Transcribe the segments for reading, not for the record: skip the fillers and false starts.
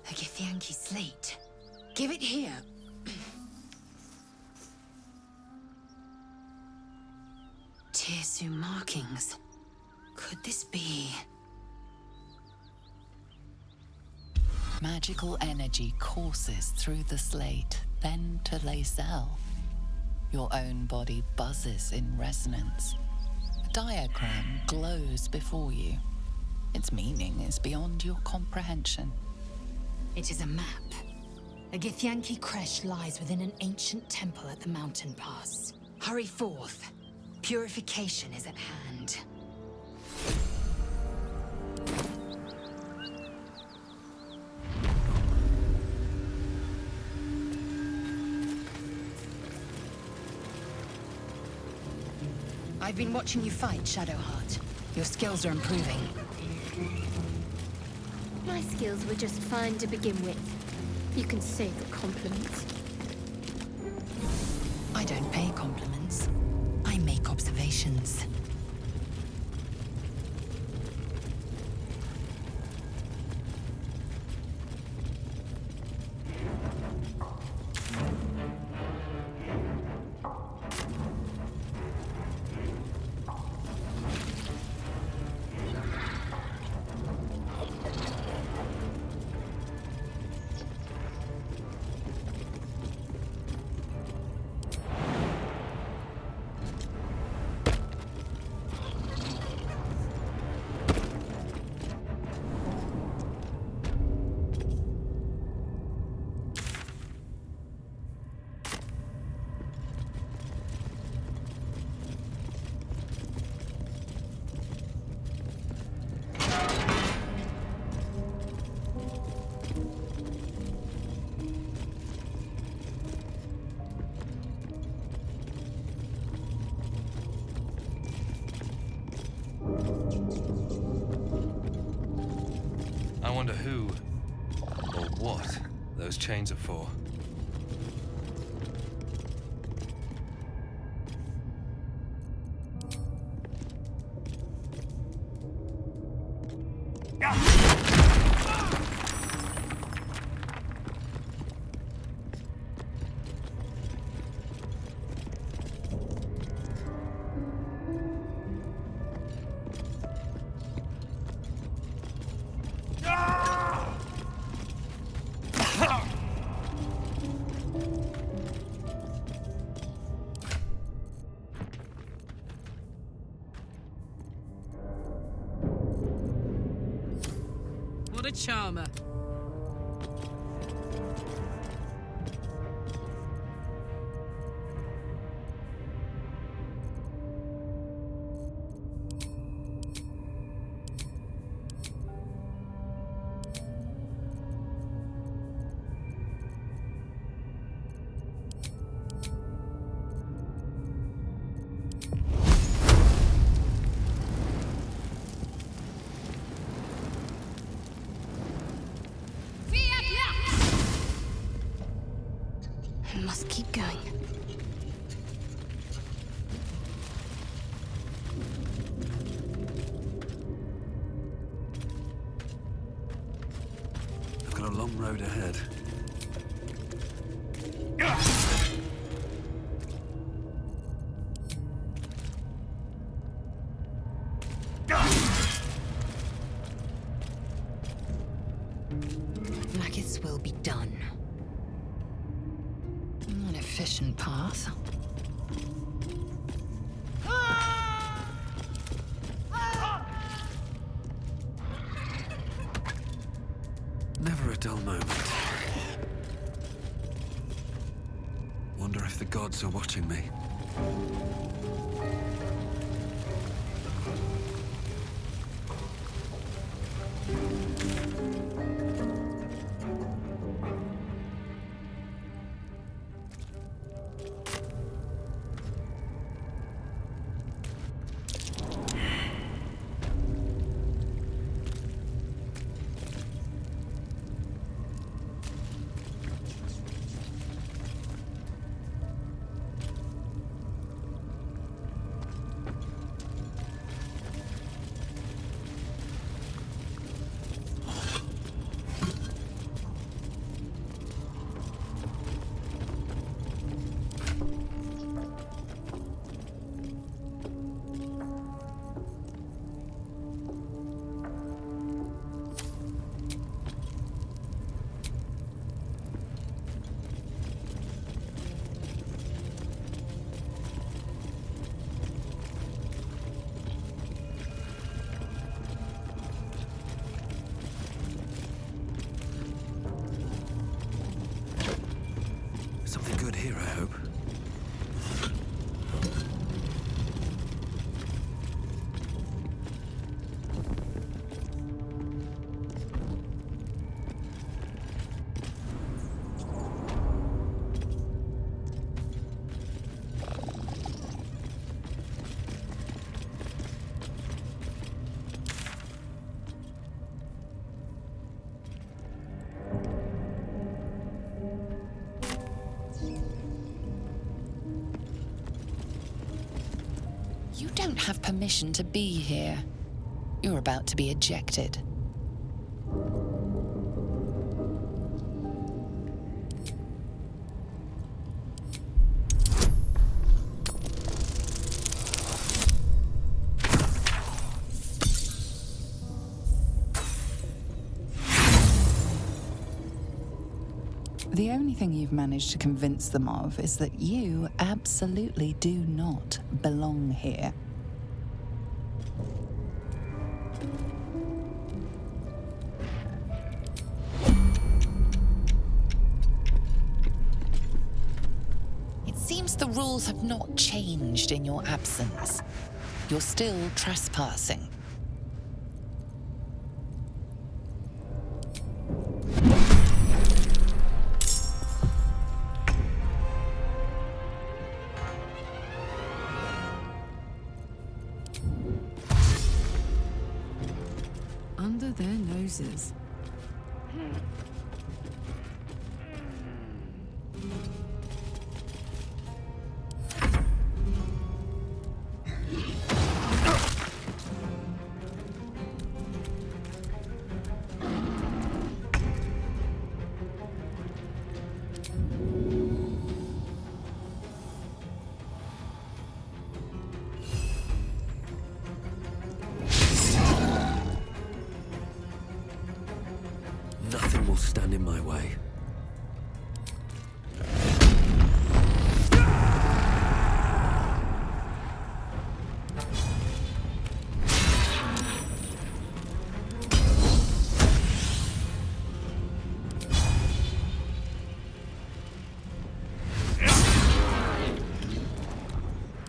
A Githyanki slate. Give it here. Tirsu markings. Could this be? Magical energy courses through the slate, then to Lacel. Your own body buzzes in resonance. A diagram glows before you. Its meaning is beyond your comprehension. It is a map. A Githyanki creche lies within an ancient temple at the mountain pass. Hurry forth. Purification is at hand. I've been watching you fight, Shadowheart. Your skills are improving. My skills were just fine to begin with. You can save the compliments. I don't pay compliments. I make observations. I wonder who, or what, those chains are for. What a charmer. I must keep going. I've got a long road ahead. Maggots will be done. An efficient path. Never a dull moment. Wonder if the gods are watching me. don't have permission to be here. You're about to be ejected. The only thing you've managed to convince them of is that you absolutely do not belong here. It seems the rules have not changed in your absence. You're still trespassing. Under their noses. Nothing will stand in my way.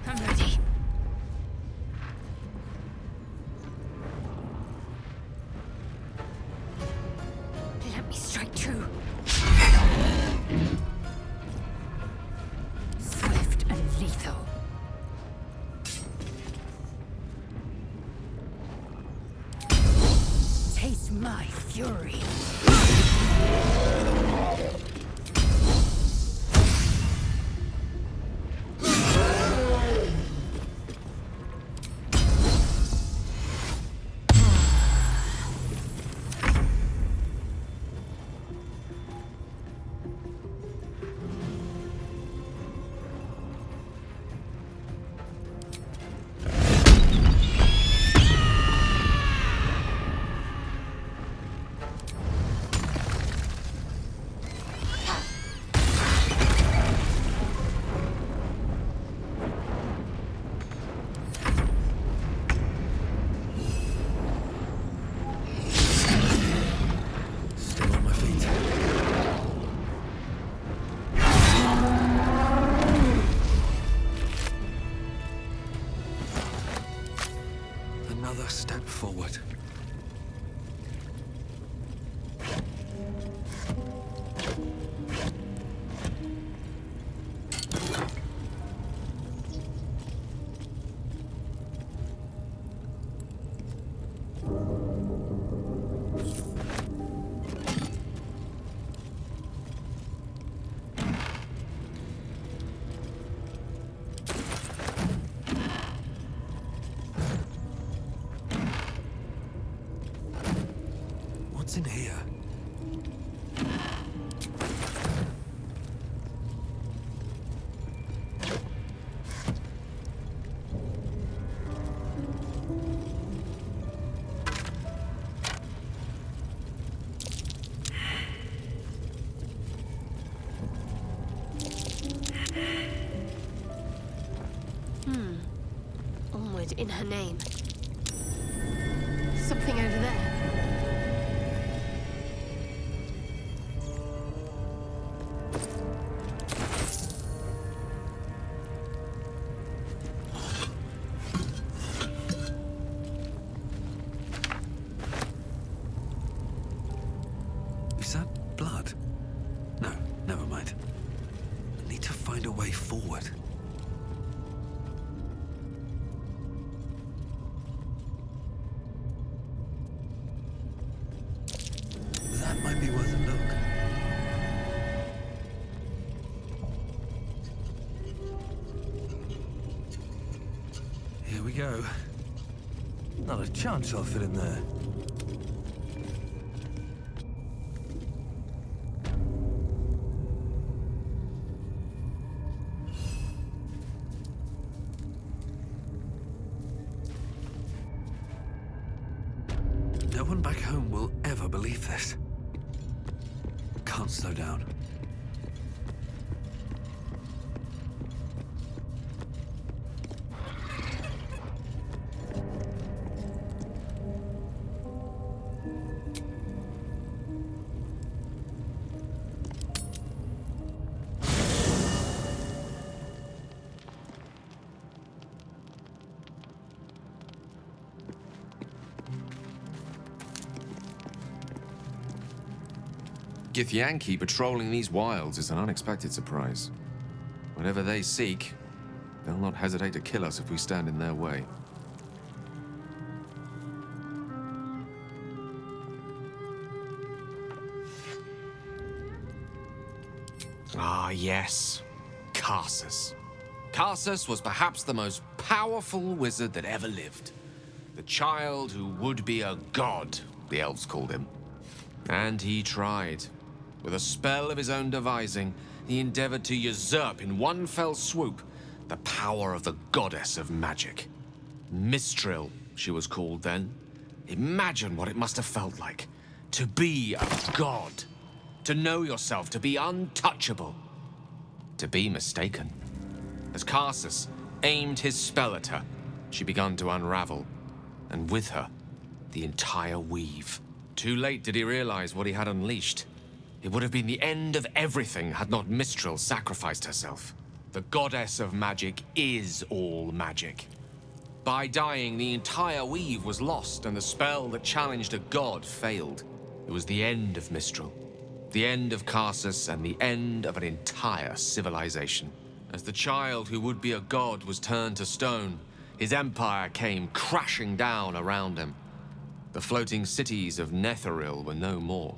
I'm ready. Let me strike true. Swift and lethal. Taste my fury. Still on my feet. Another step forward. What's in here? Onward in her name. Something over there. Is that blood? No, never mind. I need to find a way forward. That might be worth a look. Here we go. go. Not a chance I'll fit in there. No one back home will ever believe this. Can't slow down. Githyanki patrolling these wilds is an unexpected surprise. Whatever they seek, they'll not hesitate to kill us if we stand in their way. Ah, yes. Karsus. Karsus was perhaps the most powerful wizard that ever lived. The child who would be a god, the elves called him. And he tried. With a spell of his own devising, he endeavored to usurp in one fell swoop the power of the goddess of magic. Mistral, she was called then. Imagine what it must have felt like to be a god, to know yourself, to be untouchable, to be mistaken. As Karsus aimed his spell at her, she began to unravel, and with her, the entire weave. Too late did he realize what he had unleashed. It would have been the end of everything had not Mistral sacrificed herself. The goddess of magic is all magic. By dying, the entire weave was lost, and the spell that challenged a god failed. It was the end of Mistral, the end of Karsus, and the end of an entire civilization. As the child who would be a god was turned to stone, his empire came crashing down around him. The floating cities of Netheril were no more.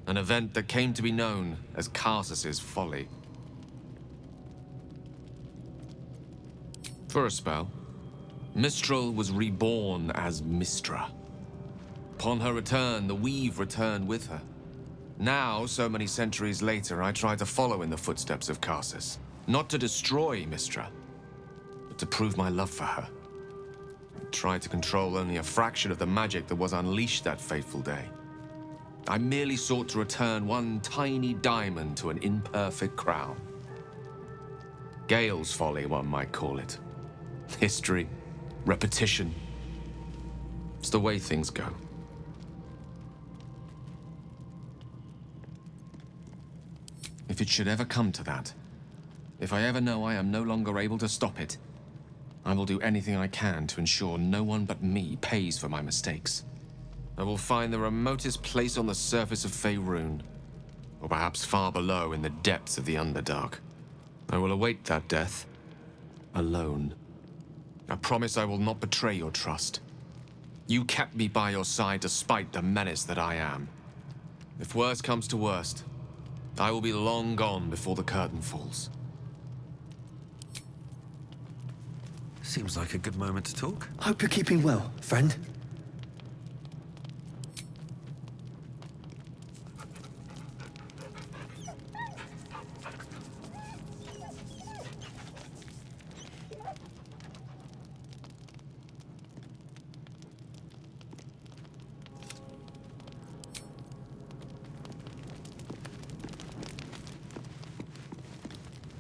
An event that came to be known as Karsus's folly. For a spell, Mistral was reborn as Mistra. Upon her return, the weave returned with her. Now, so many centuries later, I try to follow in the footsteps of Karsus. Not to destroy Mistra, but to prove my love for her. I tried to control only a fraction of the magic that was unleashed that fateful day. I merely sought to return one tiny diamond to an imperfect crown. Gale's folly, one might call it. History, repetition. It's the way things go. If it should ever come to that, if I ever know I am no longer able to stop it, I will do anything I can to ensure no one but me pays for my mistakes. I will find the remotest place on the surface of Faerun, or perhaps far below in the depths of the Underdark. I will await that death, alone. I promise I will not betray your trust. You kept me by your side despite the menace that I am. If worst comes to worst, I will be long gone before the curtain falls. Seems like a good moment to talk. Hope you're keeping well, friend.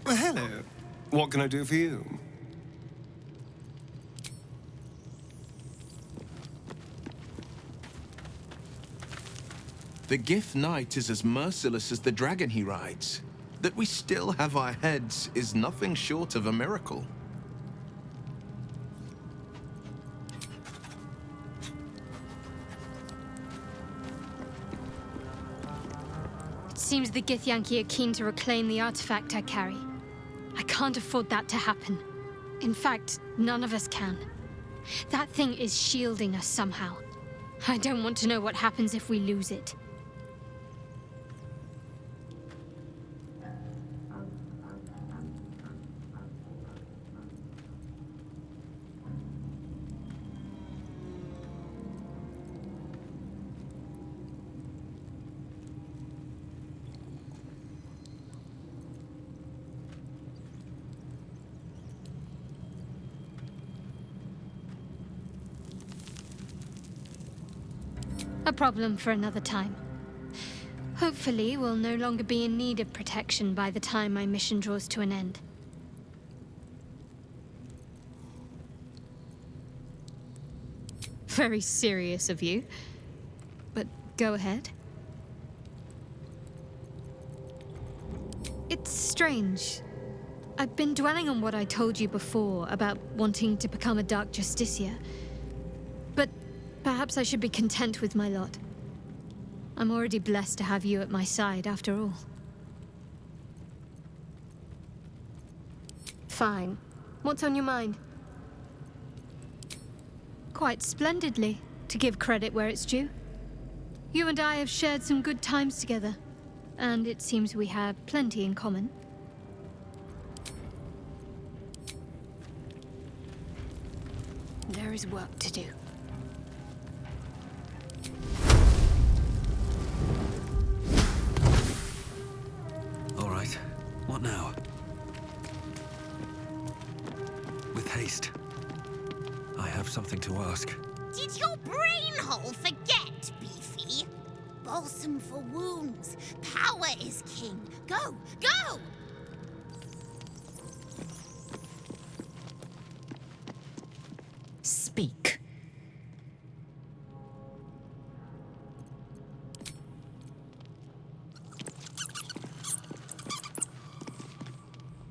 Well, hello. What can I do for you? The Gift Knight is as merciless as the dragon he rides. That we still have our heads is nothing short of a miracle. It seems the Githyanki are keen to reclaim the artifact I carry. I can't afford that to happen. In fact, none of us can. That thing is shielding us somehow. I don't want to know what happens if we lose it. A problem for another time. Hopefully, we'll no longer be in need of protection by the time my mission draws to an end. Very serious of you. But go ahead. It's strange. I've been dwelling on what I told you before about wanting to become a Dark Justiciar. But perhaps I should be content with my lot. I'm already blessed to have you at my side, after all. Fine. What's on your mind? Quite splendidly, to give credit where it's due. You and I have shared some good times together, and it seems we have plenty in common. There is work to do. All right. What now? With haste. I have something to ask. Did your brain hole forget, Beefy? Balsam for wounds. Power is king. Go, go! Speak.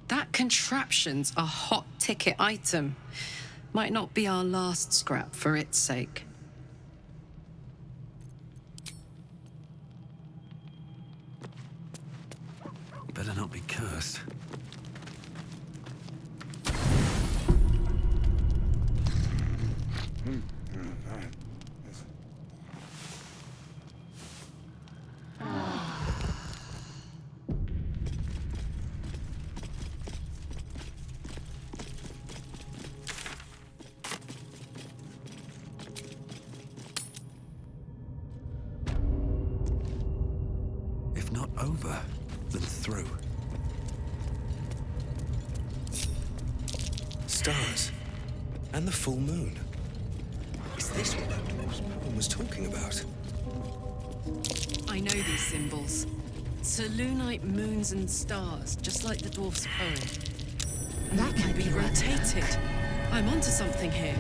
That contraption's a hot ticket item. Might not be our last scrap for its sake. Better not be cursed. If not over, then through. Stars. And the full moon. Is this what that dwarf's poem was talking about? I know these symbols. Selûnite moons and stars, just like the dwarf's poem. And that can be rotated. I'm onto something here.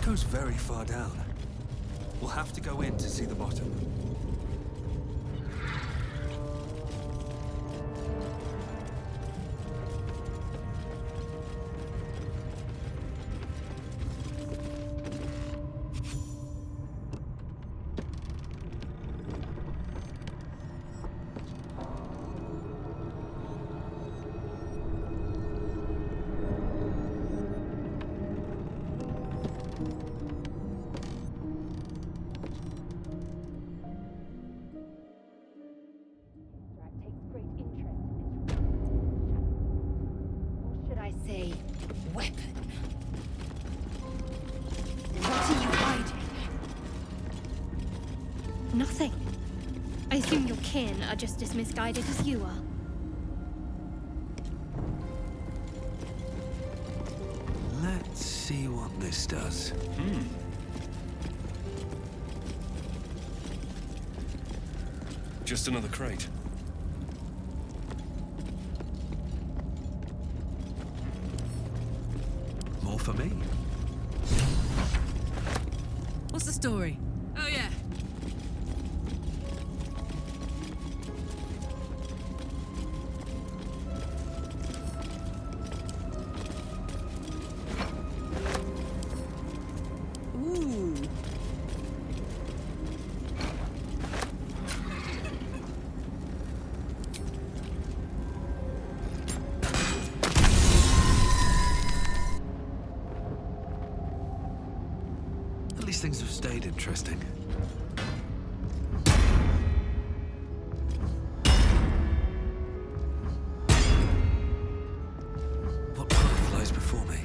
Goes very far down. We'll have to go in to see the bottom. Say, weapon. What are you hiding? Nothing. I assume your kin are just as misguided as you are. Let's see what this does. Just another crate. More for me. What's the story? Oh, yeah. Ooh. interesting. What path lies before me?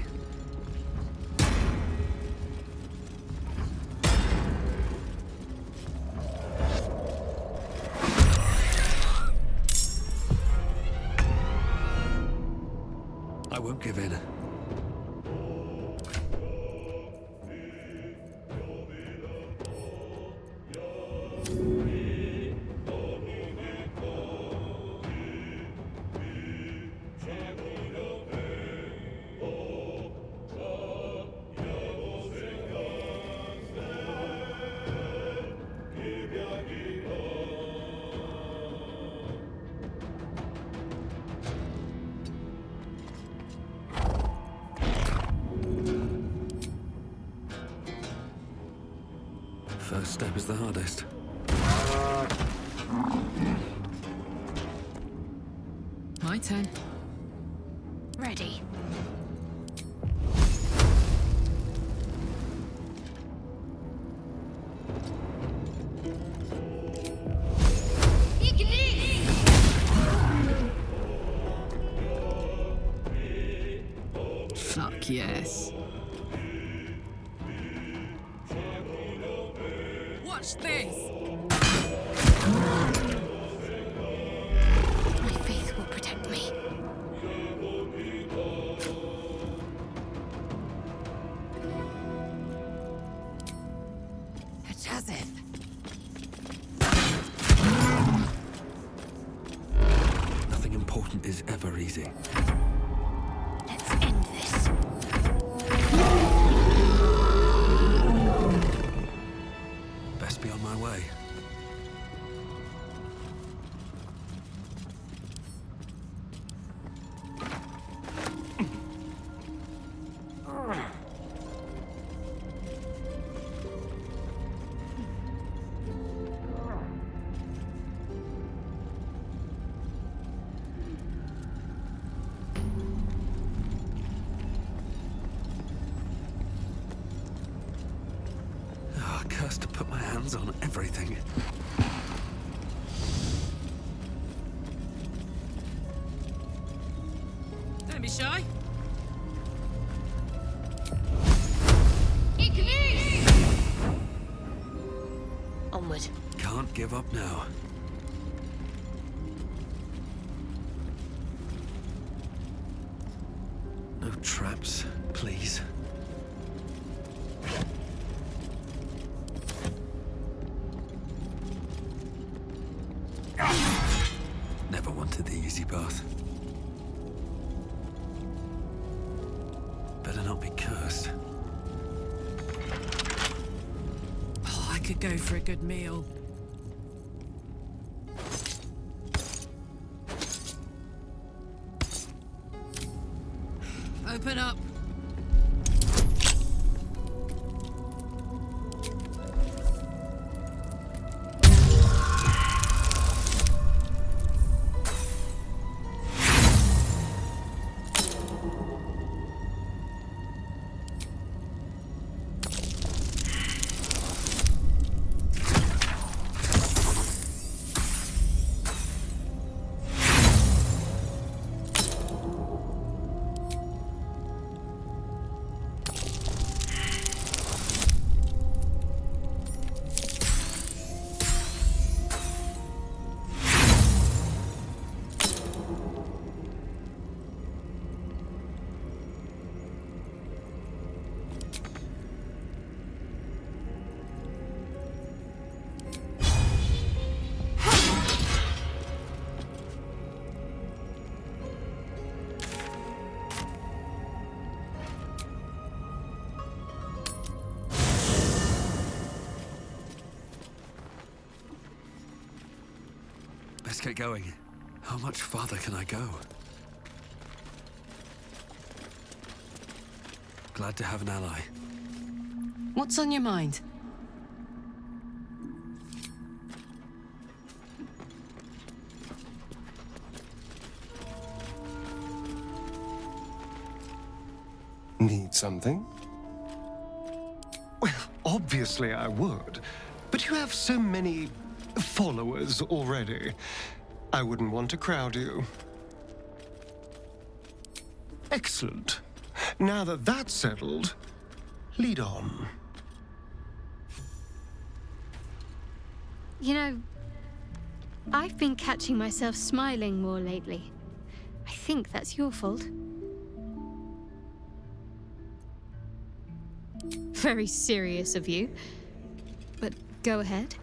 I won't give in. First step is the hardest. My turn. Ready. Fuck yes. Watch this! My faith will protect me. It's as if. Nothing important is ever easy. Let's end this. Best be on my way. Cursed to put my hands on everything. Don't be shy. Onward. Can't give up now. No traps, please. Never wanted the easy path. Better not be cursed. Oh, I could go for a good meal. Open up. Let's get going. How much farther can I go? Glad to have an ally. What's on your mind? Need something? Well, Obviously I would, but you have so many followers already. I wouldn't want to crowd you. Excellent. Now that that's settled, lead on. You know, I've been catching myself smiling more lately. I think that's your fault. Very serious of you, but go ahead.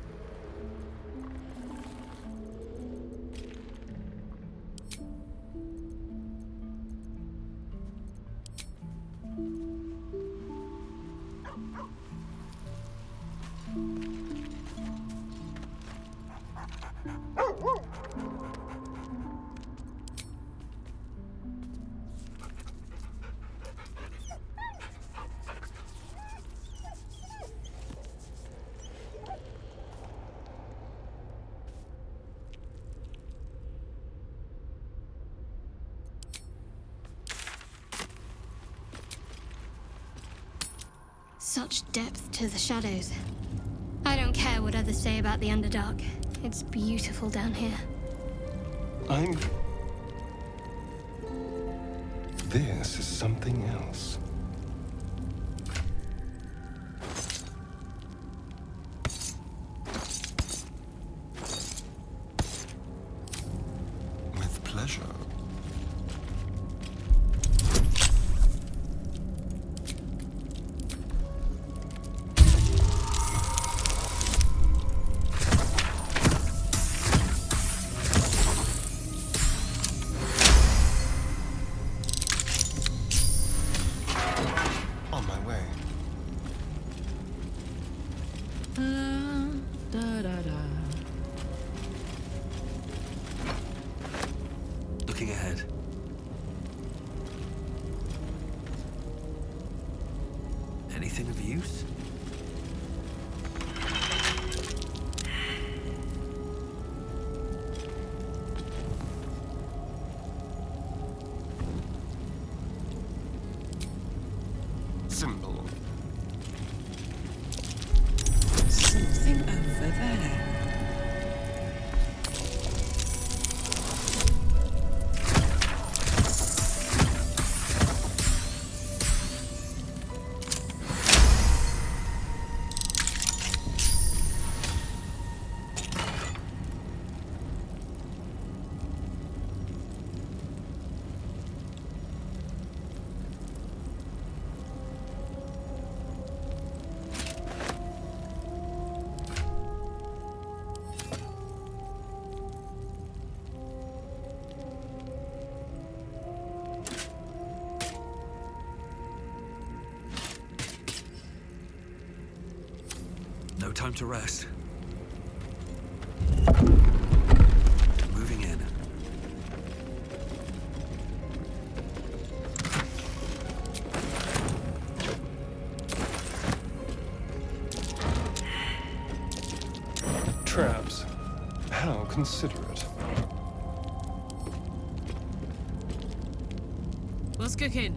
Such depth to the shadows. I don't care what others say about the Underdark. It's beautiful down here. This is something else. With pleasure. Looking ahead. Anything of use? Simple. Something over there. No time to rest. Moving in. Traps. How considerate. What's cooking?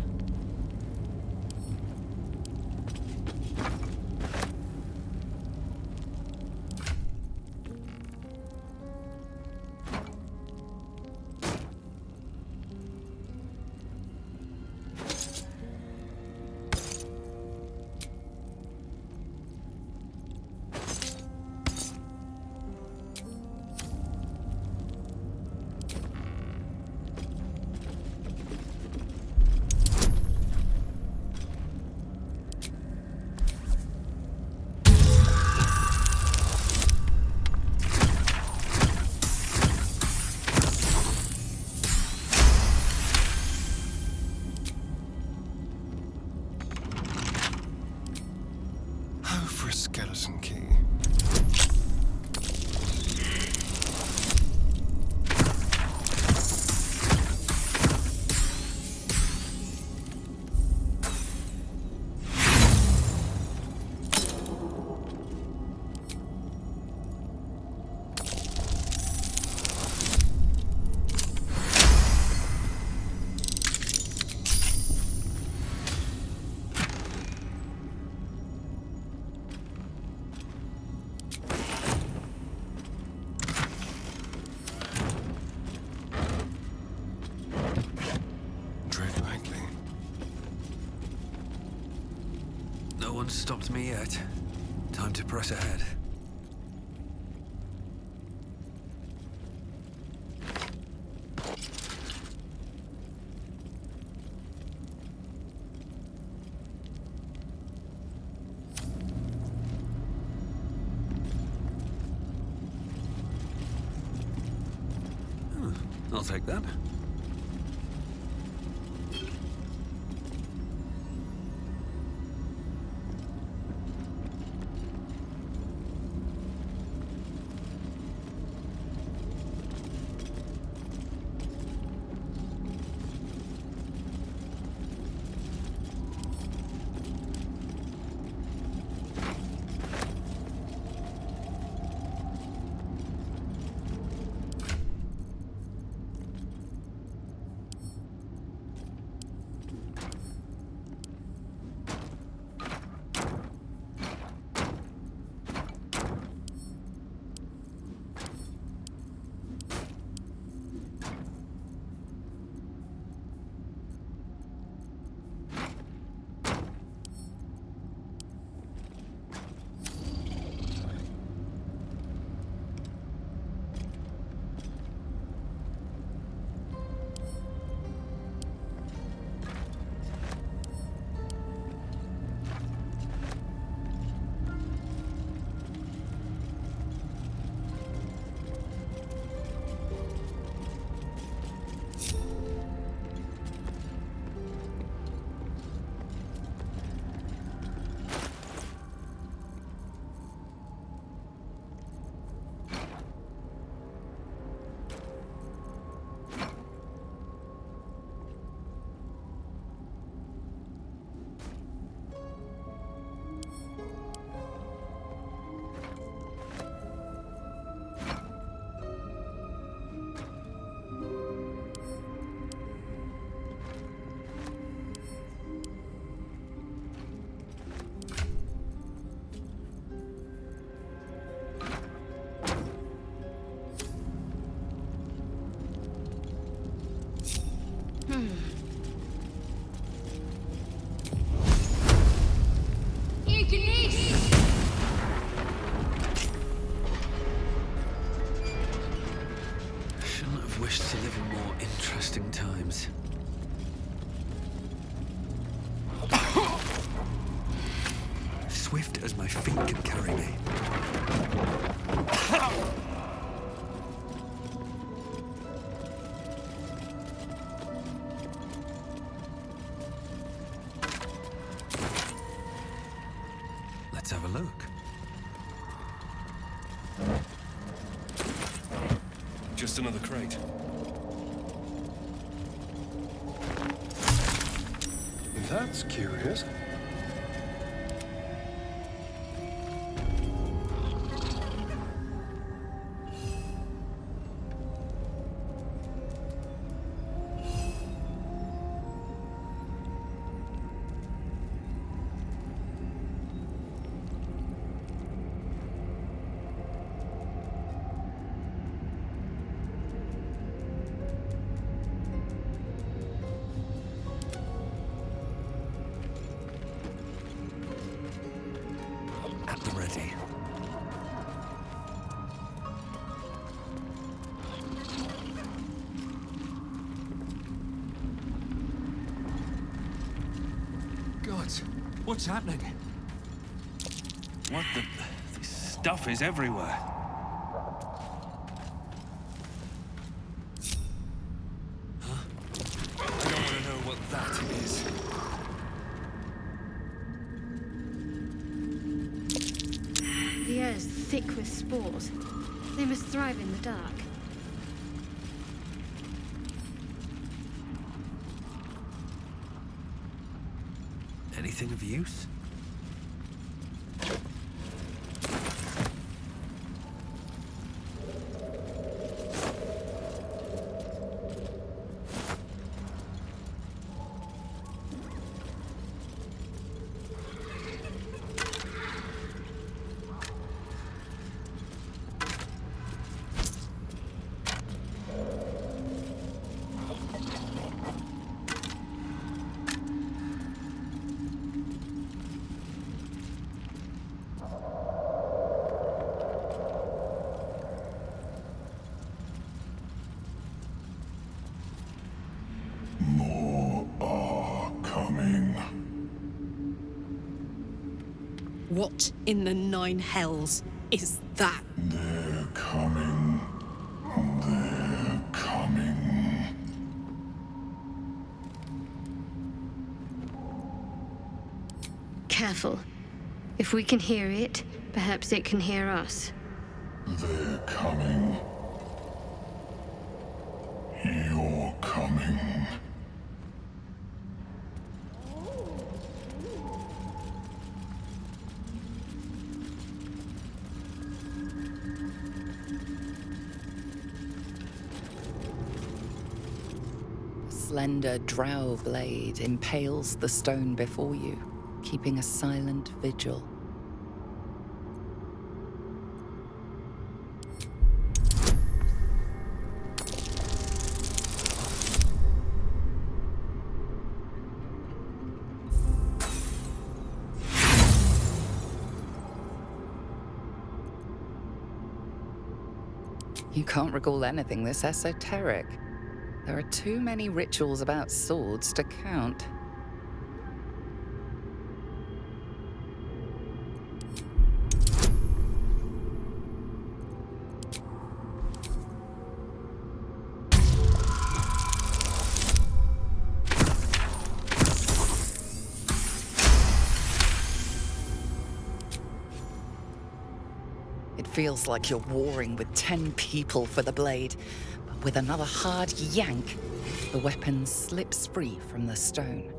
one's stopped me yet. Time to press ahead. I'll take that. Shouldn't have wished to live in more interesting times. Swift as my feet can carry me. Let's have a look. Just another crate. That's curious. What's happening? What the... This stuff is everywhere. Huh? I don't want to know what that is. The air is thick with spores. They must thrive in the dark. Anything of use? What in the 9 hells is that? They're coming. They're coming. Careful. If we can hear it, perhaps it can hear us. They're coming. You're coming. A slender drow blade impales the stone before you, keeping a silent vigil. You can't recall anything this esoteric. There are too many rituals about swords to count. It feels like you're warring with 10 people for the blade, but with another hard yank, the weapon slips free from the stone.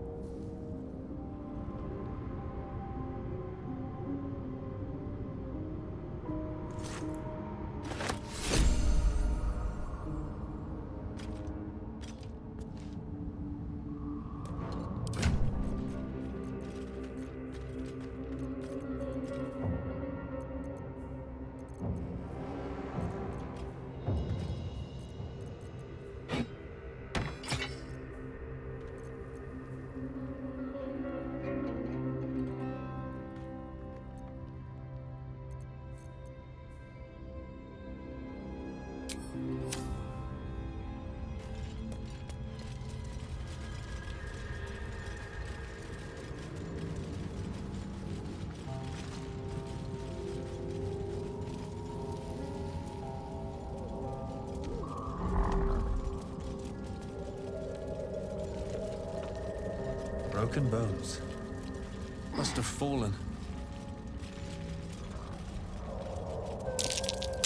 Broken bones. Must have fallen.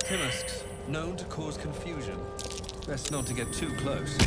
Chemists, known to cause confusion. Best not to get too close.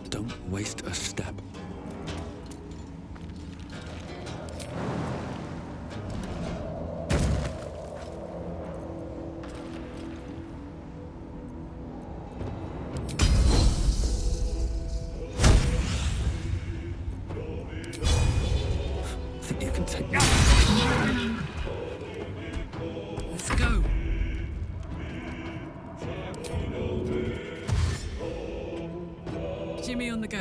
Don't waste a step. Think you can take me? Let's go. Jimmy on the go.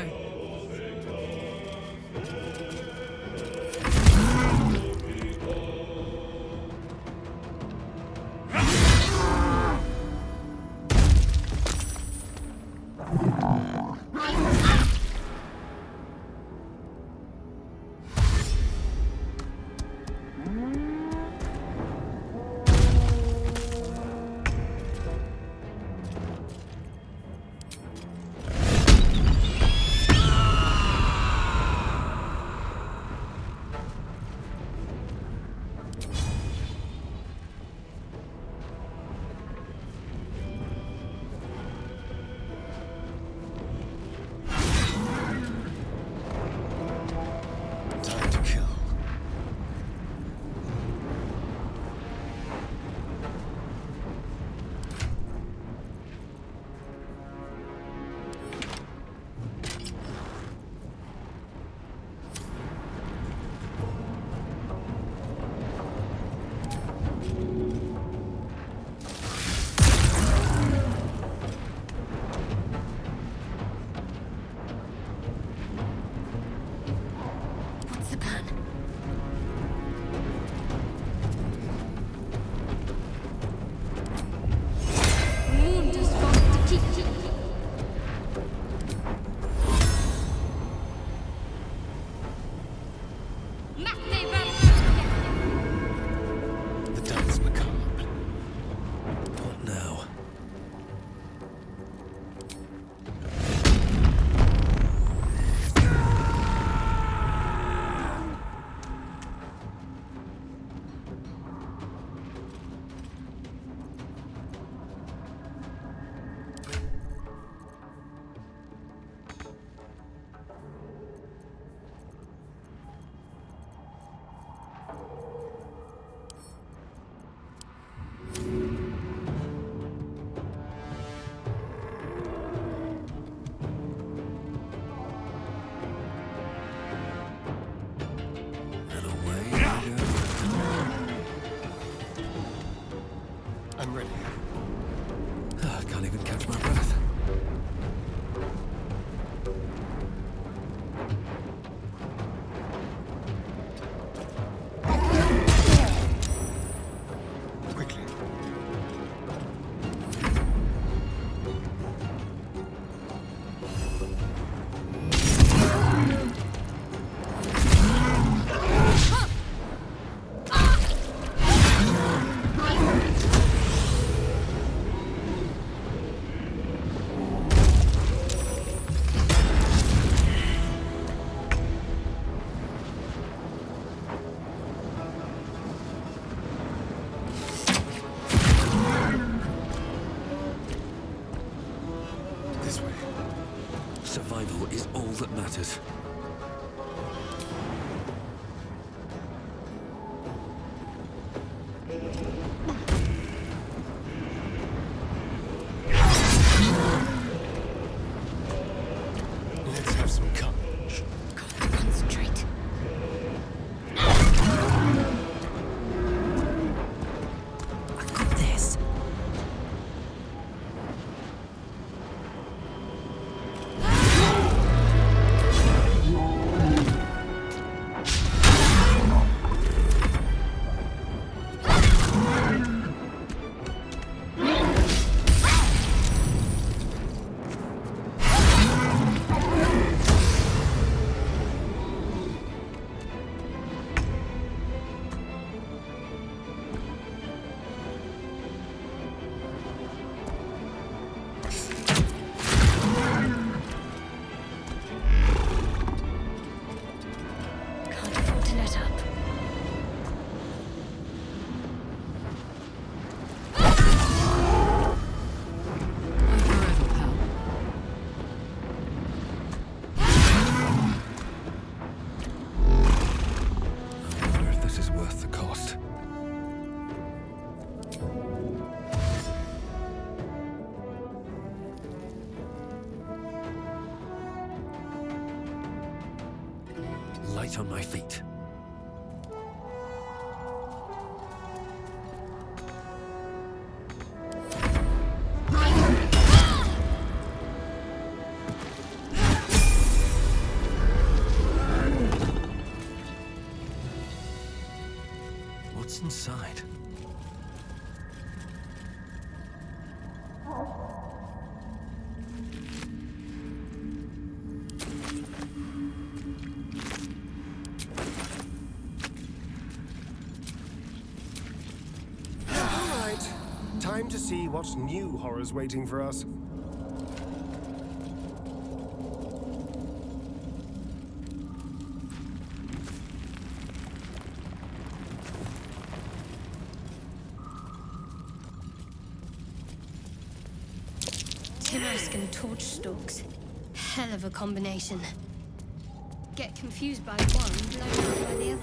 I'm ready. I can't even catch my breath. Quickly. This way. Survival is all that matters. Let's have some courage. Gotta concentrate. I got this. Can't afford to let up. I'm forever, pal. I wonder if this is worth the cost. Light on my feet. What's inside? All right. Time to see what new horror's waiting for us. Timursk and torch stalks. Hell of a combination. Get confused by one, blown up by the other.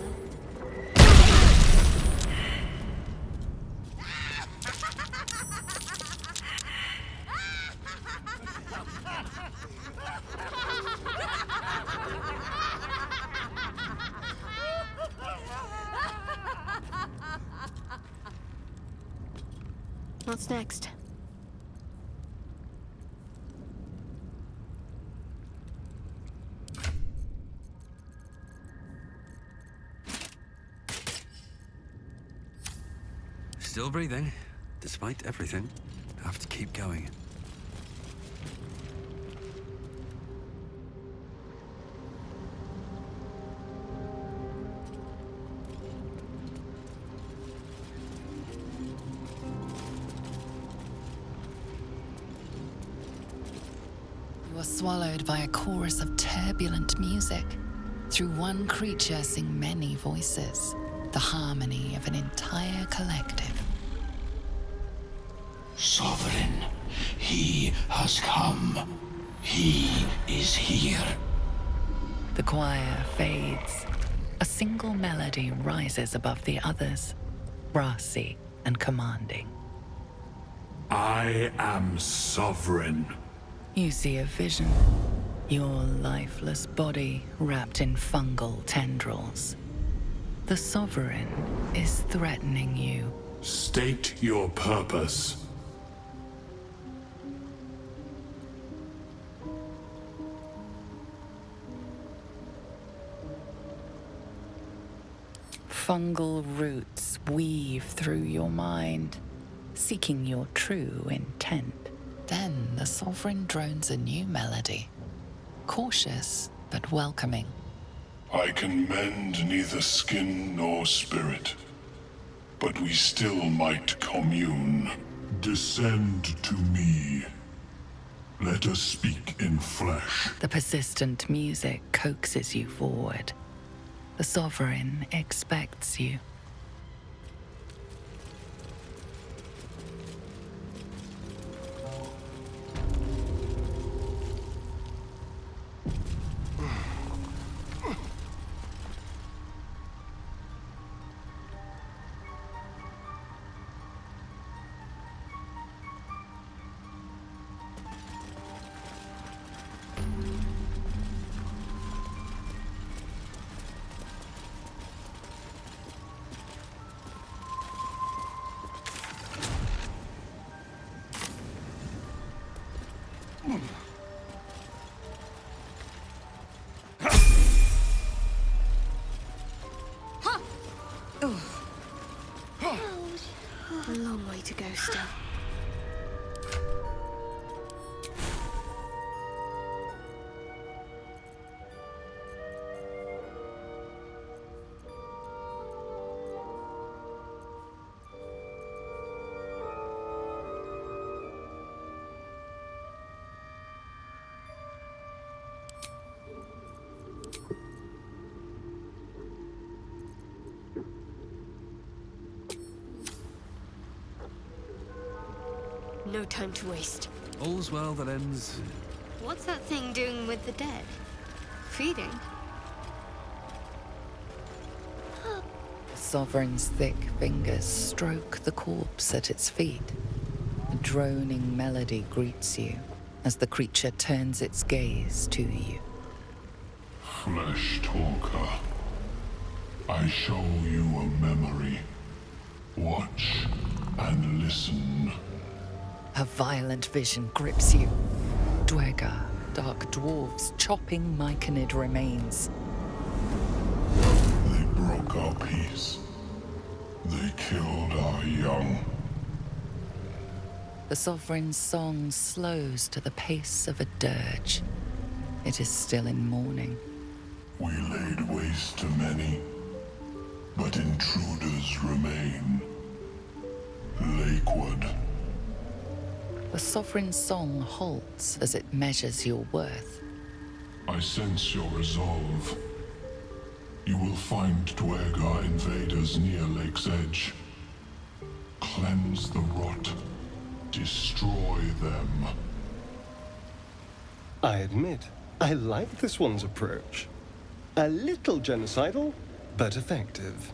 What's next? Still breathing, despite everything. Have to keep going. You are swallowed by a chorus of turbulent music. Through one creature sing many voices, the harmony of an entire collective. Sovereign, he has come. He is here. The choir fades. A single melody rises above the others, brassy and commanding. I am sovereign. You see a vision. Your lifeless body wrapped in fungal tendrils. The Sovereign is threatening you State your purpose. Fungal roots weave through your mind, seeking your true intent. Then the Sovereign drones a new melody, cautious but welcoming. I can mend neither skin nor spirit, but we still might commune. Descend to me. Let us speak in flesh. The persistent music coaxes you forward. The Sovereign expects you. A long way to go still. No time to waste. All's well that ends. What's that thing doing with the dead? Feeding? Sovereign's thick fingers stroke the corpse at its feet. A droning melody greets you as the creature turns its gaze to you. Flesh talker, I show you a memory. Watch and listen. A violent vision grips you. Dwergar, dark dwarves chopping myconid remains. They broke our peace. They killed our young. The Sovereign's song slows to the pace of a dirge. It is still in mourning. We laid waste to many, but intruders remain. Lakewood. The Sovereign's song halts as it measures your worth. I sense your resolve. You will find Dwergar invaders near Lake's Edge. Cleanse the rot. Destroy them. I admit, I like this one's approach. A little genocidal, but effective.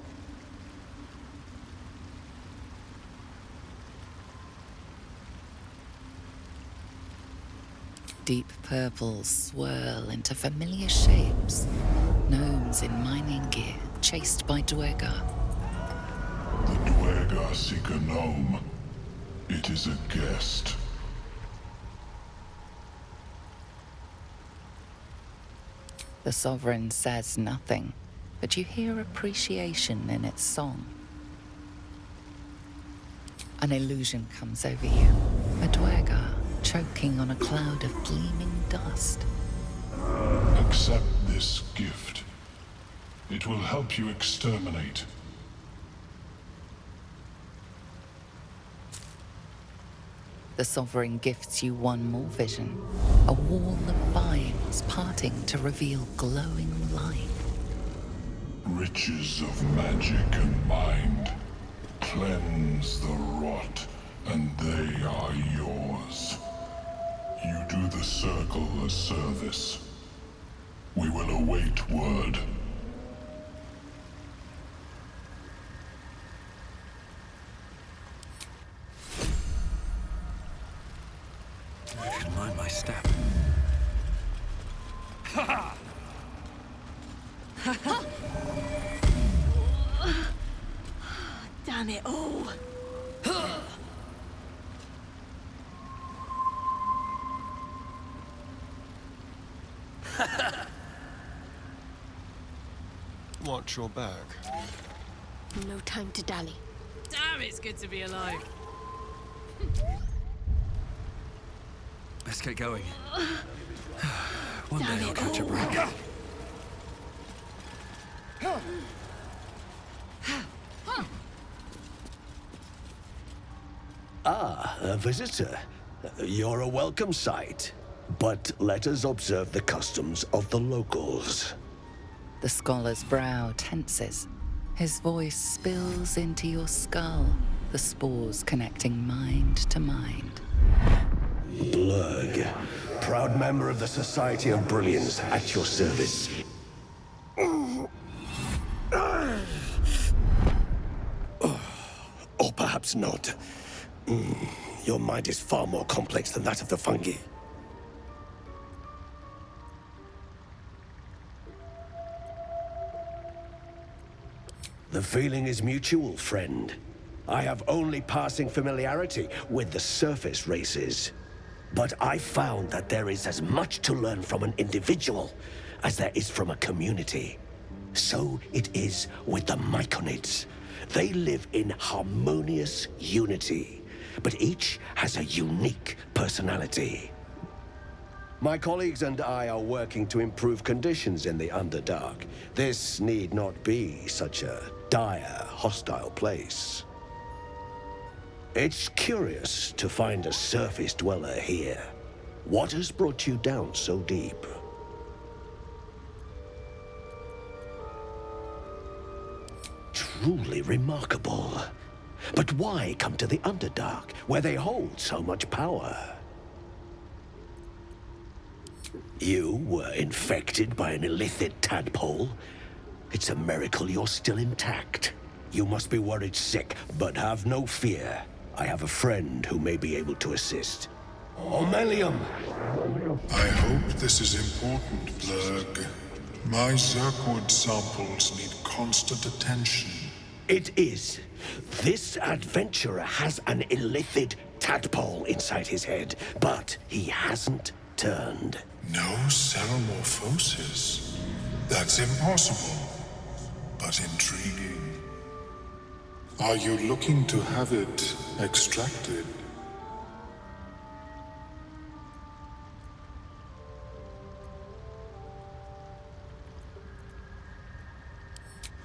Deep purples swirl into familiar shapes. Gnomes in mining gear, chased by Dwergar. The Dwergar seek a gnome. It is a guest. The Sovereign says nothing, but you hear appreciation in its song. An illusion comes over you. A Dwergar choking on a cloud of gleaming dust. Accept this gift. It will help you exterminate. The Sovereign gifts you one more vision. A wall of vines parting to reveal glowing light. Riches of magic and mind. Cleanse the rot, and they are yours. You do the Circle a service. We will await word. I should mind my step. Ha Damn it all. Watch your back. No time to dally. Damn, it's good to be alive. Let's get going. One day I'll catch a break. Ah, a visitor. You're a welcome sight. But let us observe the customs of the locals. The scholar's brow tenses. His voice spills into your skull, the spores connecting mind to mind. Blurg, proud member of the Society of Brilliance, at your service. Or perhaps not. Your mind is far more complex than that of the fungi. The feeling is mutual, friend. I have only passing familiarity with the surface races. But I found that there is as much to learn from an individual as there is from a community. So it is with the Myconids. They live in harmonious unity, but each has a unique personality. My colleagues and I are working to improve conditions in the Underdark. This need not be such a dire, hostile place. It's curious to find a surface dweller here. What has brought you down so deep? Truly remarkable. But why come to the Underdark, where they hold so much power? You were infected by an illithid tadpole? It's a miracle you're still intact. You must be worried sick, but have no fear. I have a friend who may be able to assist. Omelium! I hope this is important, Blurg. My Zerkwood samples need constant attention. It is. This adventurer has an illithid tadpole inside his head, but he hasn't turned. No cell morphosis. That's impossible, but intriguing. Are you looking to have it extracted?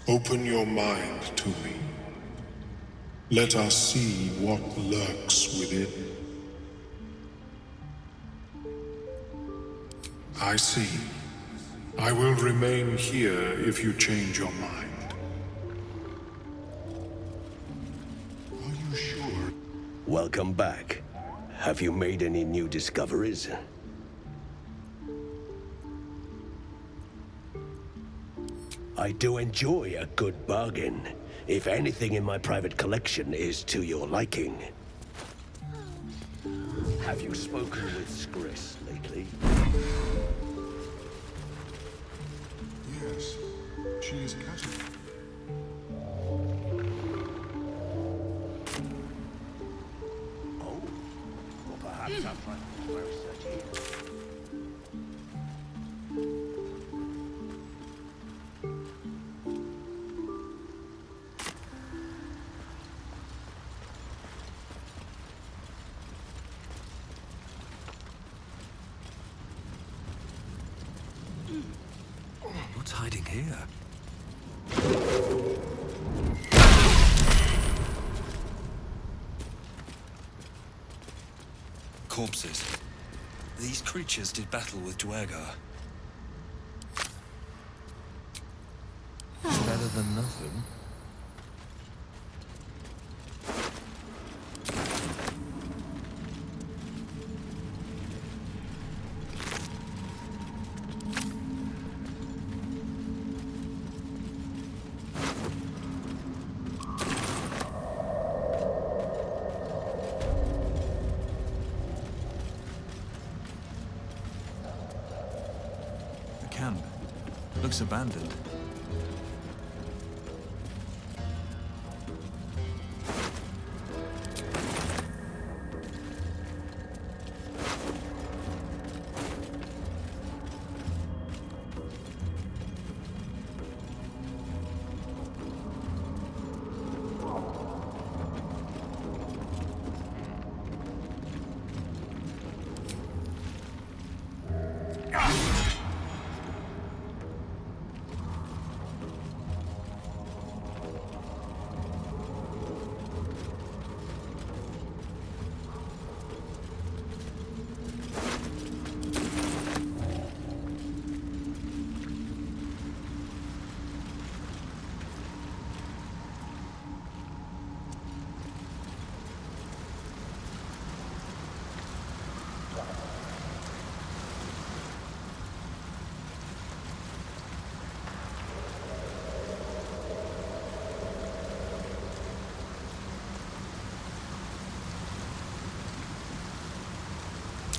Open your mind to me. Let us see what lurks within. I see. I will remain here if you change your mind. Are you sure? Welcome back. Have you made any new discoveries? I do enjoy a good bargain, if anything in my private collection is to your liking. Have you spoken with Skris lately? Yes, she is cousin. Oh, or perhaps our friend were researching. What's hiding here? Corpses. These creatures did battle with Duergar. Better than nothing. Camp. Looks abandoned.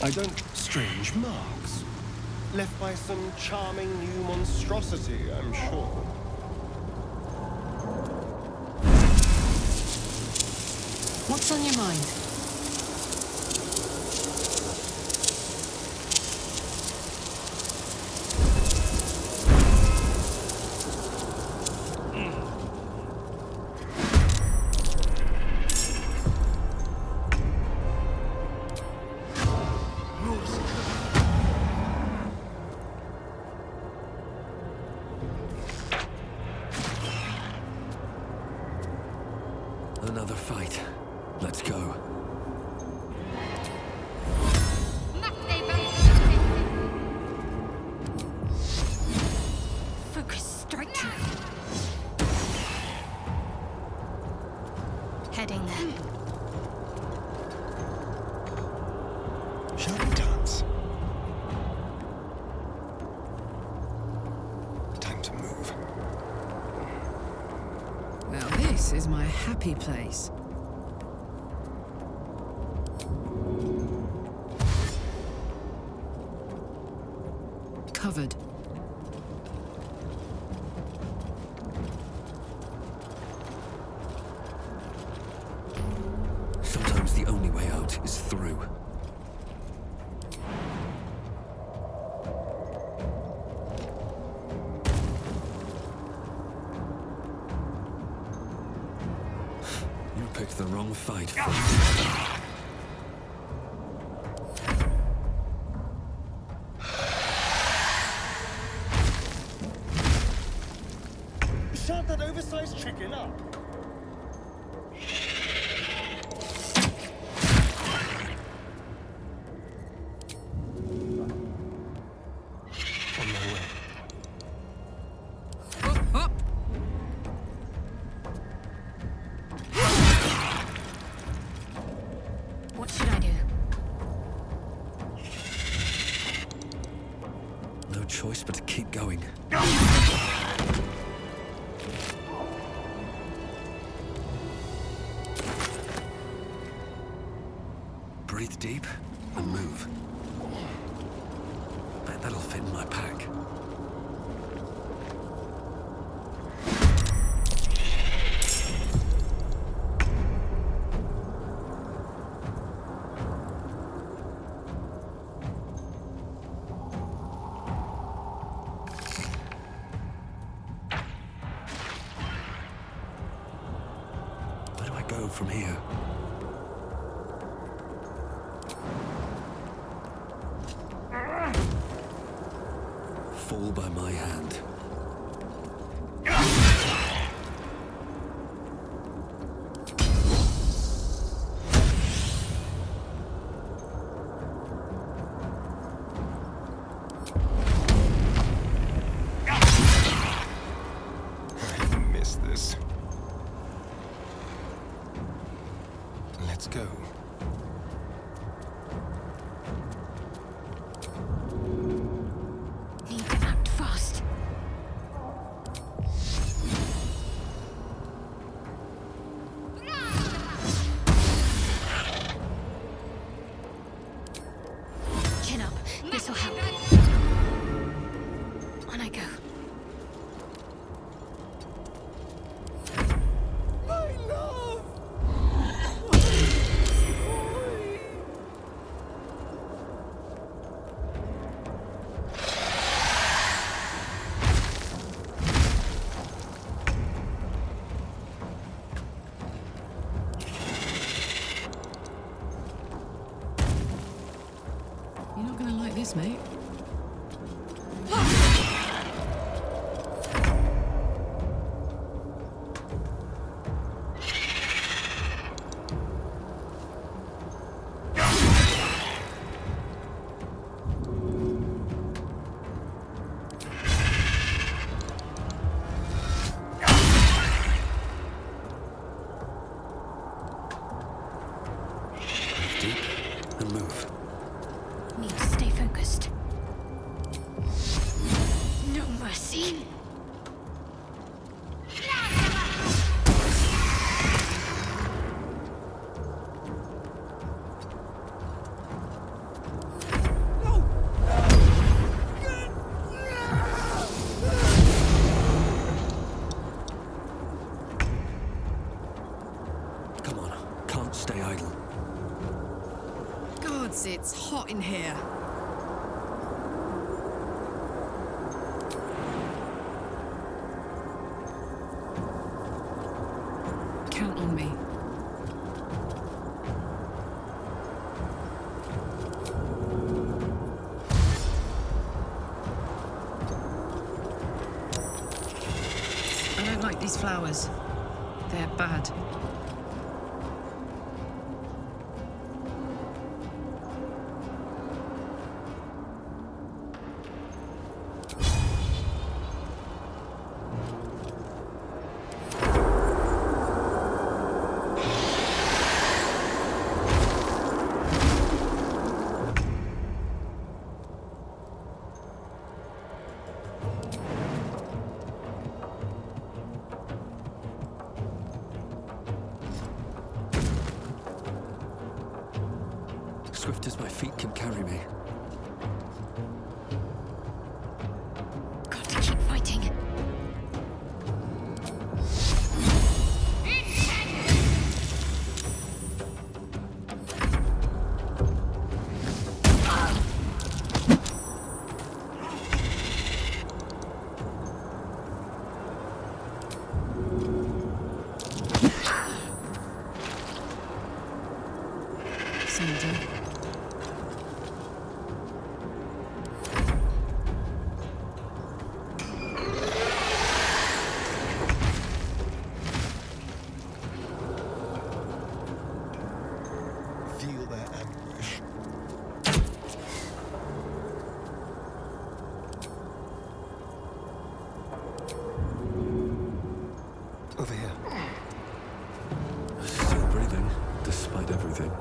I don't... Strange marks. Left by some charming new monstrosity, I'm sure. What's on your mind? Another fight. Let's go. Focus, strike. Heading there. Shall we dance? Time to move. Now this is my happy place. Covered. Sometimes the only way out is through. You picked the wrong fight, folks. Shut that oversized chicken up! On my way. Up! What should I do? No choice but to keep going. Breathe deep and move. Bet that'll fit in my pack. Where do I go from here? Fall by my hand. I missed this. Let's go. Need to act fast. Chin up. This'll help. On I go. My love! You're not gonna like this, mate. Deep and move. Need to stay focused. gods, it's hot in here. Count on me. I don't like these flowers. They're bad. Swift as my feet can carry me. Got to keep fighting. Feel their anguish. Over here. Still breathing, despite everything.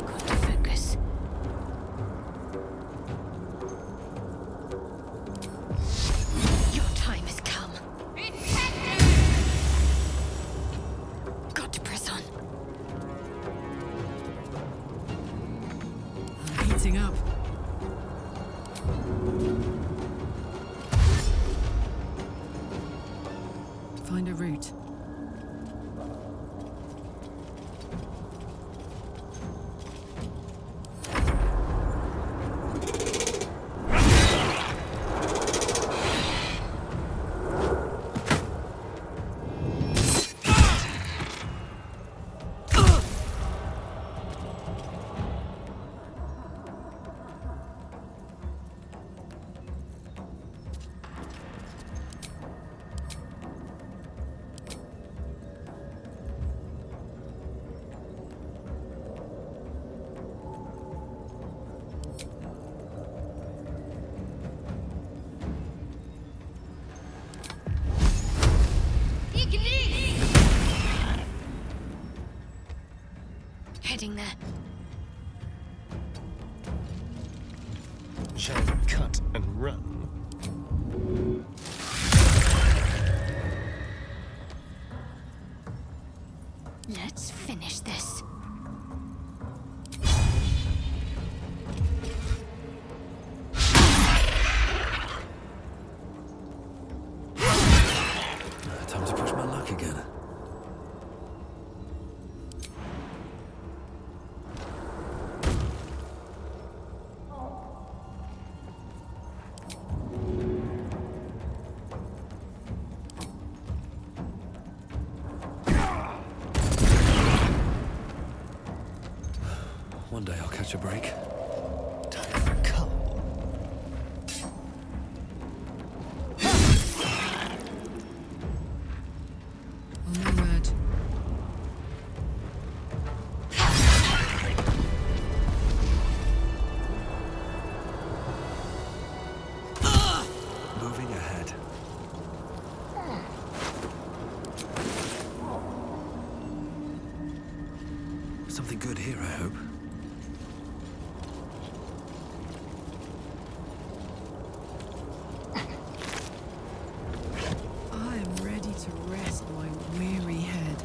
Got to focus. Your time has come. Got to press on. I'm heating up. Find a route. Heading there. Shall we cut and run? Let's finish this. Time to push my luck again. One day I'll catch a break. Time for coal. On my word. Moving ahead. Something good here, I hope. I am ready to rest my weary head.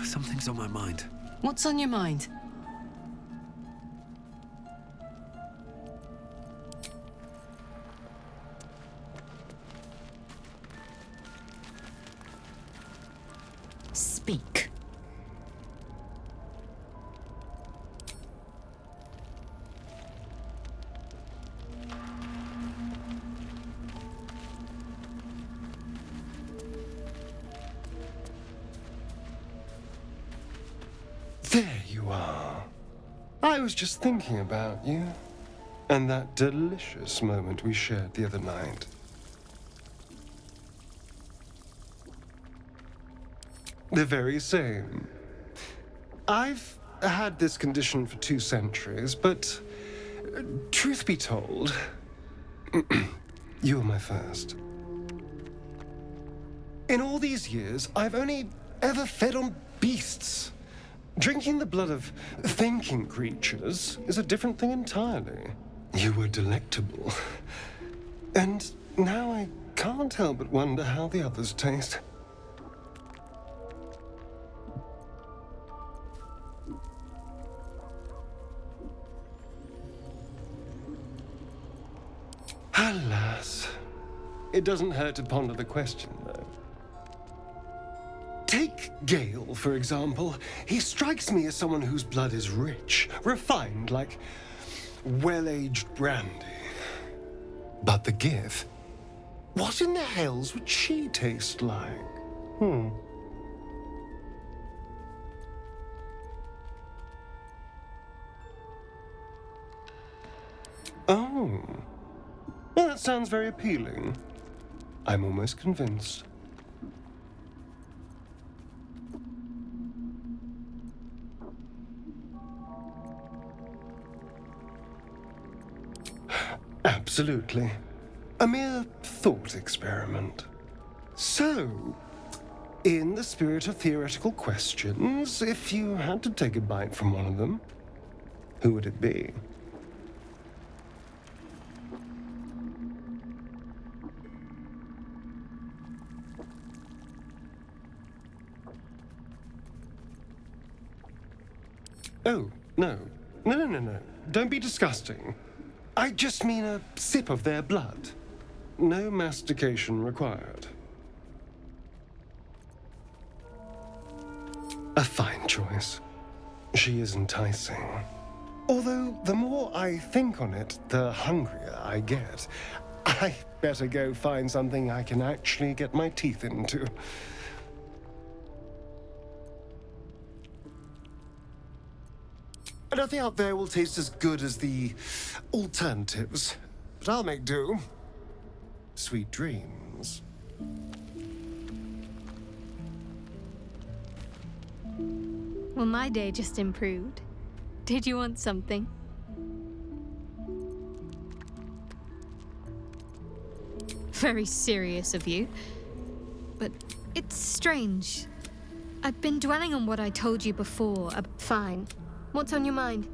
Something's on my mind. What's on your mind? Speak. There you are. I was just thinking about you, and that delicious moment we shared the other night. The very same. I've had this condition for 2 centuries, but truth be told, you were my first. In all these years, I've only ever fed on beasts. Drinking the blood of thinking creatures is a different thing entirely. You were delectable. And now I can't help but wonder how the others taste. Alas, it doesn't hurt to ponder the question, though. Take Gale, for example. He strikes me as someone whose blood is rich, refined, like well-aged brandy. But the Gith? What in the hells would she taste like? Oh. Well, that sounds very appealing. I'm almost convinced. Absolutely. A mere thought experiment. So, in the spirit of theoretical questions, if you had to take a bite from one of them, who would it be? Oh, no. No. Don't be disgusting. I just mean a sip of their blood. No mastication required. A fine choice. She is enticing. Although, the more I think on it, the hungrier I get. I better go find something I can actually get my teeth into. Nothing out there will taste as good as the alternatives, but I'll make do. Sweet dreams. Well, my day just improved. Did you want something? Very serious of you. But it's strange. I've been dwelling on what I told you before. Fine. What's on your mind?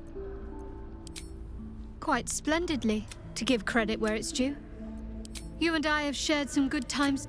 Quite splendidly, to give credit where it's due. You and I have shared some good times.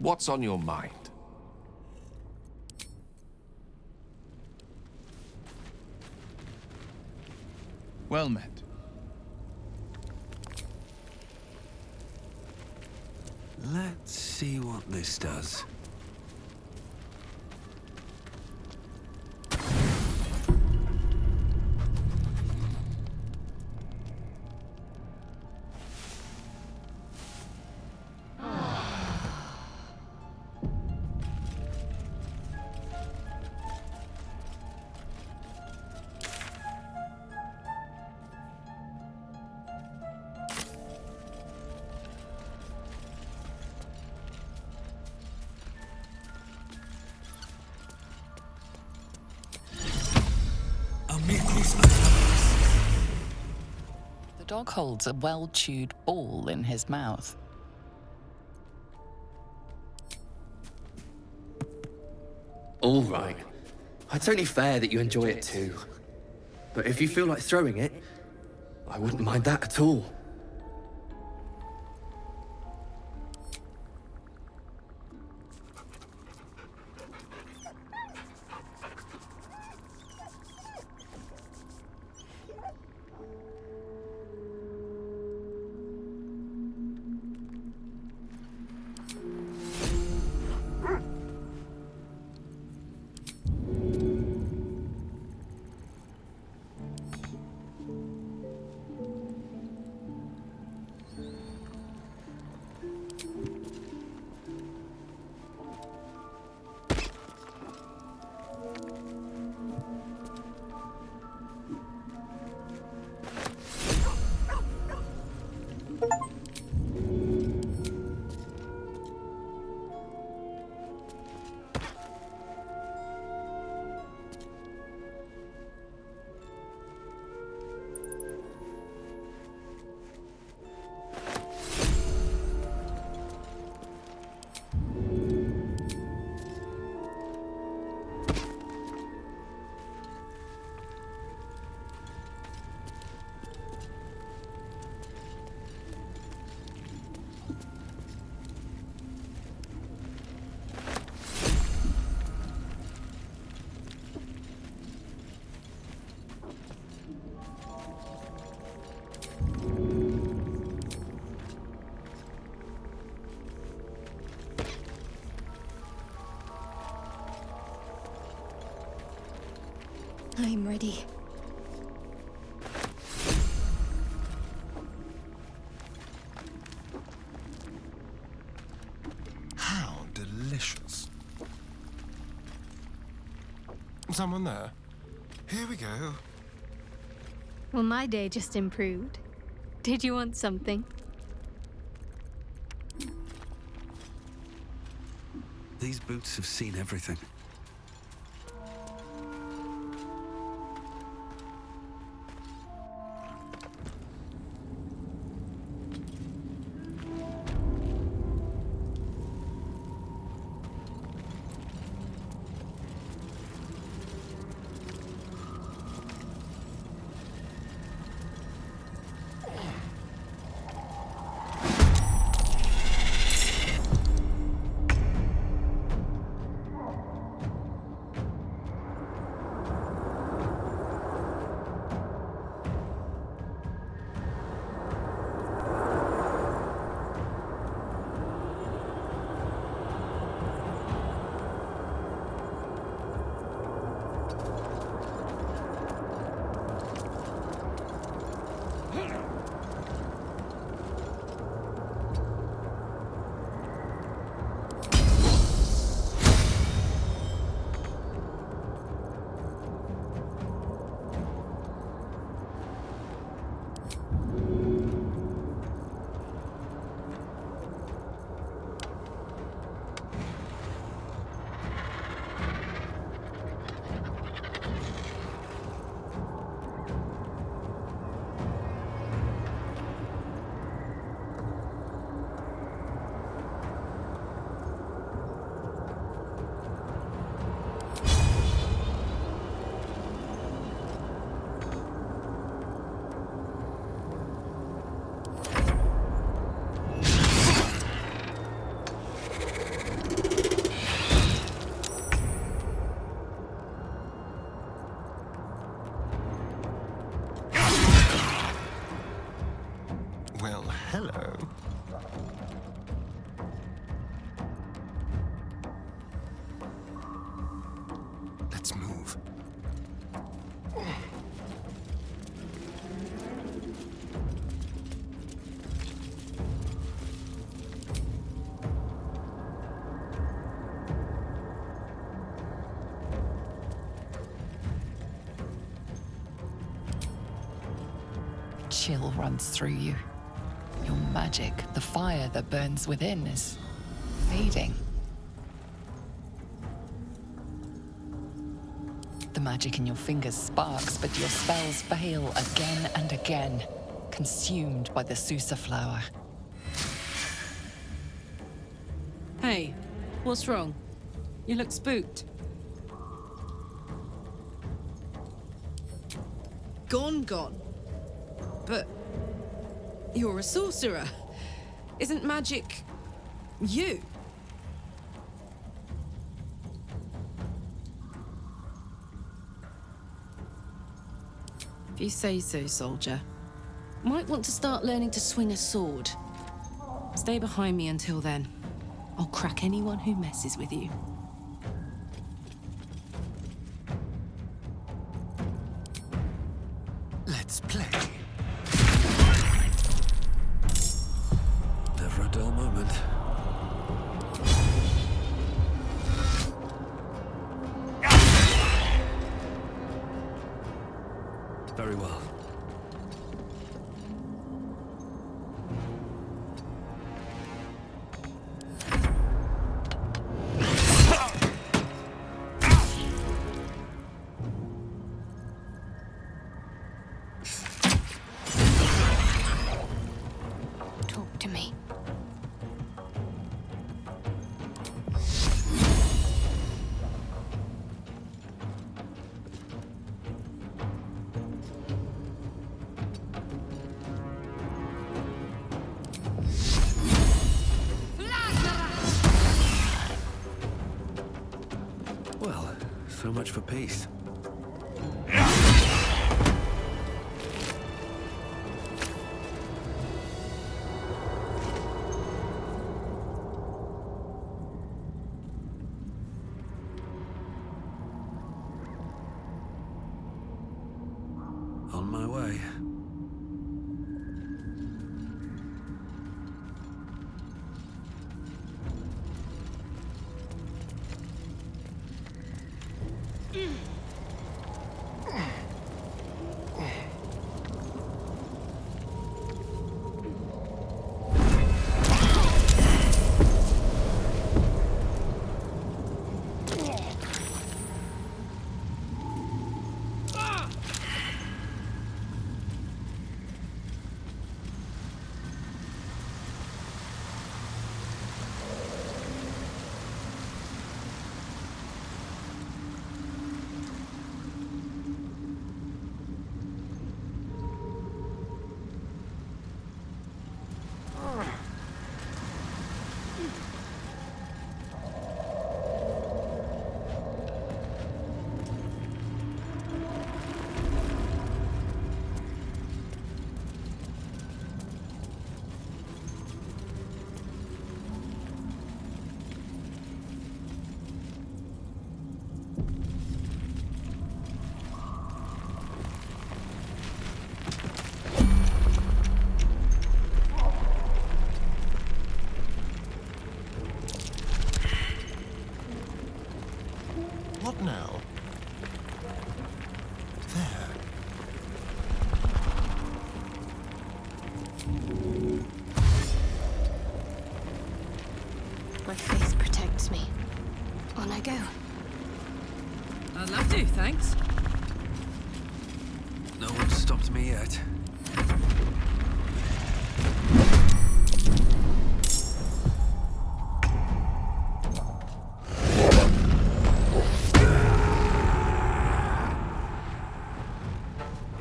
What's on your mind? Well met. Let's see what this does. The dog holds a well-chewed ball in his mouth. All right. It's only fair that you enjoy it too. But if you feel like throwing it, I wouldn't mind that at all. I'm ready. How delicious. Someone there? Here we go. Well, my day just improved. Did you want something? These boots have seen everything. Well, hello. Let's move. Chill runs through you. Your magic, the fire that burns within, is fading. The magic in your fingers sparks, but your spells fail again and again, consumed by the Susa flower. Hey, what's wrong? You look spooked. Gone. But you're a sorcerer. Isn't magic you? If you say so, soldier. Might want to start learning to swing a sword. Stay behind me until then. I'll crack anyone who messes with you. Let's play. Never a dull moment. Very well. Talk to me. Well, so much for peace. On my way. What now? There. My face protects me. On I go. I'd love to, thanks. No one's stopped me yet.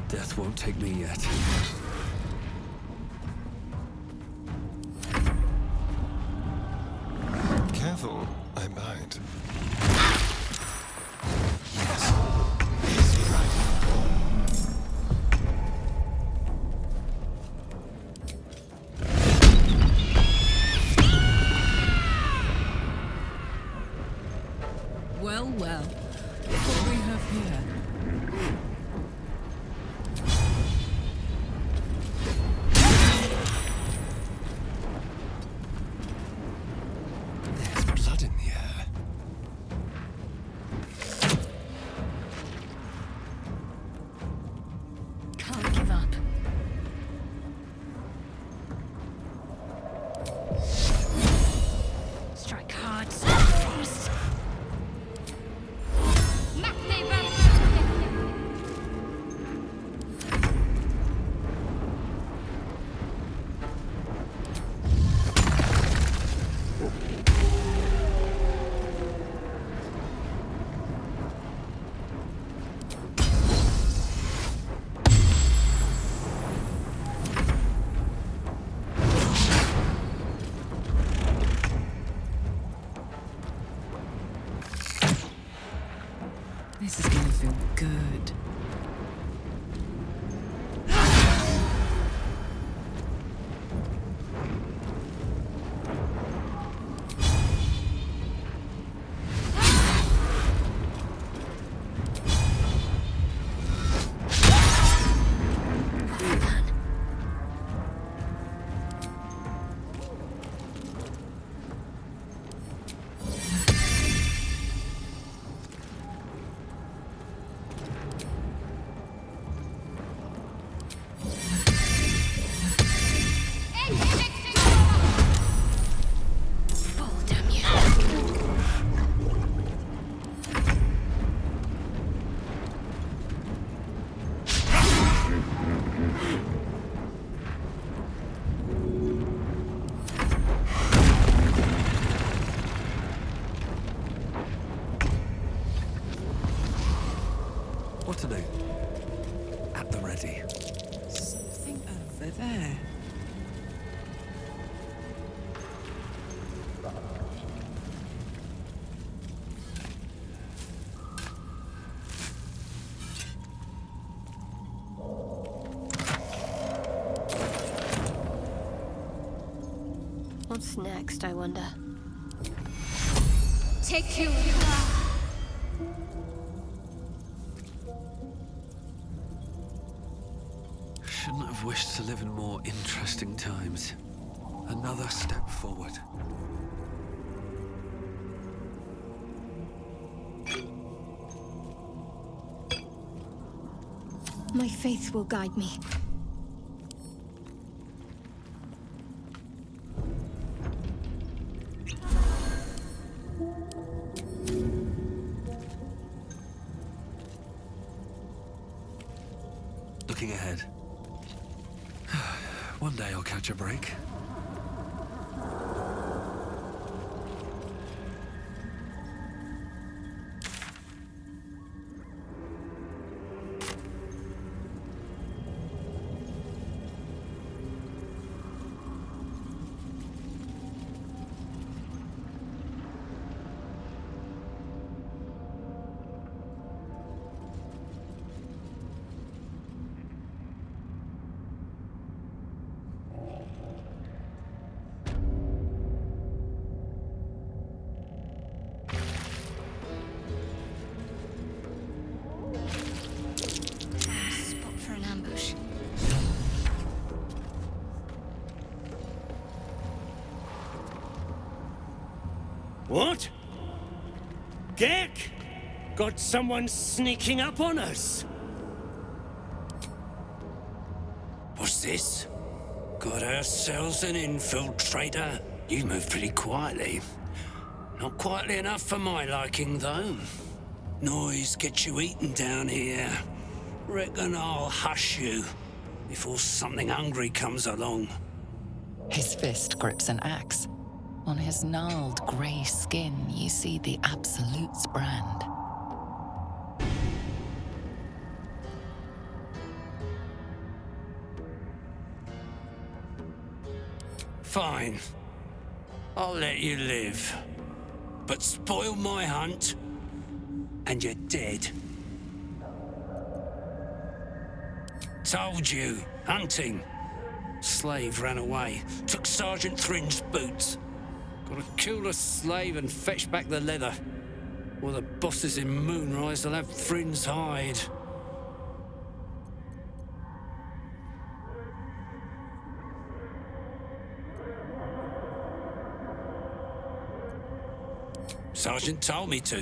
Death won't take me yet. Careful, I bite. Well, what do we have here? Good. What to do? At the ready. Something over there. What's next, I wonder? Take you. Shouldn't have wished to live in more interesting times. Another step forward. My faith will guide me. Looking ahead. One day I'll catch a break. Spot for an ambush. What? Gek! Got someone sneaking up on us! What's this? Got ourselves an infiltrator. You move pretty quietly. Not quietly enough for my liking, though. Noise gets you eaten down here. Reckon I'll hush you before something hungry comes along. His fist grips an axe. On his gnarled grey skin, you see the Absolute's brand. Fine. I'll let you live. But spoil my hunt, and you're dead. Told you. Hunting. Slave ran away. Took Sergeant Thrin's boots. Gotta kill the slave and fetch back the leather. Or the bosses in Moonrise will have Thrin's hide. Sergeant told me to.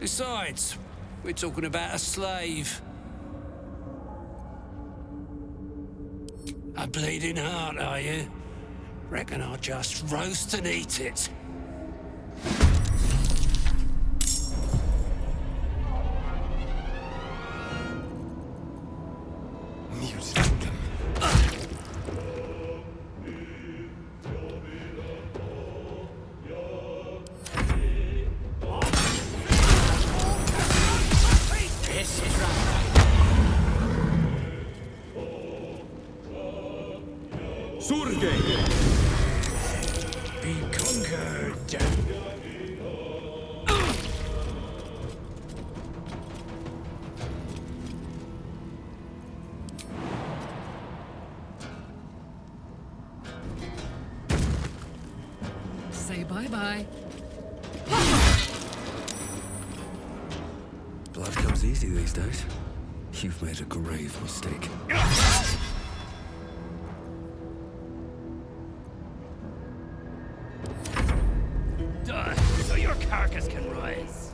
Besides, we're talking about a slave. A bleeding heart, are you? Reckon I'll just roast and eat it. Be conquered. Say bye-bye. Blood comes easy these days. You've made a grave mistake. Die, so your carcass can rise.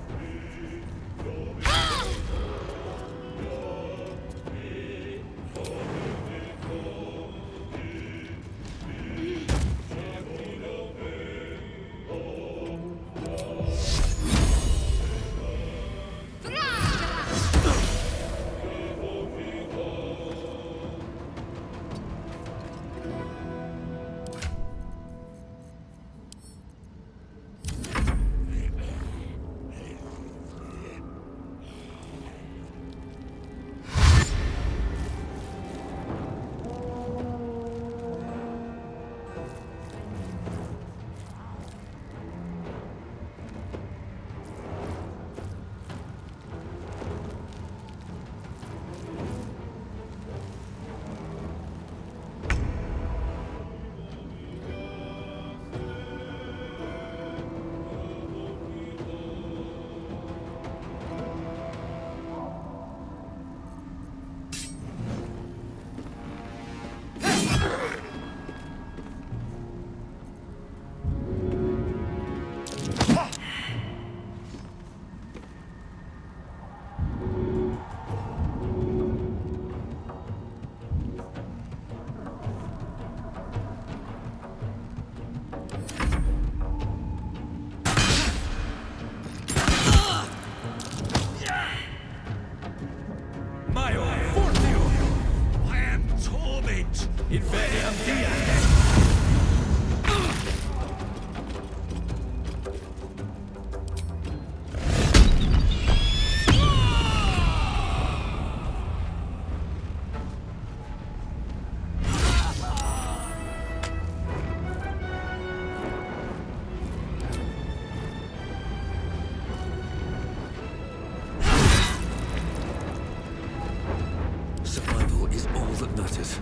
Survival is all that matters.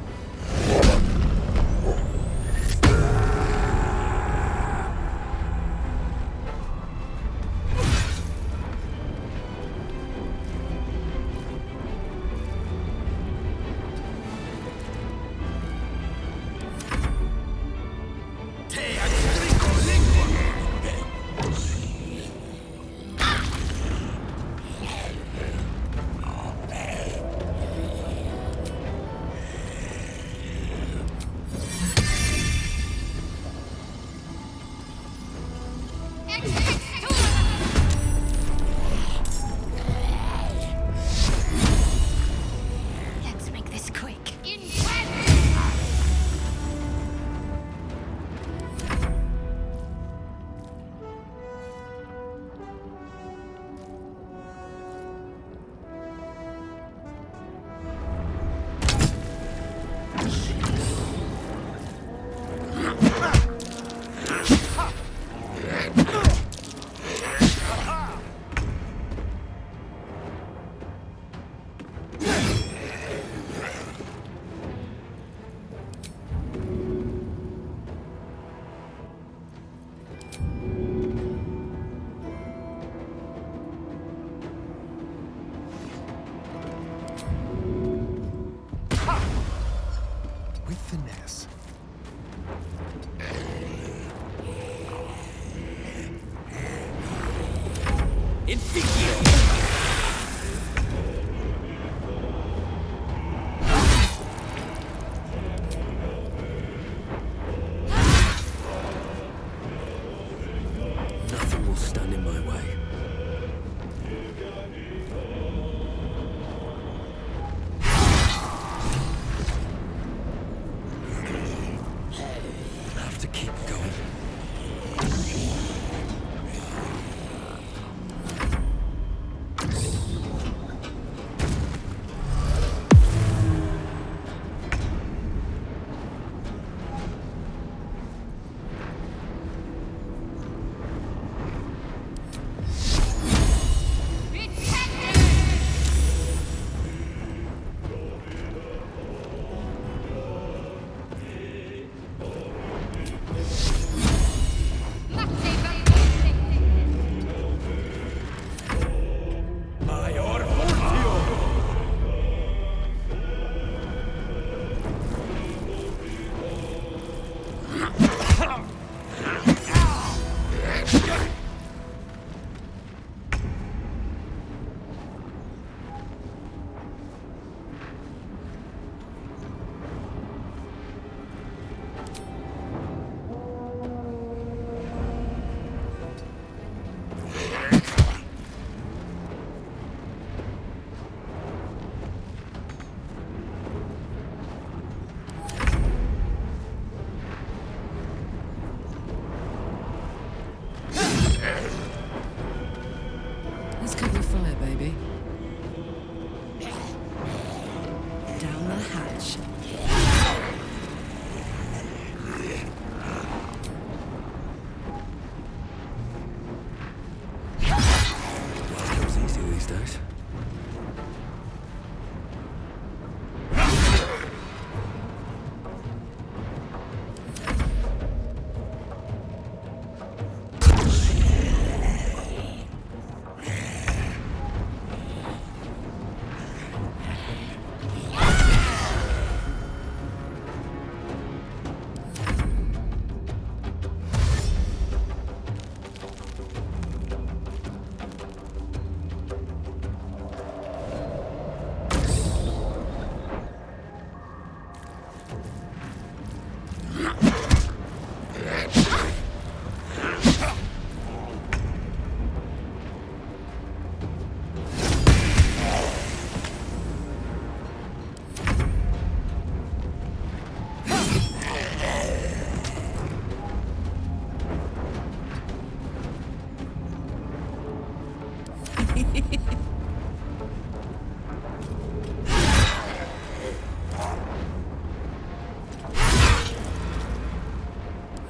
Nothing will stand in my way. I have to keep going. Let's cover fire, baby. Down the hatch. Comes easy these days.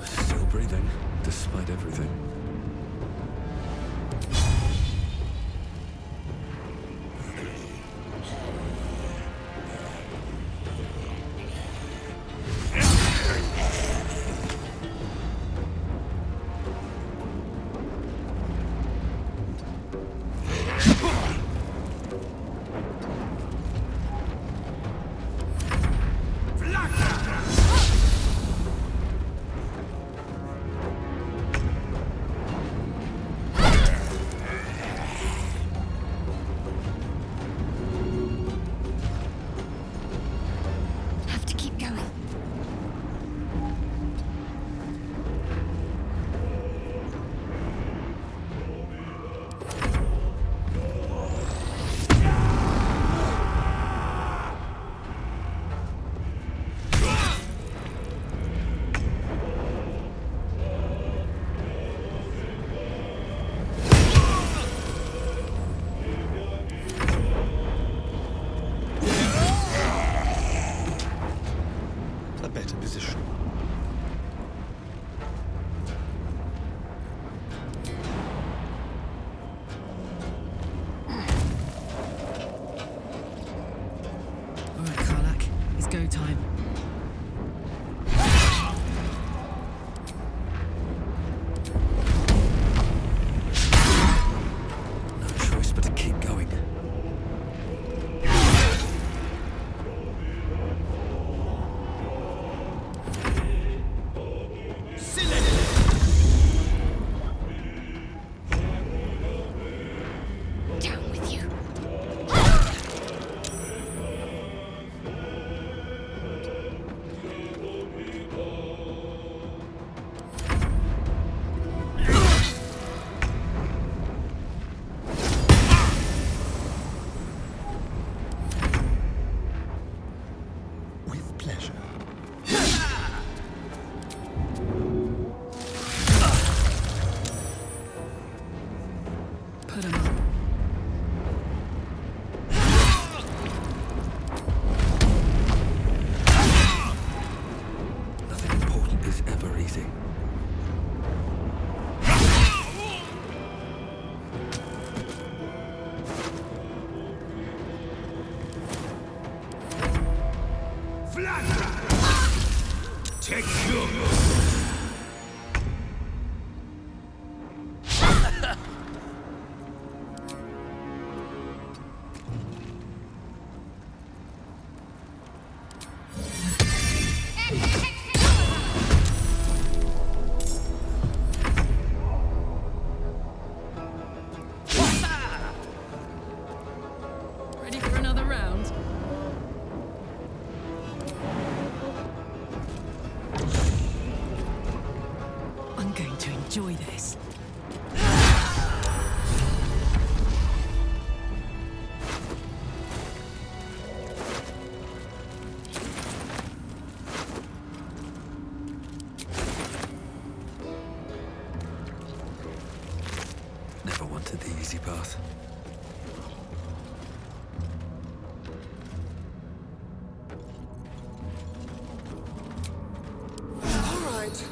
Still breathing, despite everything. enjoy this. Never wanted the easy path. All right.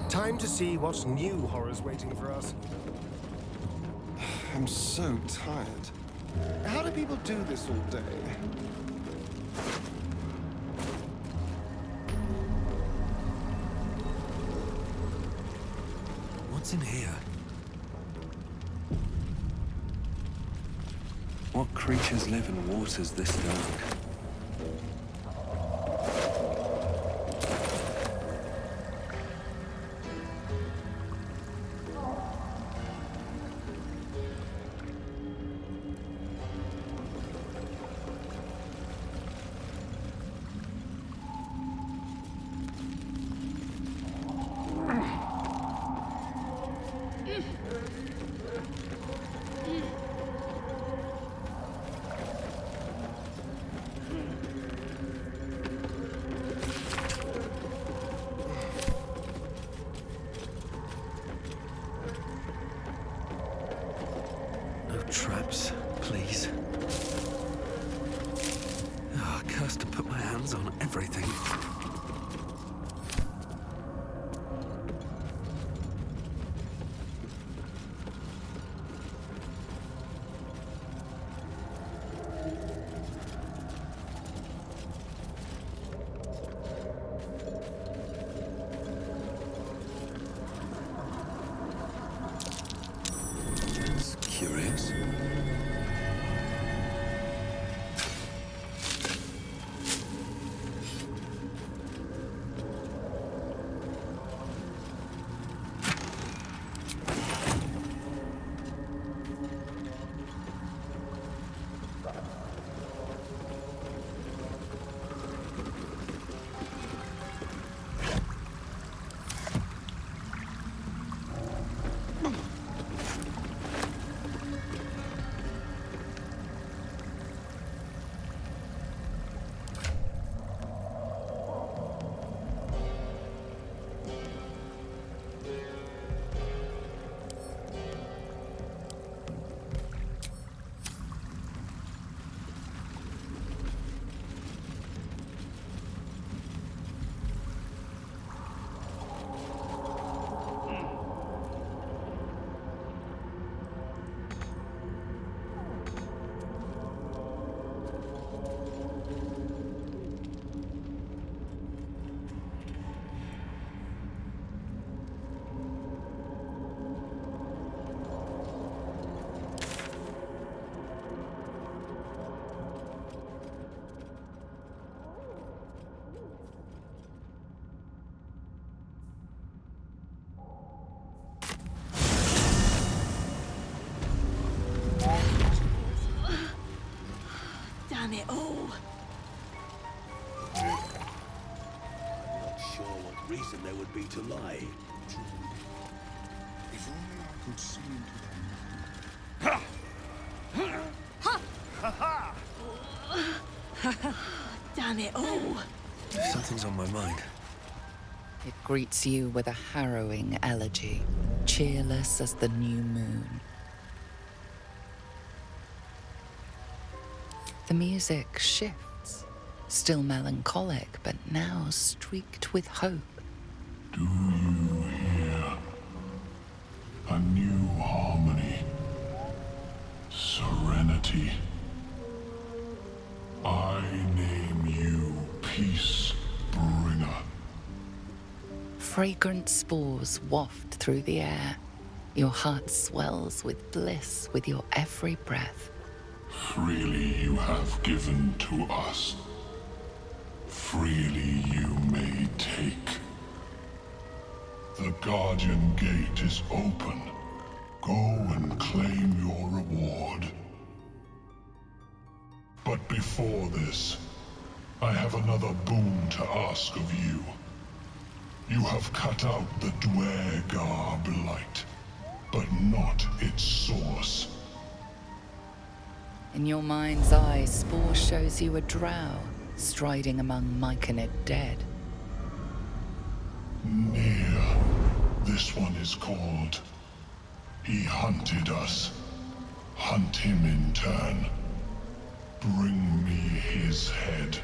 Time to see what new horror's waiting for us. I'm so tired. How do people do this all day? What's in here? What creatures live in waters this dark? Traps, please. Oh, cursed to put my hands on everything. That's curious. Damn it all. I'm not sure what reason there would be to lie. If only I could see into them. Damn it all. Something's on my mind. It greets you with a harrowing elegy, cheerless as the new moon. The music shifts, still melancholic, but now streaked with hope. Do you hear? A new harmony. Serenity. I name you Peace Bringer. Fragrant spores waft through the air. Your heart swells with bliss with your every breath. Freely you have given to us. Freely you may take. The Guardian Gate is open. Go and claim your reward. But before this, I have another boon to ask of you. You have cut out the Dwergar blight, but not its source. In your mind's eye, Spore shows you a drow striding among Myconid dead. Near. This one is called. He hunted us. Hunt him in turn. Bring me his head,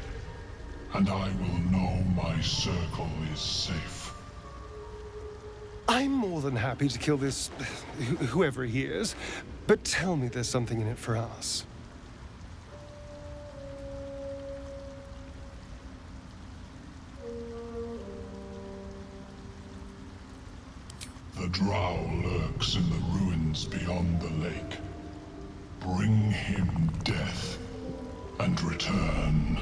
and I will know my circle is safe. I'm more than happy to kill this... whoever he is, but tell me there's something in it for us. The drow lurks in the ruins beyond the lake. Bring him death, and return.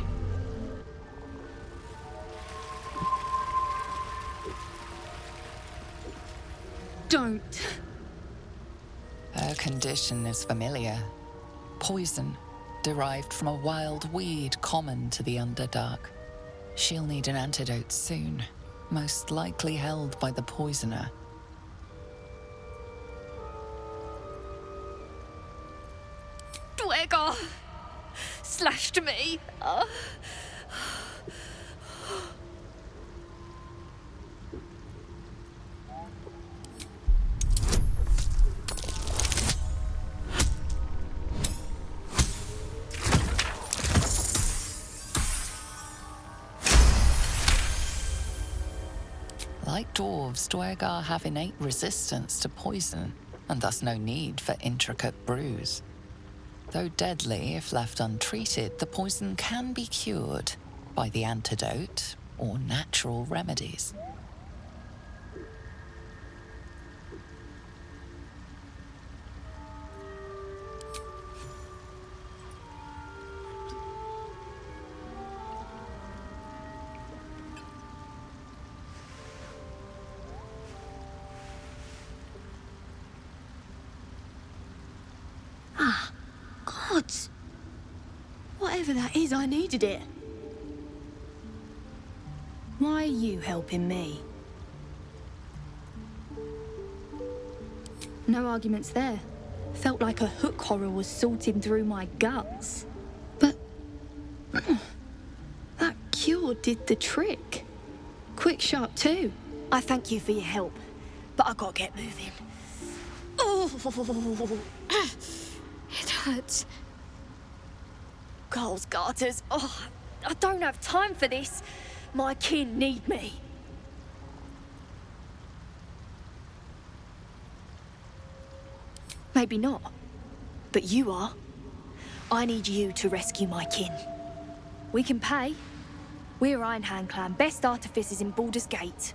Don't. Her condition is familiar. Poison, derived from a wild weed common to the Underdark. She'll need an antidote soon, most likely held by the poisoner. Dwergar slashed me. Like dwarves, Dwergar have innate resistance to poison, and thus no need for intricate brews. Though deadly if left untreated, the poison can be cured by the antidote or natural remedies. Gods! Whatever that is, I needed it. Why are you helping me? No arguments there. Felt like a hook horror was sorting through my guts. But... that cure did the trick. Quick, sharp too. I thank you for your help, but I gotta get moving. Oh! It hurts. Girls' garters. Oh, I don't have time for this. My kin need me. Maybe not, but you are. I need you to rescue my kin. We can pay. We're Iron Hand Clan, best artificers in Baldur's Gate.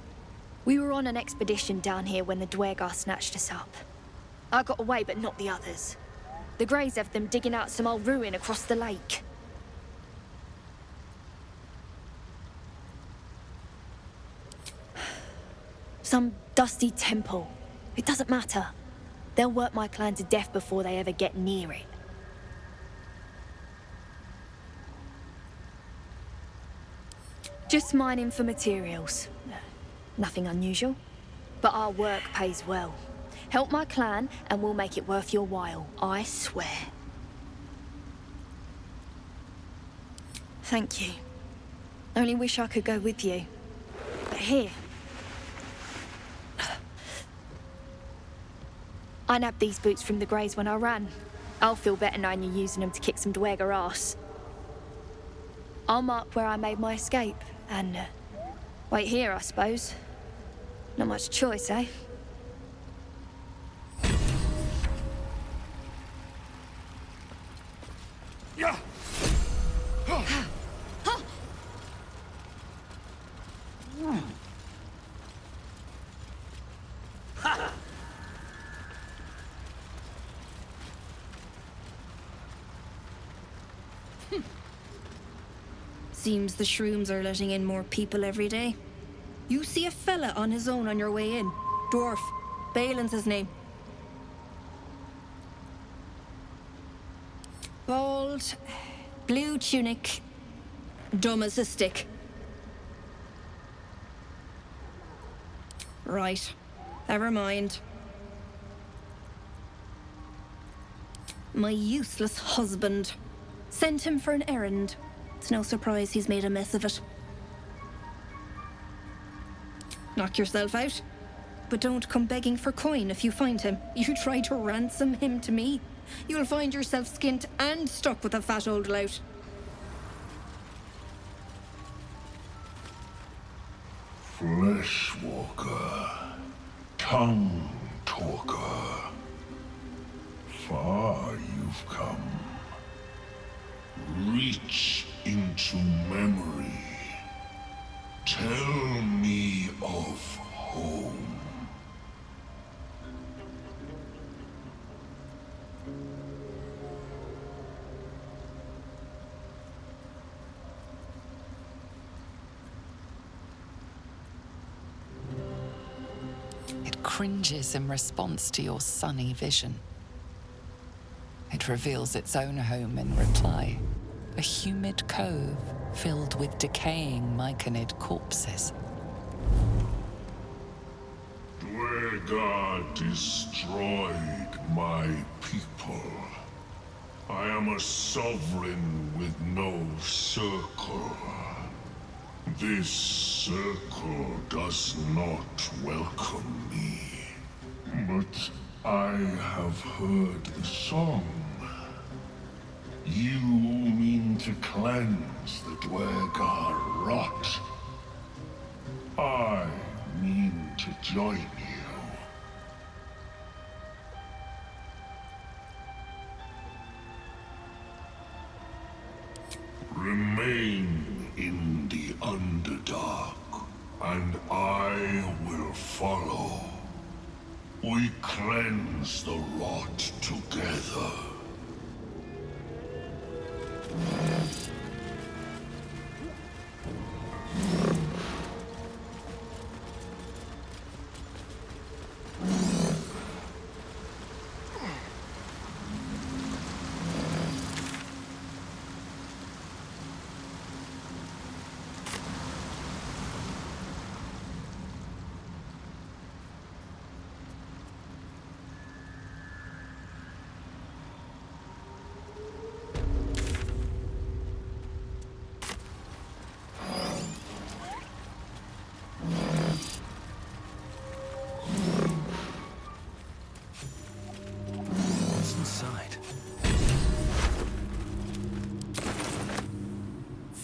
We were on an expedition down here when the Dwergar snatched us up. I got away, but not the others. The Greys have them digging out some old ruin across the lake. Some dusty temple. It doesn't matter. They'll work my clan to death before they ever get near it. Just mining for materials. Nothing unusual. But our work pays well. Help my clan and we'll make it worth your while, I swear. Thank you. Only wish I could go with you. But here. I nabbed these boots from the Greys when I ran. I'll feel better knowing you're using them to kick some Dwergar ass. I'll mark where I made my escape, and wait here, I suppose. Not much choice, eh? Yeah. Seems the shrooms are letting in more people every day. You see a fella on his own on your way in. Dwarf. Balin's his name. Bald, blue tunic, dumb as a stick. Right. Never mind. My useless husband. Sent him for an errand. It's no surprise he's made a mess of it. Knock yourself out. But don't come begging for coin if you find him. You try to ransom him to me, you'll find yourself skint and stuck with a fat old lout. Fleshwalker, tongue talker. Far you've come. Reach into memory. Tell me of home. It cringes in response to your sunny vision. It reveals its own home in reply. A humid cove filled with decaying myconid corpses. Dwegar destroyed my people. I am a sovereign with no circle. This circle does not welcome me. But I have heard the song. You mean to cleanse the Dwegar rot. I mean to join you. Remain in the Underdark, and I will follow. We cleanse the rot together.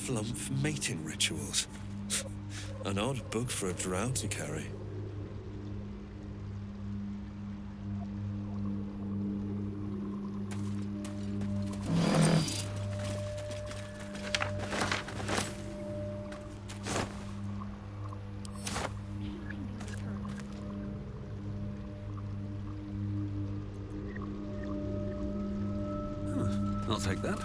Flumph mating rituals. An odd book for a drow to carry. I'll take that.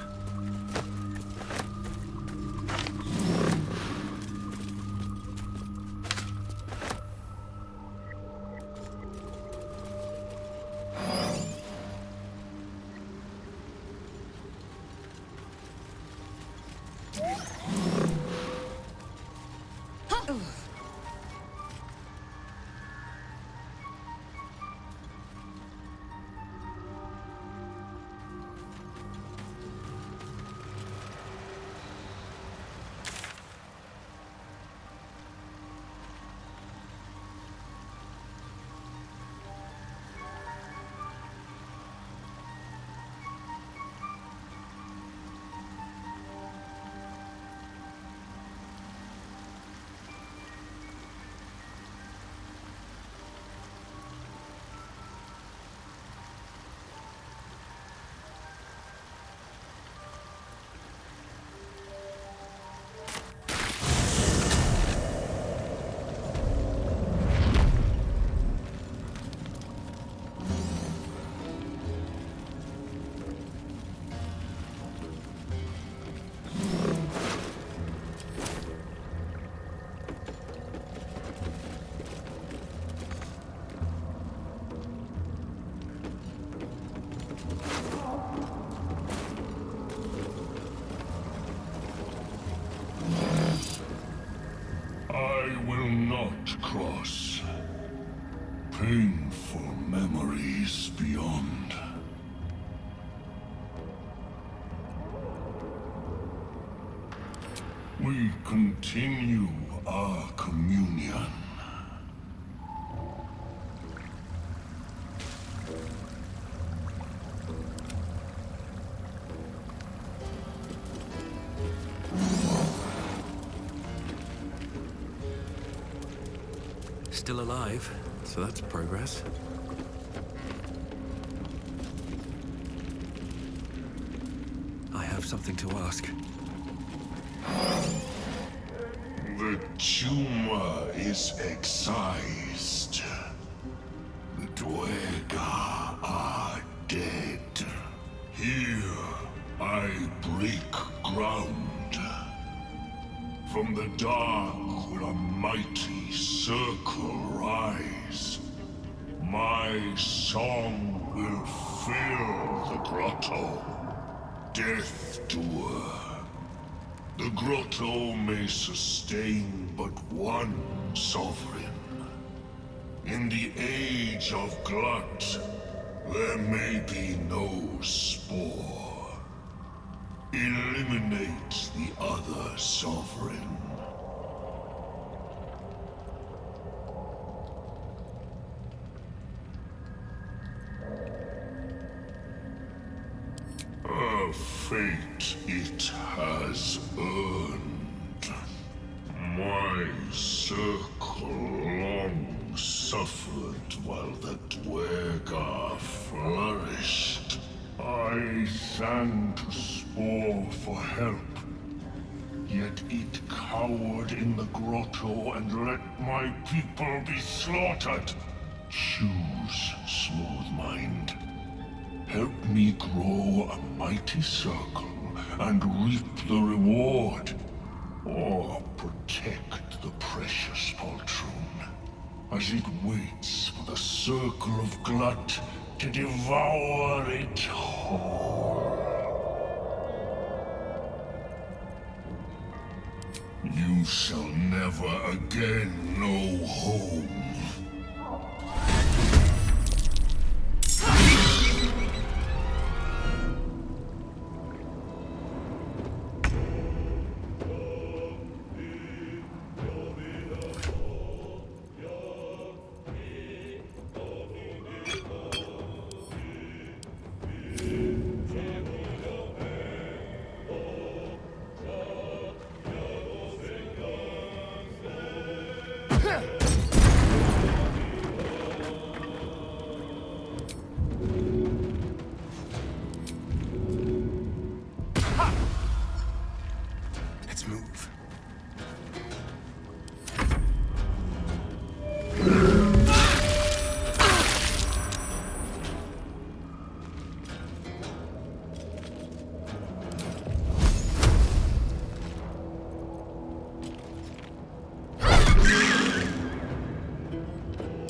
Painful memories beyond. We continue our communion. Still alive, so that's progress. I have something to ask. The tumor is excised. The Dwerga are dead. Here I break ground. From the dark will a mighty circle rise. My song will fill the grotto. Death doer. The grotto may sustain but one sovereign. In the age of glut, there may be no spore. Eliminate the other sovereign. A fate it has earned. My circle long suffered while the Dwerga flourished. I sang to Spore for help, yet it cowered in the grotto and let my people be slaughtered. Choose, Smooth Mind. Help me grow a mighty circle and reap the reward, or protect the precious poltroon as it waits for the circle of glut to devour it whole. You shall never again know home.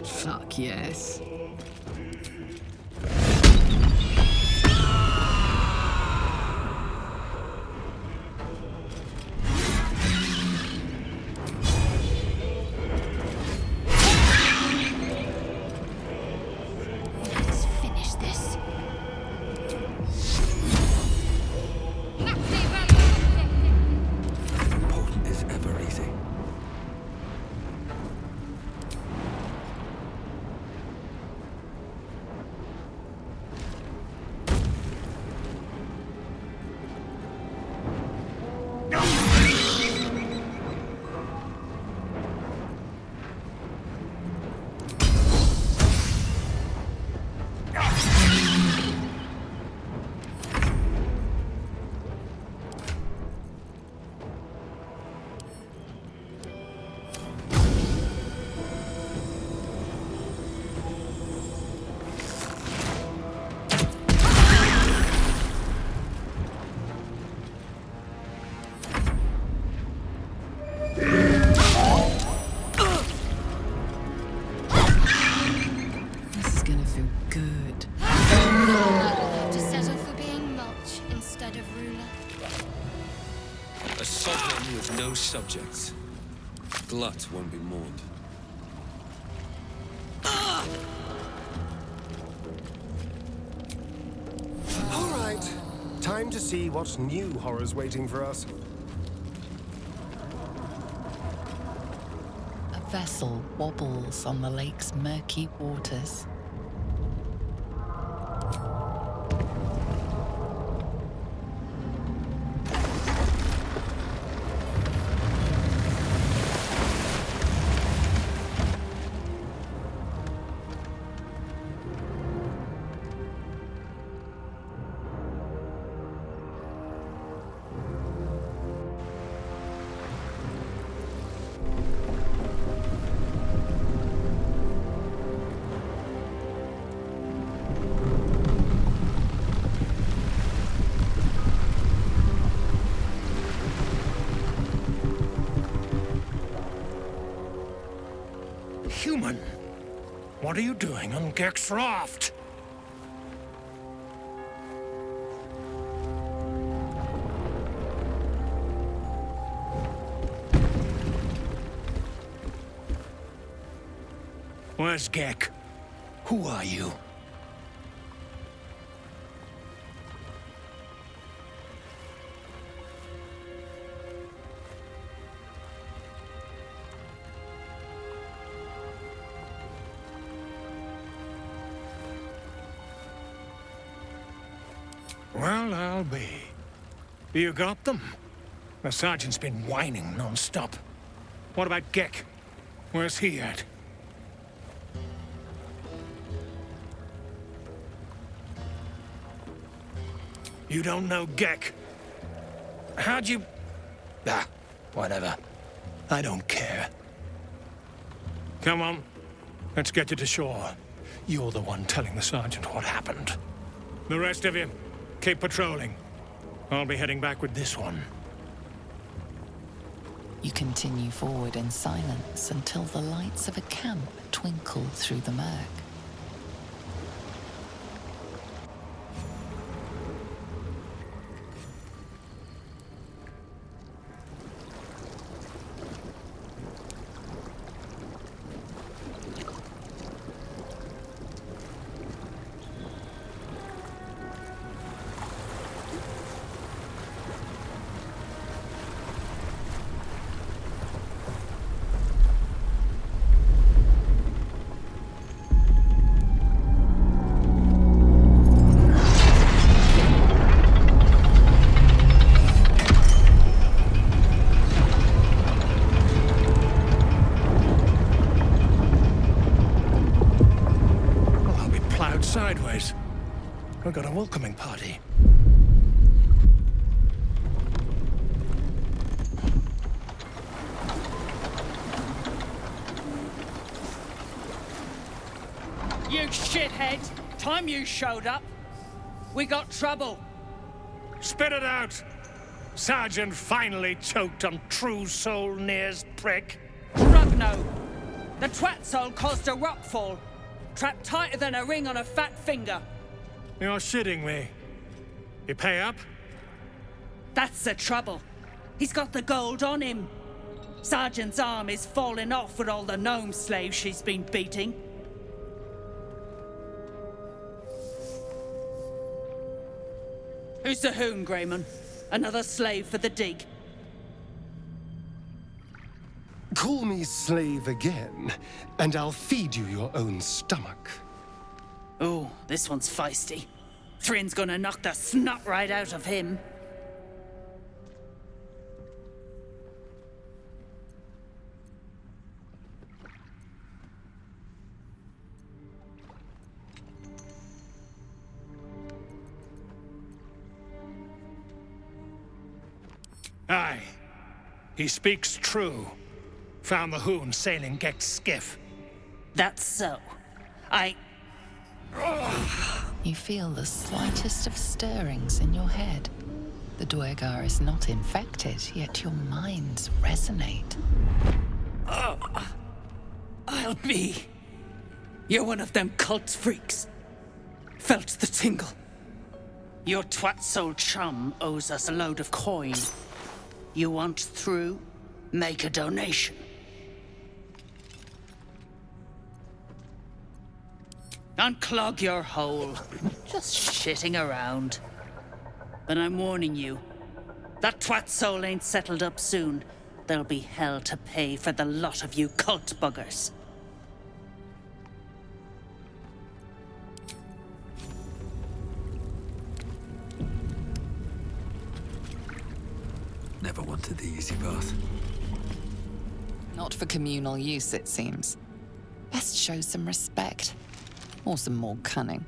Fuck yes. Let's finish this. Important is ever easy. Subjects. Glut won't be mourned. Time to see what new horror's waiting for us. A vessel wobbles on the lake's murky waters. Human, what are you doing on Gek's raft? Where's Gek? Who are you? Well, I'll be. You got them? The sergeant's been whining non-stop. What about Gek? Where's he at? You don't know Gek? How'd you... Ah, whatever. I don't care. Come on. Let's get you to shore. You're the one telling the sergeant what happened. The rest of you, keep patrolling. I'll be heading back with this one. You continue forward in silence until the lights of a camp twinkle through the murk. Sideways. We've got a welcoming party. You shithead! Time you showed up, we got trouble. Spit it out! Sergeant finally choked on True Soul Near's prick. Rugno! The twat soul caused a rockfall. Trapped tighter than a ring on a fat finger. You're shitting me. You pay up? That's the trouble. He's got the gold on him. Sergeant's arm is falling off with all the gnome slaves she's been beating. Who's the hoon, Greyman? Another slave for the dig? Call me slave again, and I'll feed you your own stomach. Ooh, this one's feisty. Thrin's gonna knock the snot right out of him. Aye. He speaks true. Found the hoon sailing Gek's skiff. That's so. You feel the slightest of stirrings in your head. The Duergar is not infected, yet your minds resonate. I'll be. You're one of them cult freaks. Felt the tingle. Your twat soul chum owes us a load of coin. You want through? Make a donation. Unclog your hole. Just shitting around. But I'm warning you. That twat soul ain't settled up soon. There'll be hell to pay for the lot of you cult buggers. Never wanted the easy path. Not for communal use, it seems. Best show some respect. Or some more cunning.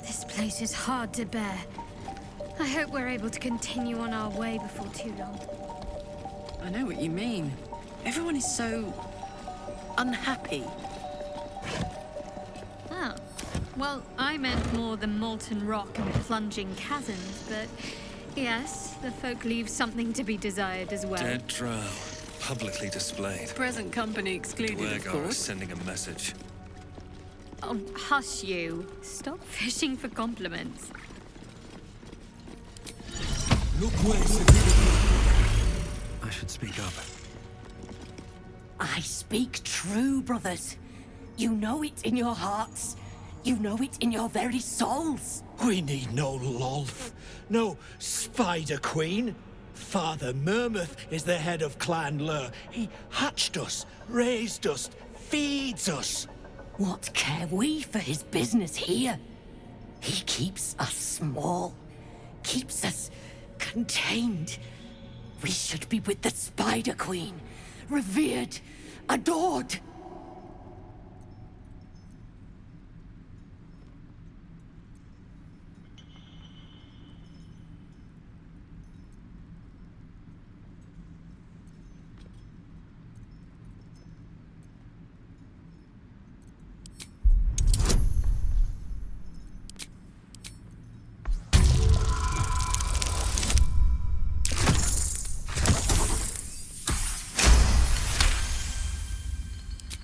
This place is hard to bear. I hope we're able to continue on our way before too long. I know what you mean. Everyone is so unhappy. Oh. Well, I meant more the molten rock and plunging chasms, but yes, the folk leave something to be desired as well. Dead drow, publicly displayed. Present company excluded, of GUERREIRO is course. sending a message. Oh, hush you. Stop fishing for compliments. I should speak up. I speak true, brothers. You know it in your hearts. You know it in your very souls. We need no Lolth, no Spider Queen. Father Mermuth is the head of Clan Lur. He hatched us, raised us, feeds us. What care we for his business here? He keeps us small, keeps us contained. We should be with the Spider Queen, revered, adored.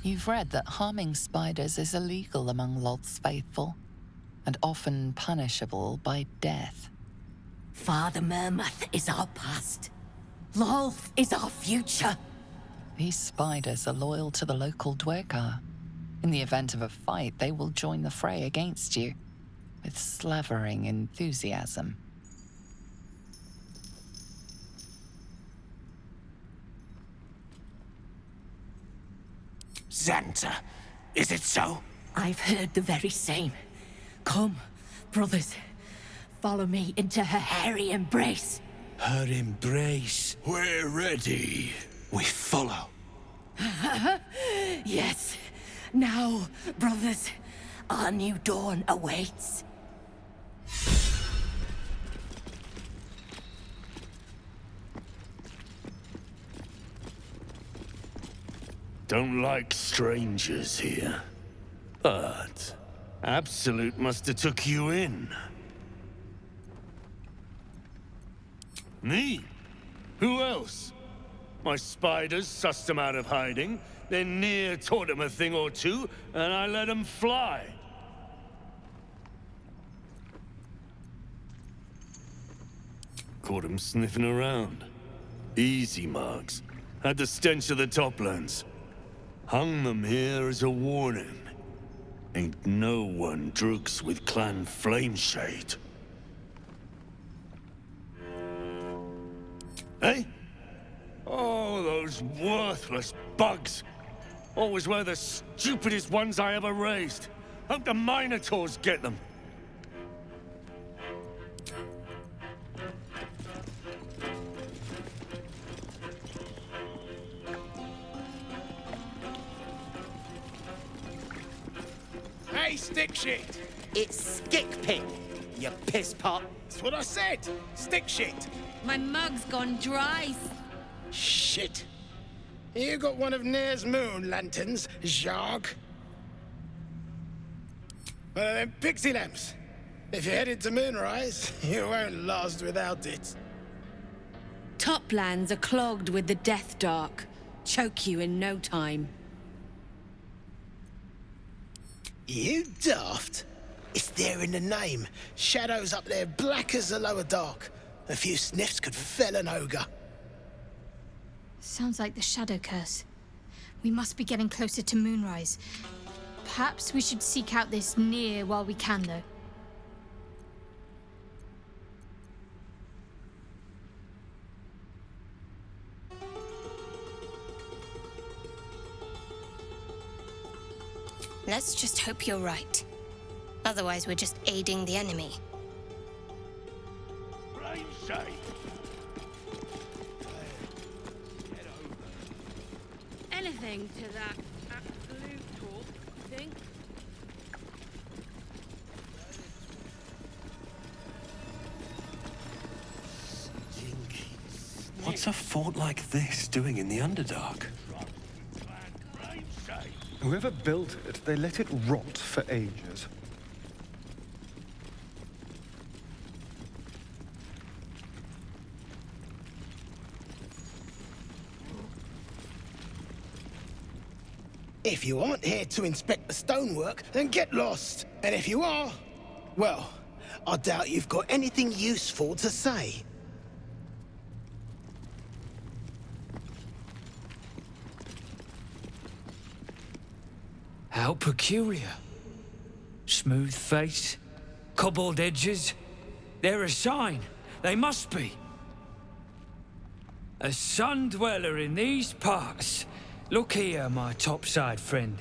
You've read that harming spiders is illegal among Lolth's faithful, and often punishable by death. Father Mermuth is our past. Lolth is our future. These spiders are loyal to the local Dwergar. In the event of a fight, they will join the fray against you, with slavering enthusiasm. Xanta, is it so? I've heard the very same. Come, brothers, follow me into her hairy embrace. Her embrace. We're ready. We follow. Yes. Now, brothers, our new dawn awaits. Don't like strangers here. But Absolute must have took you in. Me? Who else? My spiders sussed them out of hiding, then Nier taught them a thing or two, and I let them fly. Caught them sniffing around. Easy marks. Had the stench of the Toplands. Hung them here as a warning. Ain't no one drugs with Clan Flameshade. Eh? Oh, those worthless bugs. Always were the stupidest ones I ever raised. Hope the Minotaurs get them. Hey, stick shit! It's Skick Pig, you piss pot. That's what I said! Stick shit! My mug's gone dry. Shit. You got one of Nair's moon lanterns, Jarg? Well, then, pixie lamps. If you're headed to Moonrise, you won't last without it. Toplands are clogged with the Death Dark. Choke you in no time. You daft. It's there in the name. Shadows up there black as the lower dark. A few sniffs could fell an ogre. Sounds like the Shadow Curse. We must be getting closer to moonrise. Perhaps we should seek out this near while we can, though. Let's just hope you're right. Otherwise, we're just aiding the enemy. Anything to that absolute talk, you think? What's a fort like this doing in the Underdark? Whoever built it, they let it rot for ages. If you aren't here to inspect the stonework, then get lost. And if you are, well, I doubt you've got anything useful to say. How peculiar. Smooth face, cobbled edges. They're a sign. They must be. A sun dweller in these parts. Look here, my topside friend.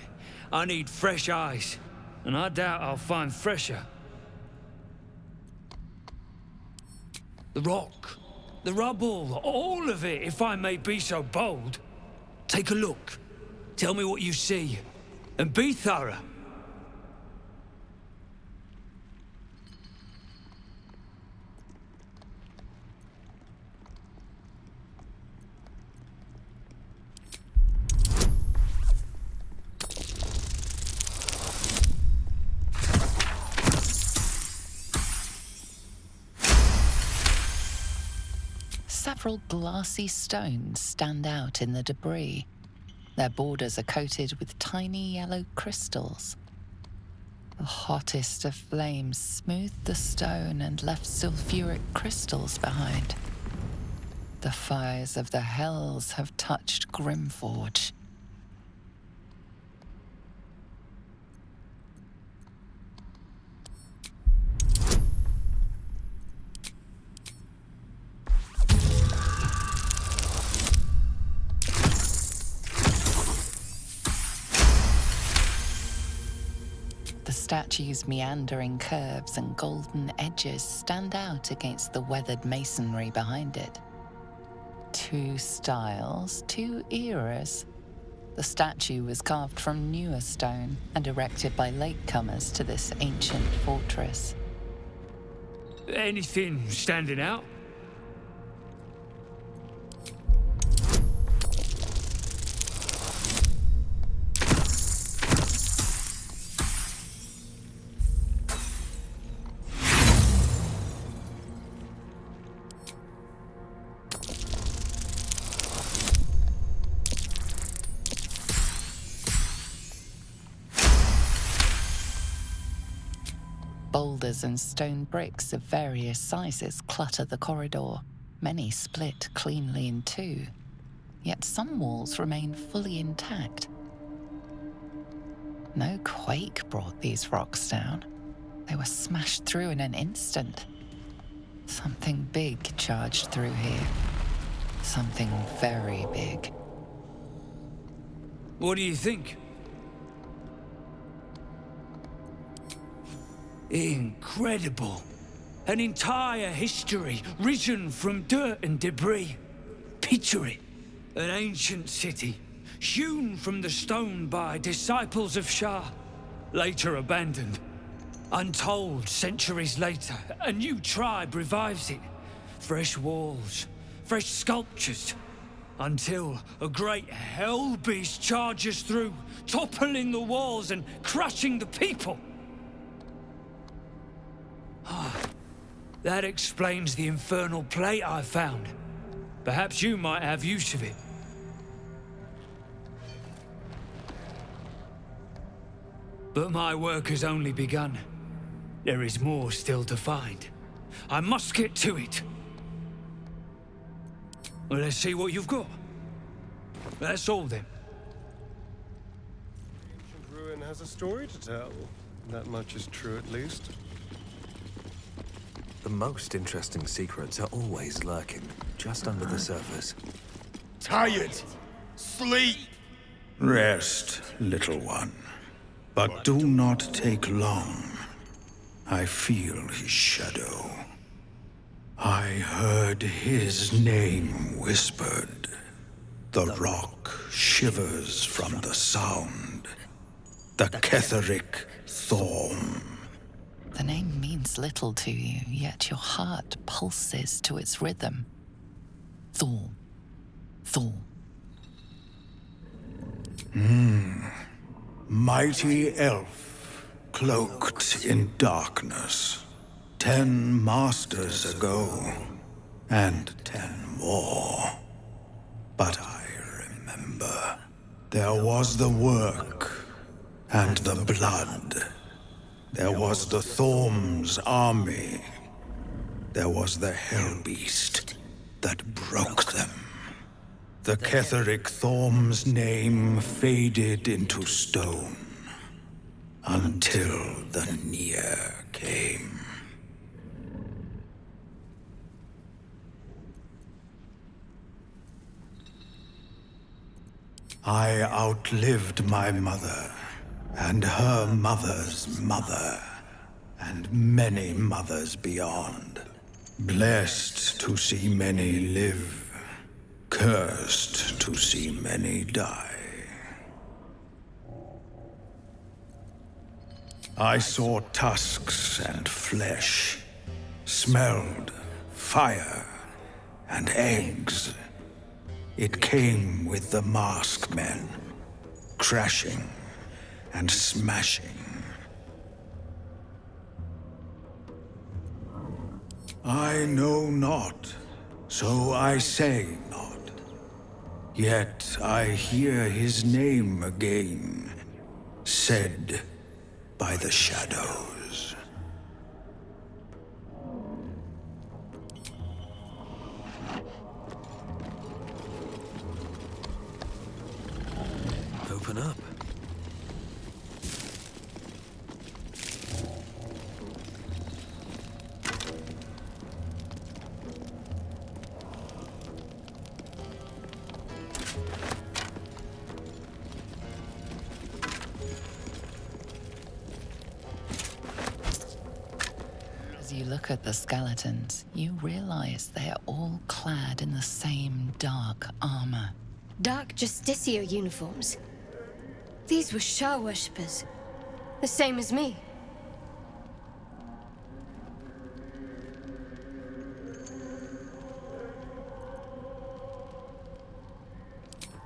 I need fresh eyes, and I doubt I'll find fresher. The rock, the rubble, all of it, if I may be so bold. Take a look. Tell me what you see. And be thorough. Several glassy stones stand out in the debris. Their borders are coated with tiny yellow crystals. The hottest of flames smoothed the stone and left sulfuric crystals behind. The fires of the hells have touched Grimforge. The statue's meandering curves and golden edges stand out against the weathered masonry behind it. Two styles, two eras. The statue was carved from newer stone and erected by latecomers to this ancient fortress. Anything standing out? Boulders and stone bricks of various sizes clutter the corridor. Many split cleanly in two, yet some walls remain fully intact. No quake brought these rocks down. They were smashed through in an instant. Something big charged through here. Something very big. What do you think? Incredible. An entire history risen from dirt and debris. Picture it. An ancient city, hewn from the stone by disciples of Shah, later abandoned. Untold centuries later, a new tribe revives it. Fresh walls, fresh sculptures, until a great hell beast charges through, toppling the walls and crushing the people. That explains the infernal plate I found. Perhaps you might have use of it. But my work has only begun. There is more still to find. I must get to it. Well, let's see what you've got. That's all then. Ancient ruin has a story to tell. That much is true, at least. The most interesting secrets are always lurking, just under the surface. Tired! Sleep! Rest, little one. But do not take long. I feel his shadow. I heard his name whispered. The rock shivers from the sound. The Ketheric Thorm. The name means little to you, yet your heart pulses to its rhythm. Thorm. Thorm. Mighty elf, cloaked in darkness. 10 masters ago, and 10 more. But I remember. There was the work, and the blood. There was the Thorm's army. There was the Hell Beast that broke them. The Ketheric Thorm's name faded into stone until the Near came. I outlived my mother, and her mother's mother, and many mothers beyond. Blessed to see many live, cursed to see many die. I saw tusks and flesh, smelled fire and eggs. It came with the masked men, crashing and smashing. I know not, so I say not. Yet I hear his name again, said by the shadows. Open up. As you look at the skeletons, you realize they are all clad in the same dark armor. Dark Justicia uniforms. These were Shah worshippers. The same as me.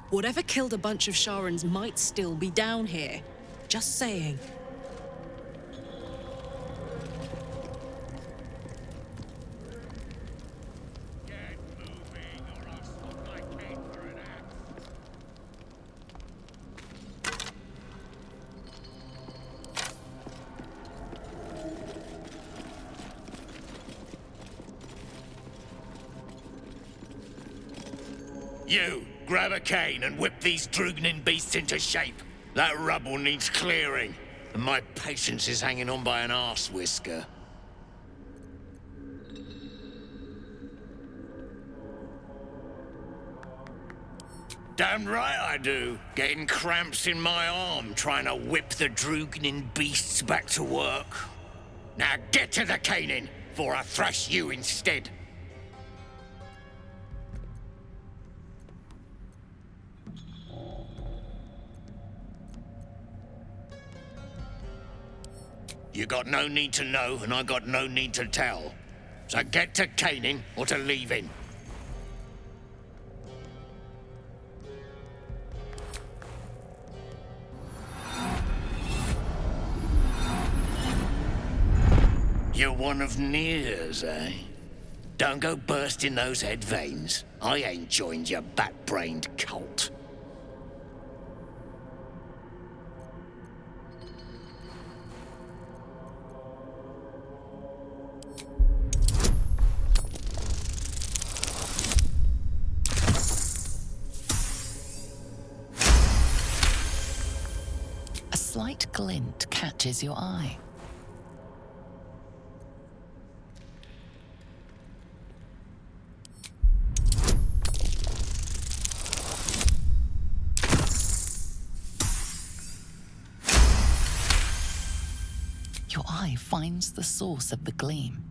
Whatever killed a bunch of Sharans might still be down here. Just saying. You, grab a cane and whip these Drugnin beasts into shape. That rubble needs clearing, and my patience is hanging on by an arse whisker. Damn right I do. Getting cramps in my arm trying to whip the Drugnin beasts back to work. Now get to the caning, before I thrash you instead. You got no need to know, and I got no need to tell. So get to caning or to leaving. You're one of Nir's, eh? Don't go bursting those head veins. I ain't joined your bat-brained cult. A slight glint catches your eye. Your eye finds the source of the gleam,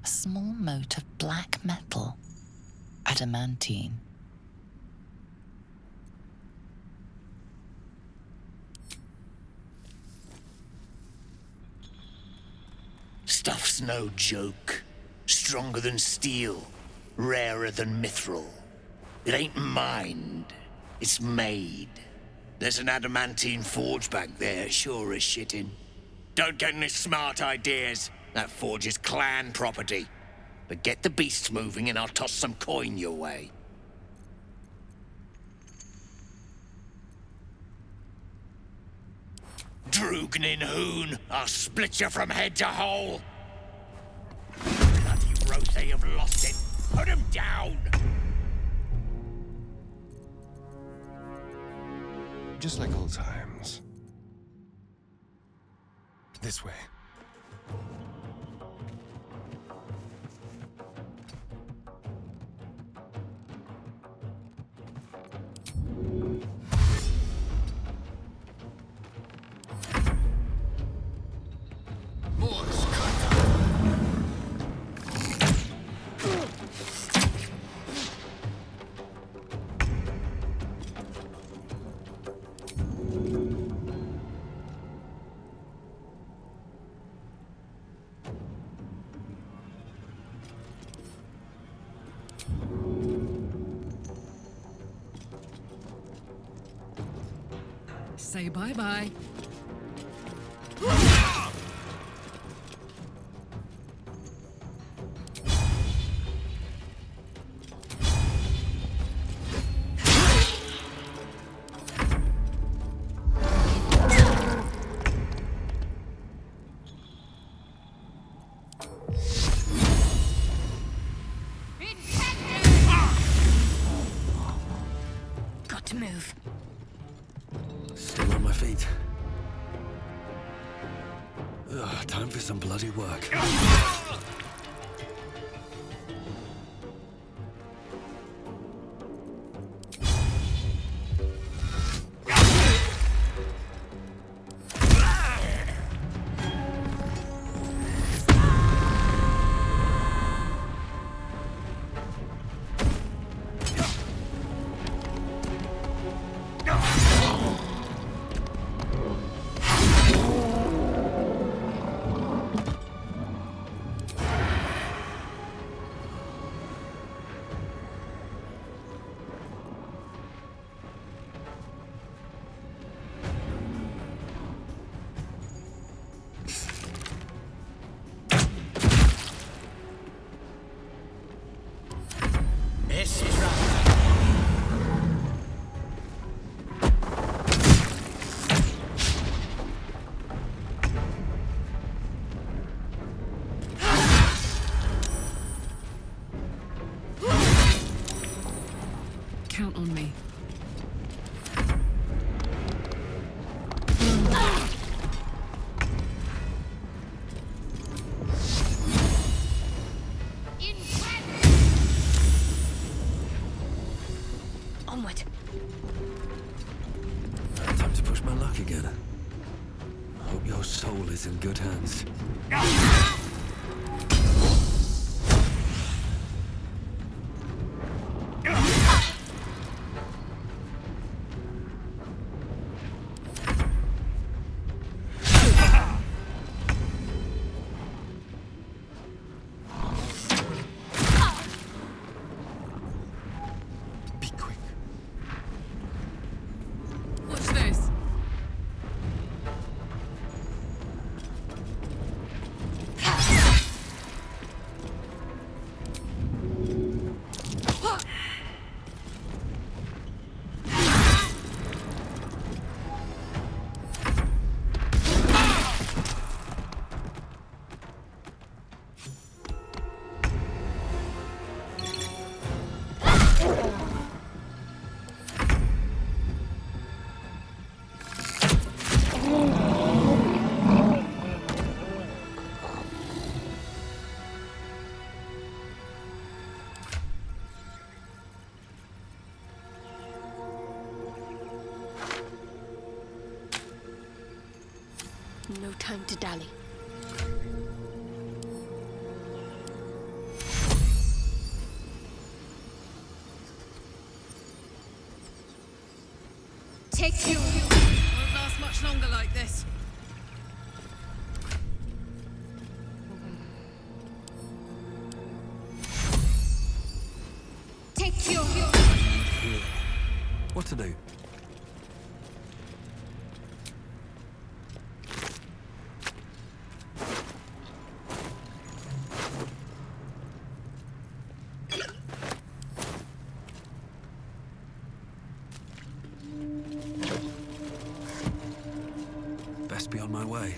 a small mote of black metal, adamantine. Stuff's no joke. Stronger than steel, rarer than mithril. It ain't mined, it's made. There's an adamantine forge back there, sure as shitting. Don't get any smart ideas. That forge is clan property. But get the beasts moving and I'll toss some coin your way. Drugnin Hoon, I'll split you from head to hole. Bloody Rose have lost it. Put him down! Just like old times. This way. Say bye-bye. Got to move. Still on my feet. Ugh, time for some bloody work. Count on me. Onward. Time to push my luck again. Hope your soul is in good hands. What's this? no time to dally. Take you. Won't last much longer like this. Take you. What to do? Best be on my way.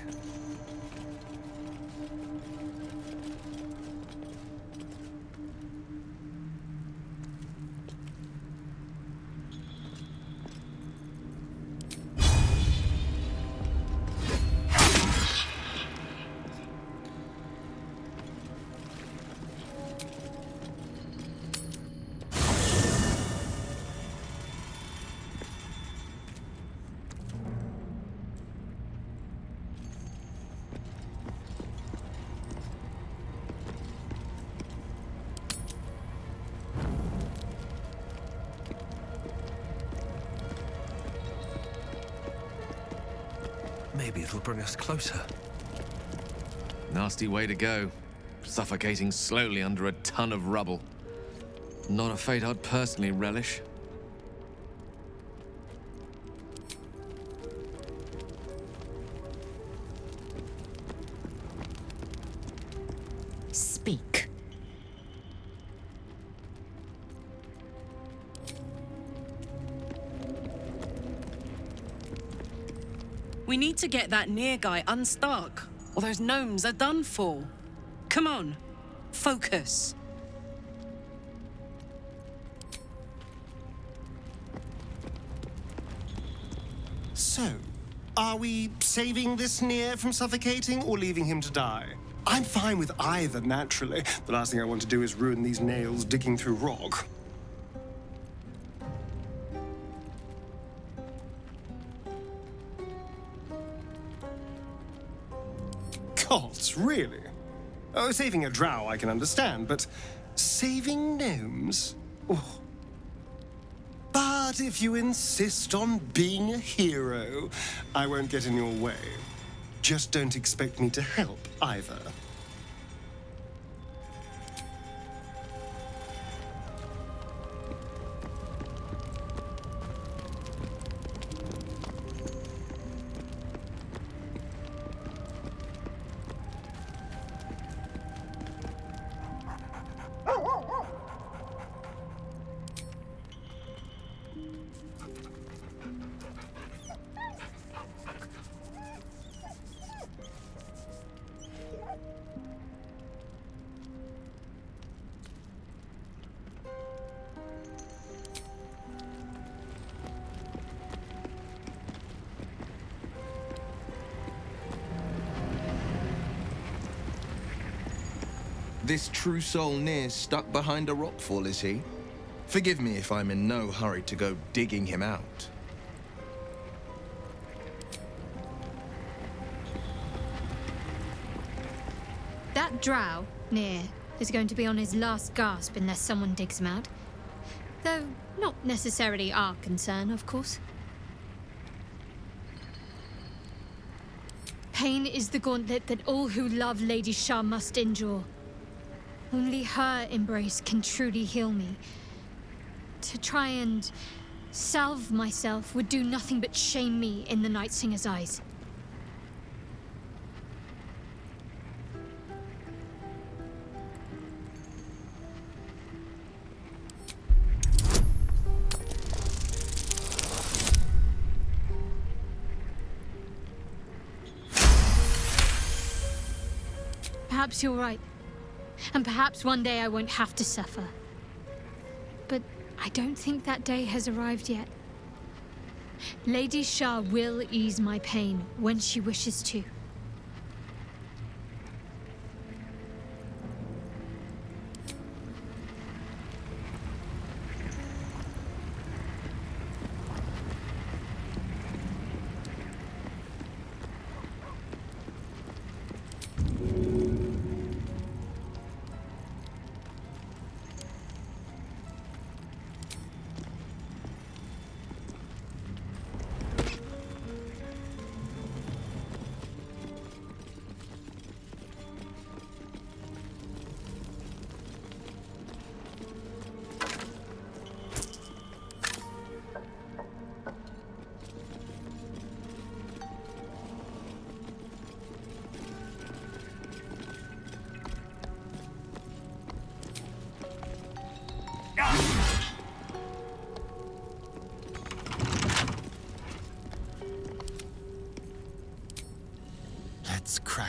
Maybe it'll bring us closer. Nasty way to go. Suffocating slowly under a ton of rubble. Not a fate I'd personally relish. Speak. We need to get that near guy unstuck, or those gnomes are done for. Come on, focus. So, are we saving this Nier from suffocating or leaving him to die? I'm fine with either, naturally. The last thing I want to do is ruin these nails digging through rock. Gods, really? Oh, saving a drow I can understand, but saving gnomes? Oh. But if you insist on being a hero, I won't get in your way. Just don't expect me to help either. This true soul Nier stuck behind a rockfall, is he? Forgive me if I'm in no hurry to go digging him out. That drow, Nier, is going to be on his last gasp unless someone digs him out. Though not necessarily our concern, of course. Pain is the gauntlet that all who love Lady Shah must endure. Only her embrace can truly heal me. To try and salve myself would do nothing but shame me in the Night Singer's eyes. Perhaps you're right. And perhaps one day I won't have to suffer. But I don't think that day has arrived yet. Lady Shah will ease my pain when she wishes to.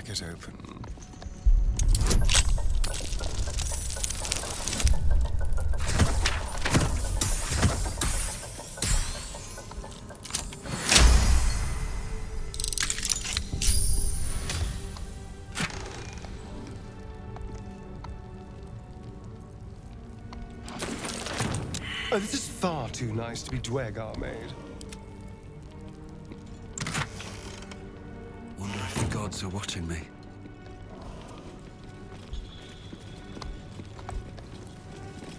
crack it open. Oh, this is far too nice to be Dwegar made. Wonder if the gods are watching me.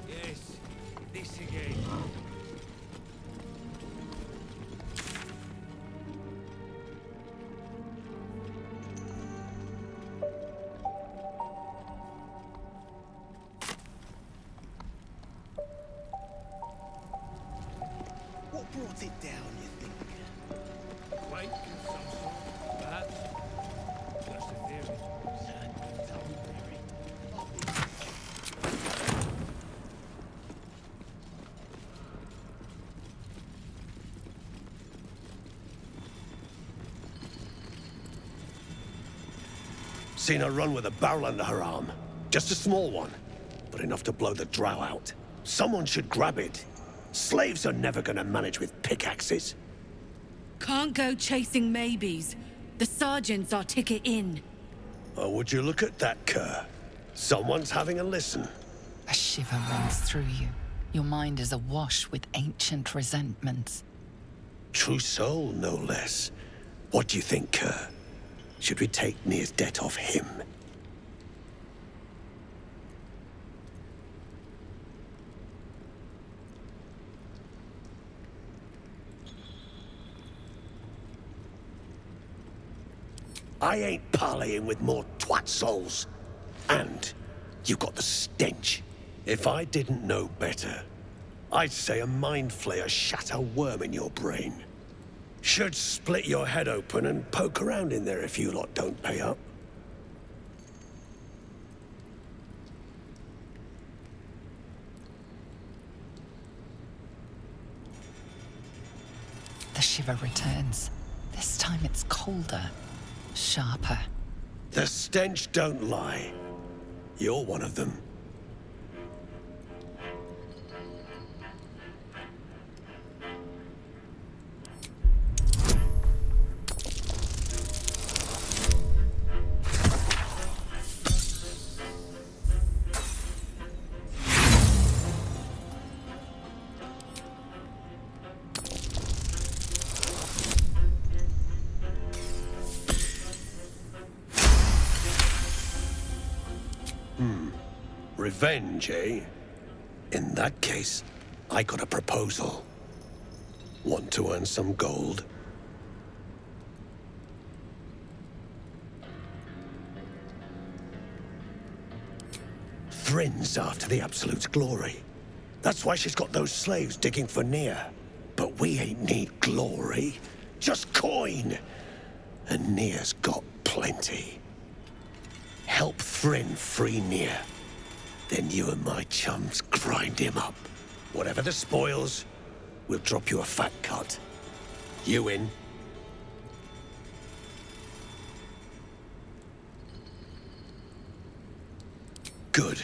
Yes, this again. What brought it down, you think? Quake of some sort, perhaps. Just a theory. Seen her run with a barrel under her arm. Just a small one, but enough to blow the drow out. Someone should grab it. Slaves are never gonna manage with pickaxes. Can't go chasing maybes. The sergeant's our ticket in. Oh, would you look at that, Kerr? Someone's having a listen. A shiver runs through you. Your mind is awash with ancient resentments. True soul, no less. What do you think, Kerr? Should we take Nia's debt off him? I ain't parleying with more twat souls. And you got the stench. If I didn't know better, I'd say a mind flayer shat a worm in your brain. Should split your head open and poke around in there if you lot don't pay up. The shiver returns. This time it's colder, sharper. The stench don't lie. You're one of them. Revenge, eh? In that case, I got a proposal. Want to earn some gold? Thrin's after the Absolute's glory. That's why she's got those slaves digging for Nia. But we ain't need glory, just coin. And Nia's got plenty. Help Thrin free Nia. Then you and my chums grind him up. Whatever the spoils, we'll drop you a fat cut. You in? Good.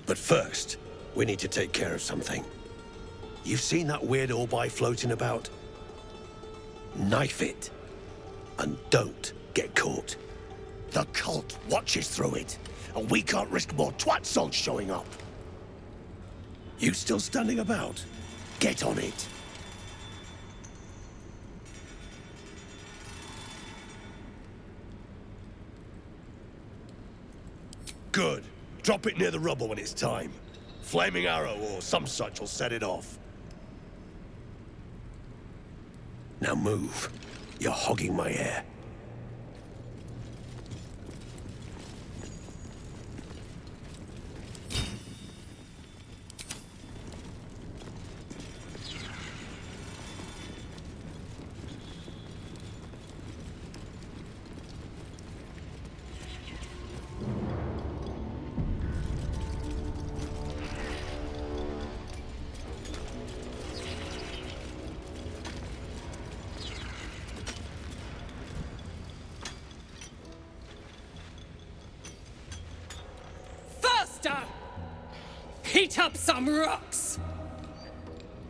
But first, we need to take care of something. You've seen that weird orbi floating about? Knife it. And don't get caught. The cult watches through it. And we can't risk more twat souls showing up. You still standing about? Get on it. Good. Drop it near the rubble when it's time. Flaming arrow or some such will set it off. Now move. You're hogging my air. faster! Heat up some rocks!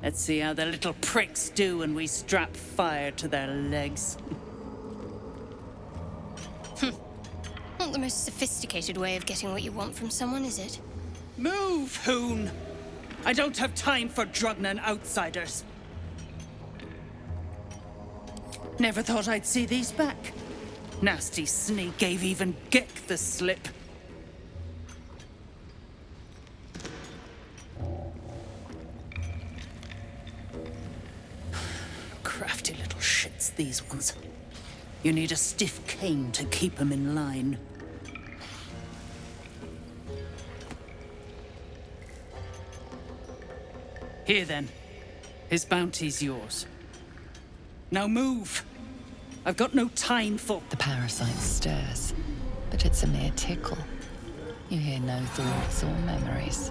Let's see how the little pricks do when we strap fire to their legs. Not the most sophisticated way of getting what you want from someone, is it? Move, Hoon! I don't have time for Drugnan outsiders. Never thought I'd see these back. Nasty sneak gave even Gek the slip. Crafty little shits, these ones. You need a stiff cane to keep them in line. Here then. His bounty's yours. Now move! I've got no time for... The parasite stirs, but it's a mere tickle. You hear no thoughts or memories,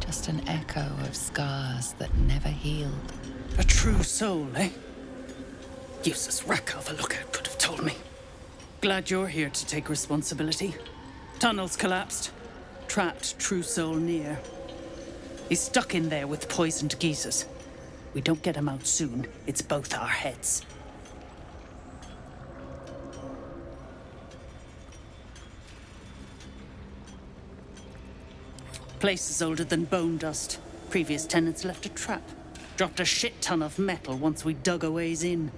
just an echo of scars that never healed. A true soul, eh? Useless wreck of a lookout could have told me. Glad you're here to take responsibility. Tunnels collapsed. Trapped true soul near. He's stuck in there with poisoned geezers. We don't get him out soon, it's both our heads. Place is older than bone dust. Previous tenants left a trap. Dropped a shit ton of metal once we dug a ways in.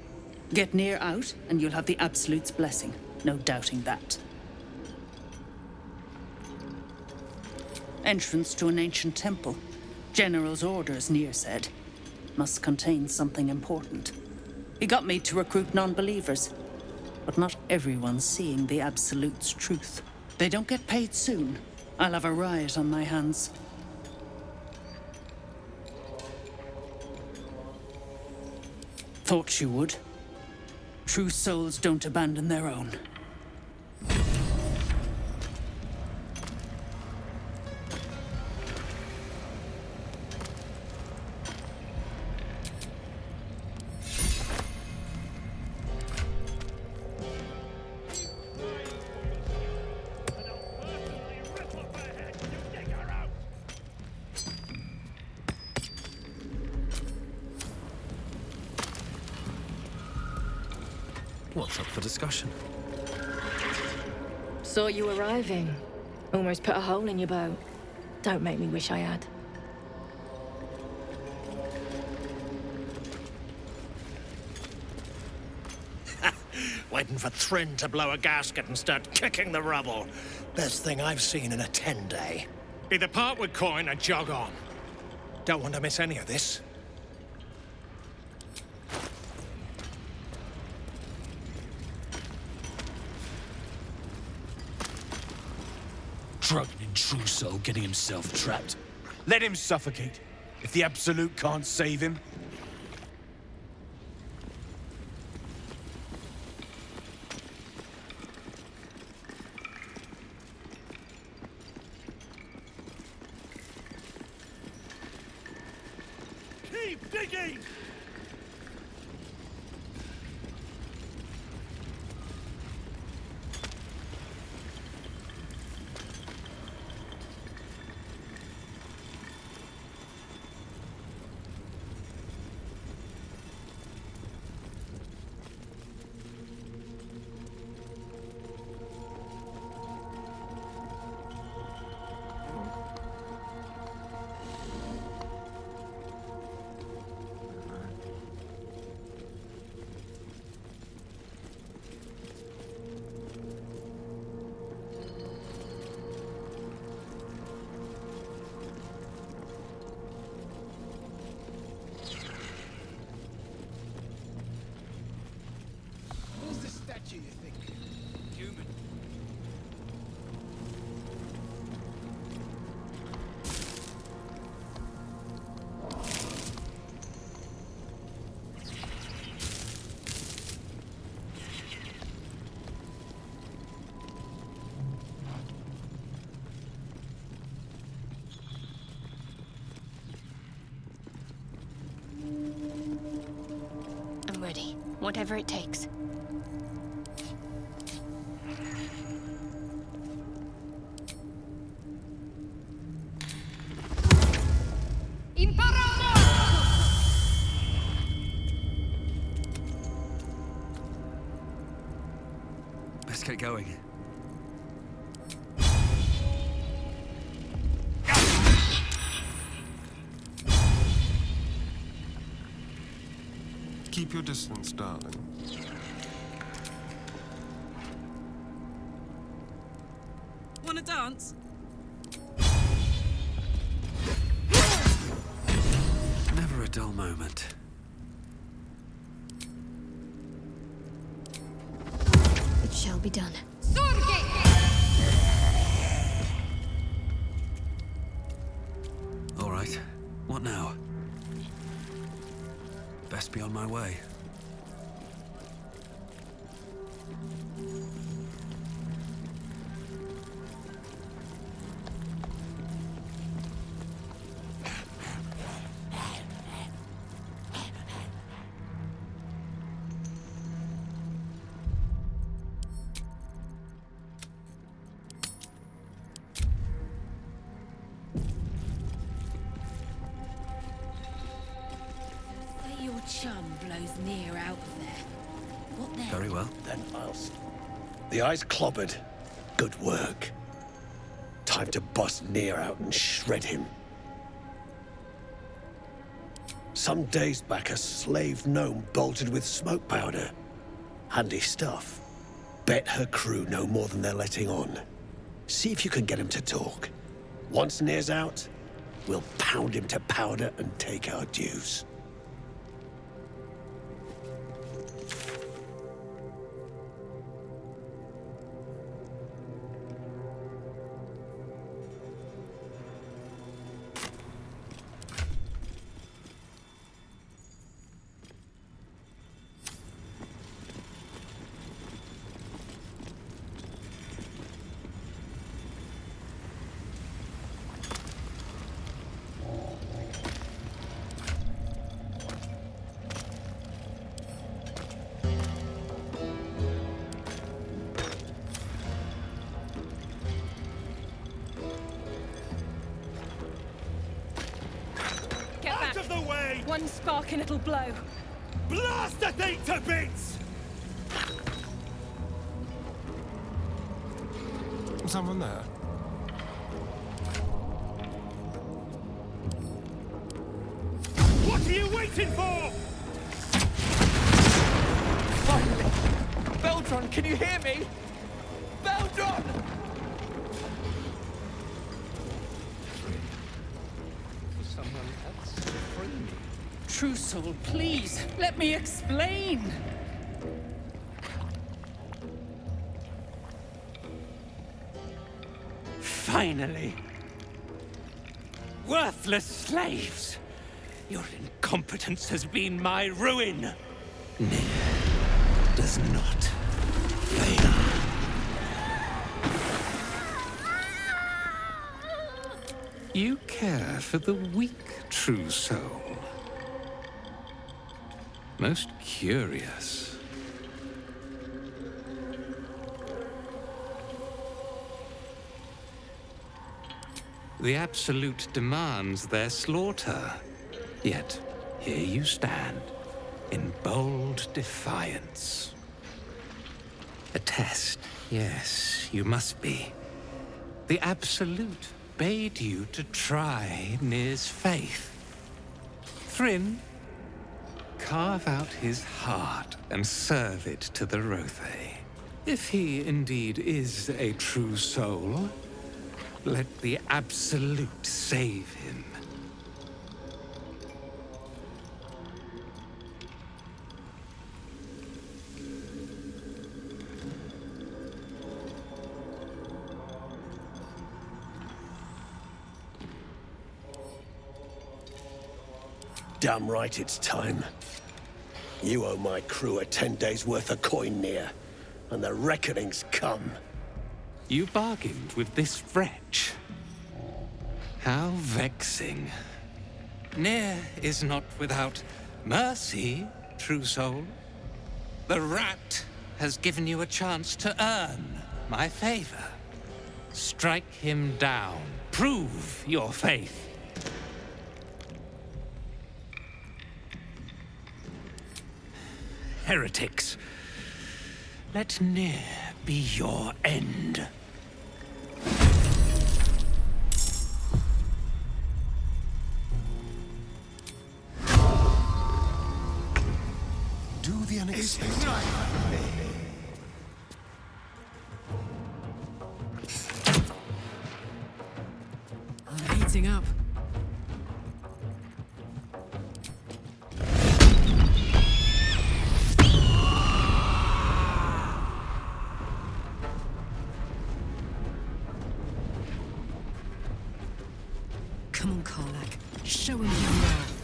Get near out, and you'll have the Absolute's blessing. No doubting that. Entrance to an ancient temple. General's orders, Nier said. Must contain something important. He got me to recruit non-believers. But not everyone's seeing the Absolute's truth. They don't get paid soon. I'll have a riot on my hands. Thought you would. True souls don't abandon their own. What's up for discussion? Saw you arriving. Almost put a hole in your bow. Don't make me wish I had. Waiting for Thryn to blow a gasket and start kicking the rubble. Best thing I've seen in a 10-day. Either part with coin or jog on. Don't want to miss any of this. Drugnan true soul getting himself trapped. Let him suffocate. If the Absolute can't save him. Keep digging! statue, you think? Human. I'm ready. Whatever it takes. Let's get going. Keep your distance, darling. Wanna dance? Never a dull moment. It shall be done. All right. What now? Best be on my way. Your chum blows near out there. What then? Very well. Then I'll... The eye's clobbered. Good work. Time to bust Near out and shred him. Some days back, a slave gnome bolted with smoke powder. Handy stuff. Bet her crew know more than they're letting on. See if you can get him to talk. Once Near's out, we'll pound him to powder and take our dues. Out of the way! One spark and it'll blow. Blast the thing to bits! Someone there? What are you waiting for? Finally! Beldron, can you hear me? Beldron! Someone else to free me. True soul, please, let me explain. Finally! Worthless slaves! Your incompetence has been my ruin! Near does not fail. You care for the weak, true soul. Most curious. The Absolute demands their slaughter. Yet, here you stand, in bold defiance. A test, yes, you must be. The Absolute bade you to try Nir's faith. Thryn, carve out his heart and serve it to the Rothe. If he indeed is a true soul, let the Absolute save him. Damn right it's time. You owe my crew a 10 days' worth of coin, Near, and the reckoning's come. You bargained with this wretch. How vexing. Nir is not without mercy, true soul. The rat has given you a chance to earn my favor. Strike him down. Prove your faith. heretics. Let Nier be your end. Do the unexpected. I'm heating up. Come on, Karlak. Show him who you are.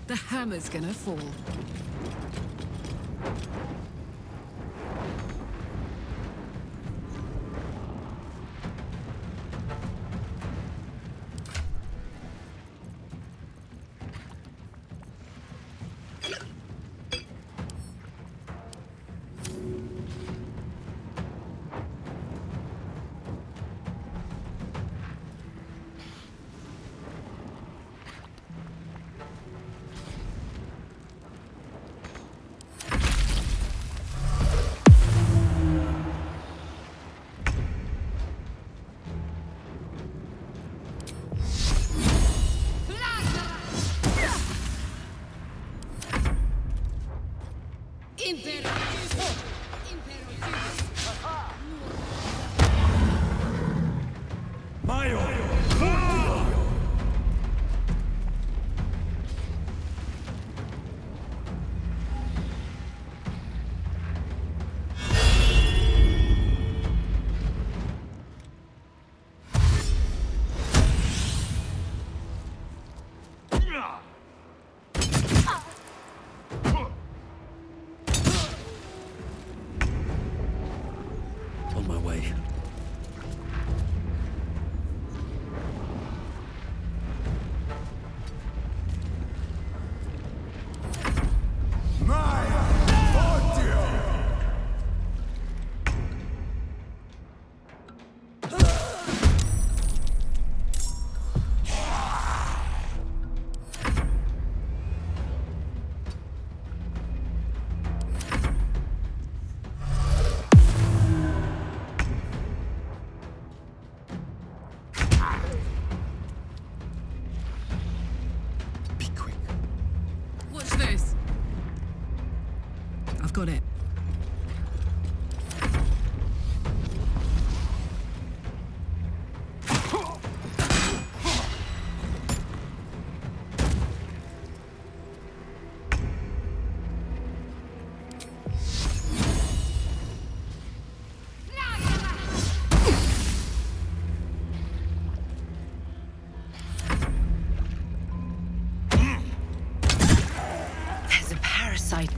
The hammer's gonna fall. Got it.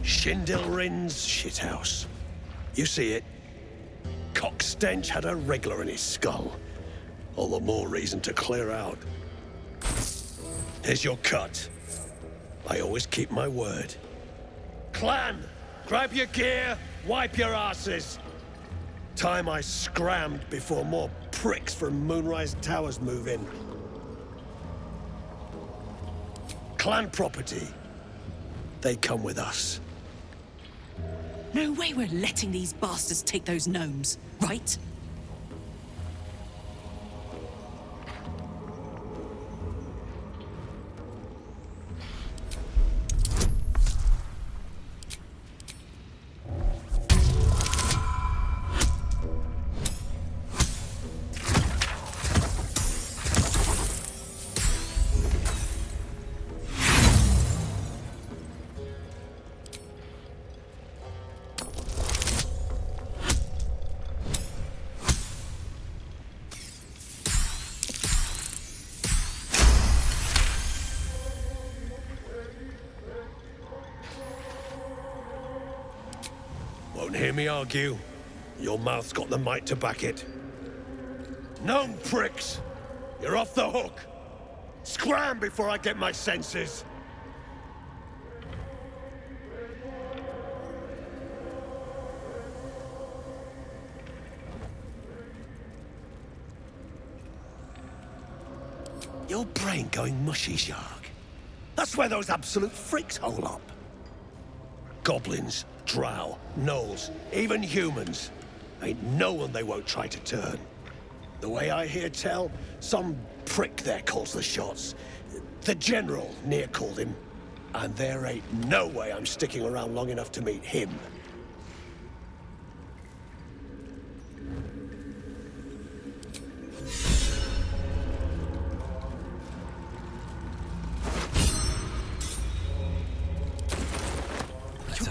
Shindilrin's shithouse. You see it? Cockstench had a wriggler in his skull. All the more reason to clear out. Here's your cut. I always keep my word. Clan, grab your gear, wipe your asses. Time I scrammed before more pricks from Moonrise Towers move in. Clan property. They come with us. No way we're letting these bastards take those gnomes, right? Won't hear me argue. Your mouth's got the might to back it. Gnome pricks! You're off the hook! Scram before I get my senses! Your brain going mushy, Shark. That's where those absolute freaks hole up. Goblins, drow, gnolls, even humans. Ain't no one they won't try to turn. The way I hear tell, some prick there calls the shots. The General near called him. And there ain't no way I'm sticking around long enough to meet him.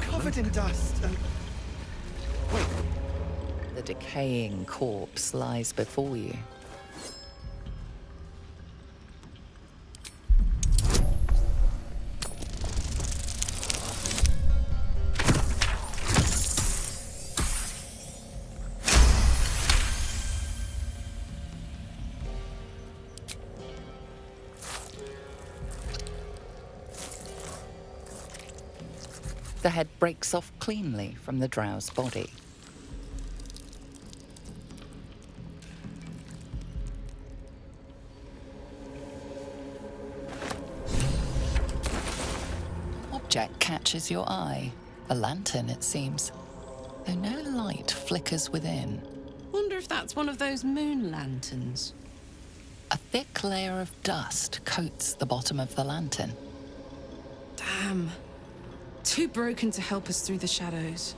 Covered in dust and... Wait. The decaying corpse lies before you. The head breaks off cleanly from the drow's body. Object catches your eye. A lantern, it seems, though no light flickers within. Wonder if that's one of those moon lanterns. A thick layer of dust coats the bottom of the lantern. Damn. Too broken to help us through the shadows.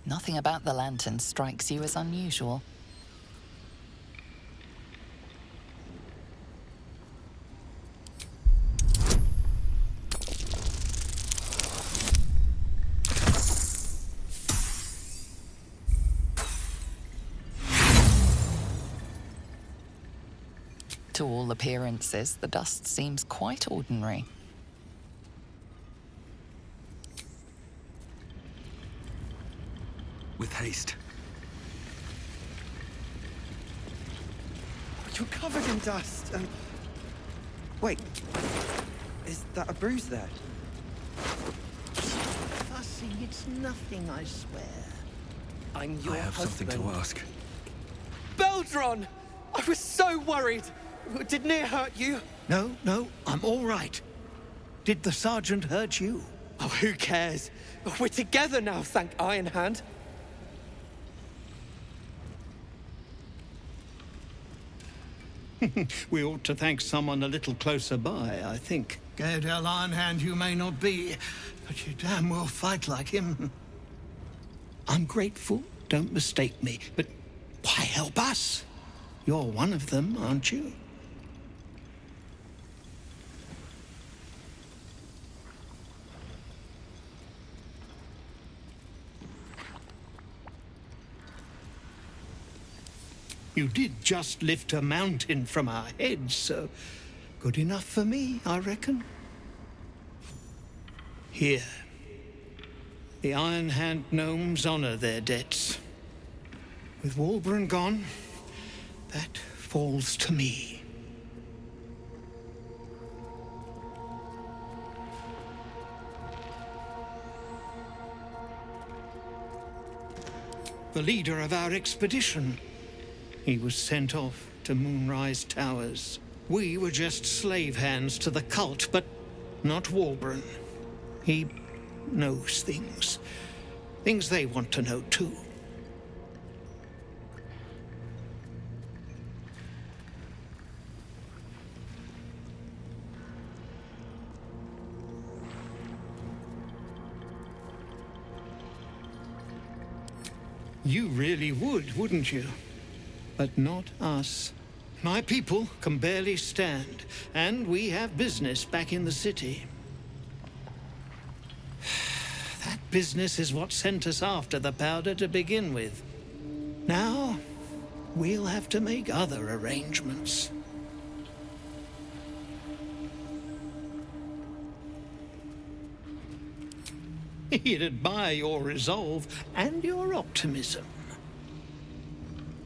Nothing about the lantern strikes you as unusual. To all appearances, the dust seems quite ordinary. With haste. You're covered in dust. Wait. Is that a bruise there? Fussy, it's nothing, I swear. I'm your I have husband. something to ask. Beldron! I was so worried. Did Nia hurt you? No, I'm all right. Did the sergeant hurt you? Oh, who cares? We're together now, thank Iron Hand. We ought to thank someone a little closer by, I think. Gaedel Ironhand you may not be, but you damn well fight like him. I'm grateful, don't mistake me, but why help us? You're one of them, aren't you? You did just lift a mountain from our heads, so good enough for me, I reckon. Here. The Iron Hand gnomes honor their debts. With Walburn gone, that falls to me. The leader of our expedition. He was sent off to Moonrise Towers. We were just slave hands to the cult, but not Walburn. He knows things. Things they want to know, too. You really would, wouldn't you? But not us. My people can barely stand, and we have business back in the city. That business is what sent us after the powder to begin with. Now, we'll have to make other arrangements. He'd admire your resolve and your optimism.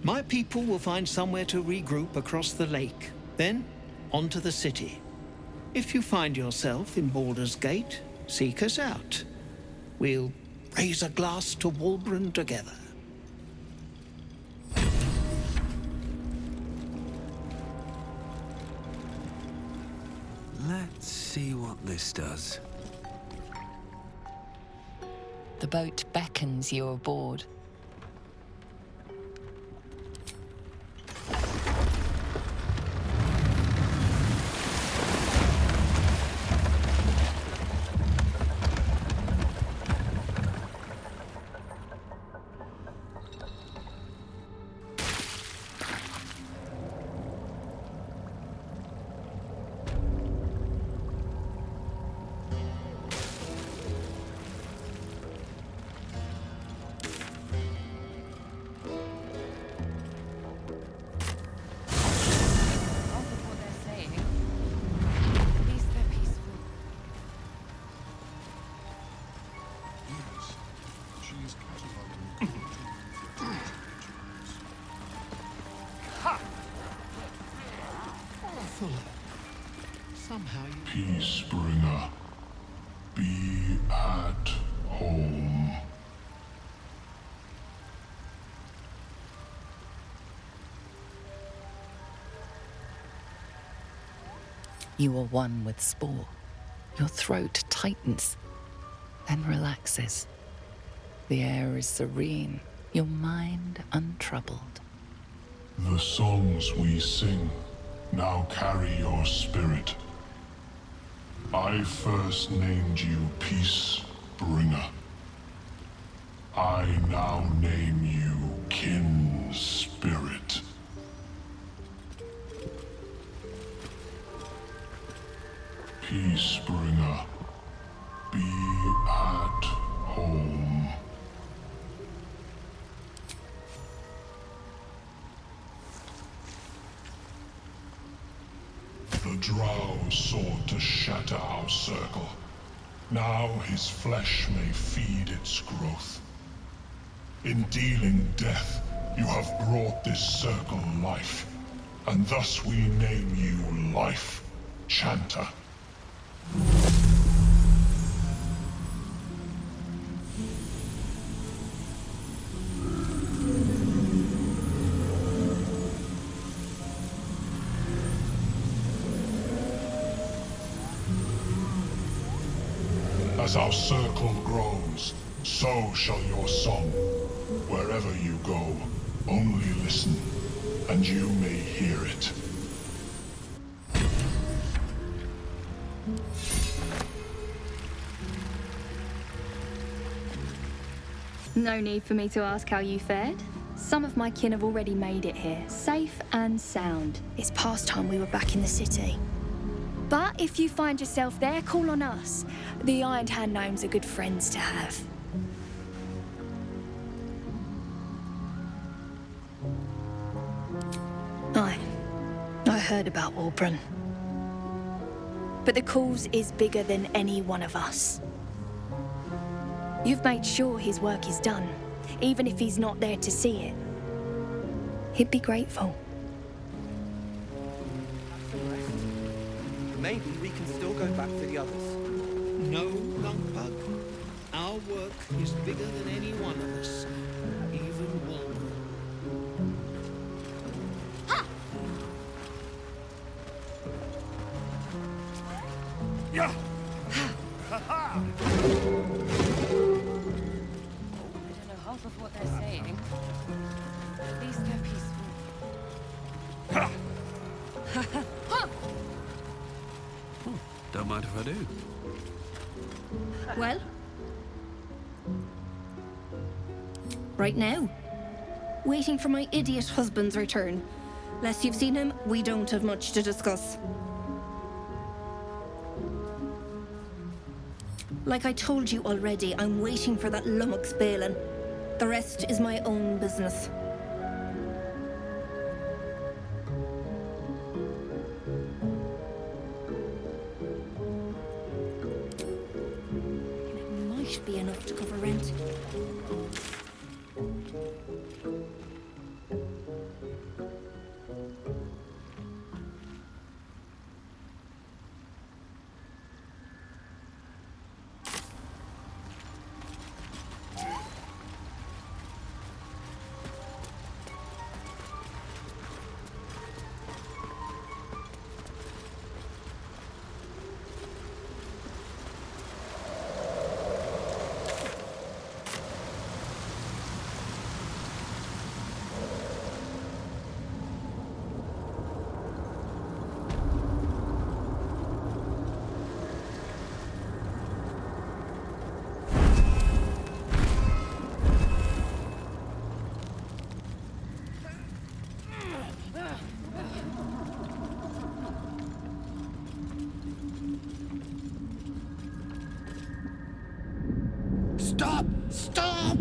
My people will find somewhere to regroup across the lake, then onto the city. If you find yourself in Baldur's Gate, seek us out. We'll raise a glass to Walburn together. Let's see what this does. The boat beckons you aboard. Somehow you... Peacebringer, be at home. You are one with Spore. Your throat tightens, then relaxes. The air is serene, your mind untroubled. The songs we sing now carry your spirit. I first named you Peacebringer. I now name you Kin Spirit. Peacebringer, be at home. The Drow sought to shatter our circle. Now his flesh may feed its growth. In dealing death, you have brought this circle life, and thus we name you Life Chanter. As our circle grows, so shall your song. Wherever you go, only listen, and you may hear it. No need for me to ask how you fared. Some of my kin have already made it here, safe and sound. It's past time we were back in the city. But if you find yourself there, call on us. The Iron Hand gnomes are good friends to have. I heard about Auburn. But the cause is bigger than any one of us. You've made sure his work is done, even if he's not there to see it. He'd be grateful. Maybe we can still go back for the others. No, Longpug. Our work is bigger than any one of us, even Walden. Yeah. I don't know half of what they're saying. At least they're peaceful. Don't mind if I do. Well? Right now. Waiting for my idiot husband's return. Lest you've seen him, we don't have much to discuss. Like I told you already, I'm waiting for that lummox Balin. The rest is my own business. It might be enough to cover rent. Stop! Stop!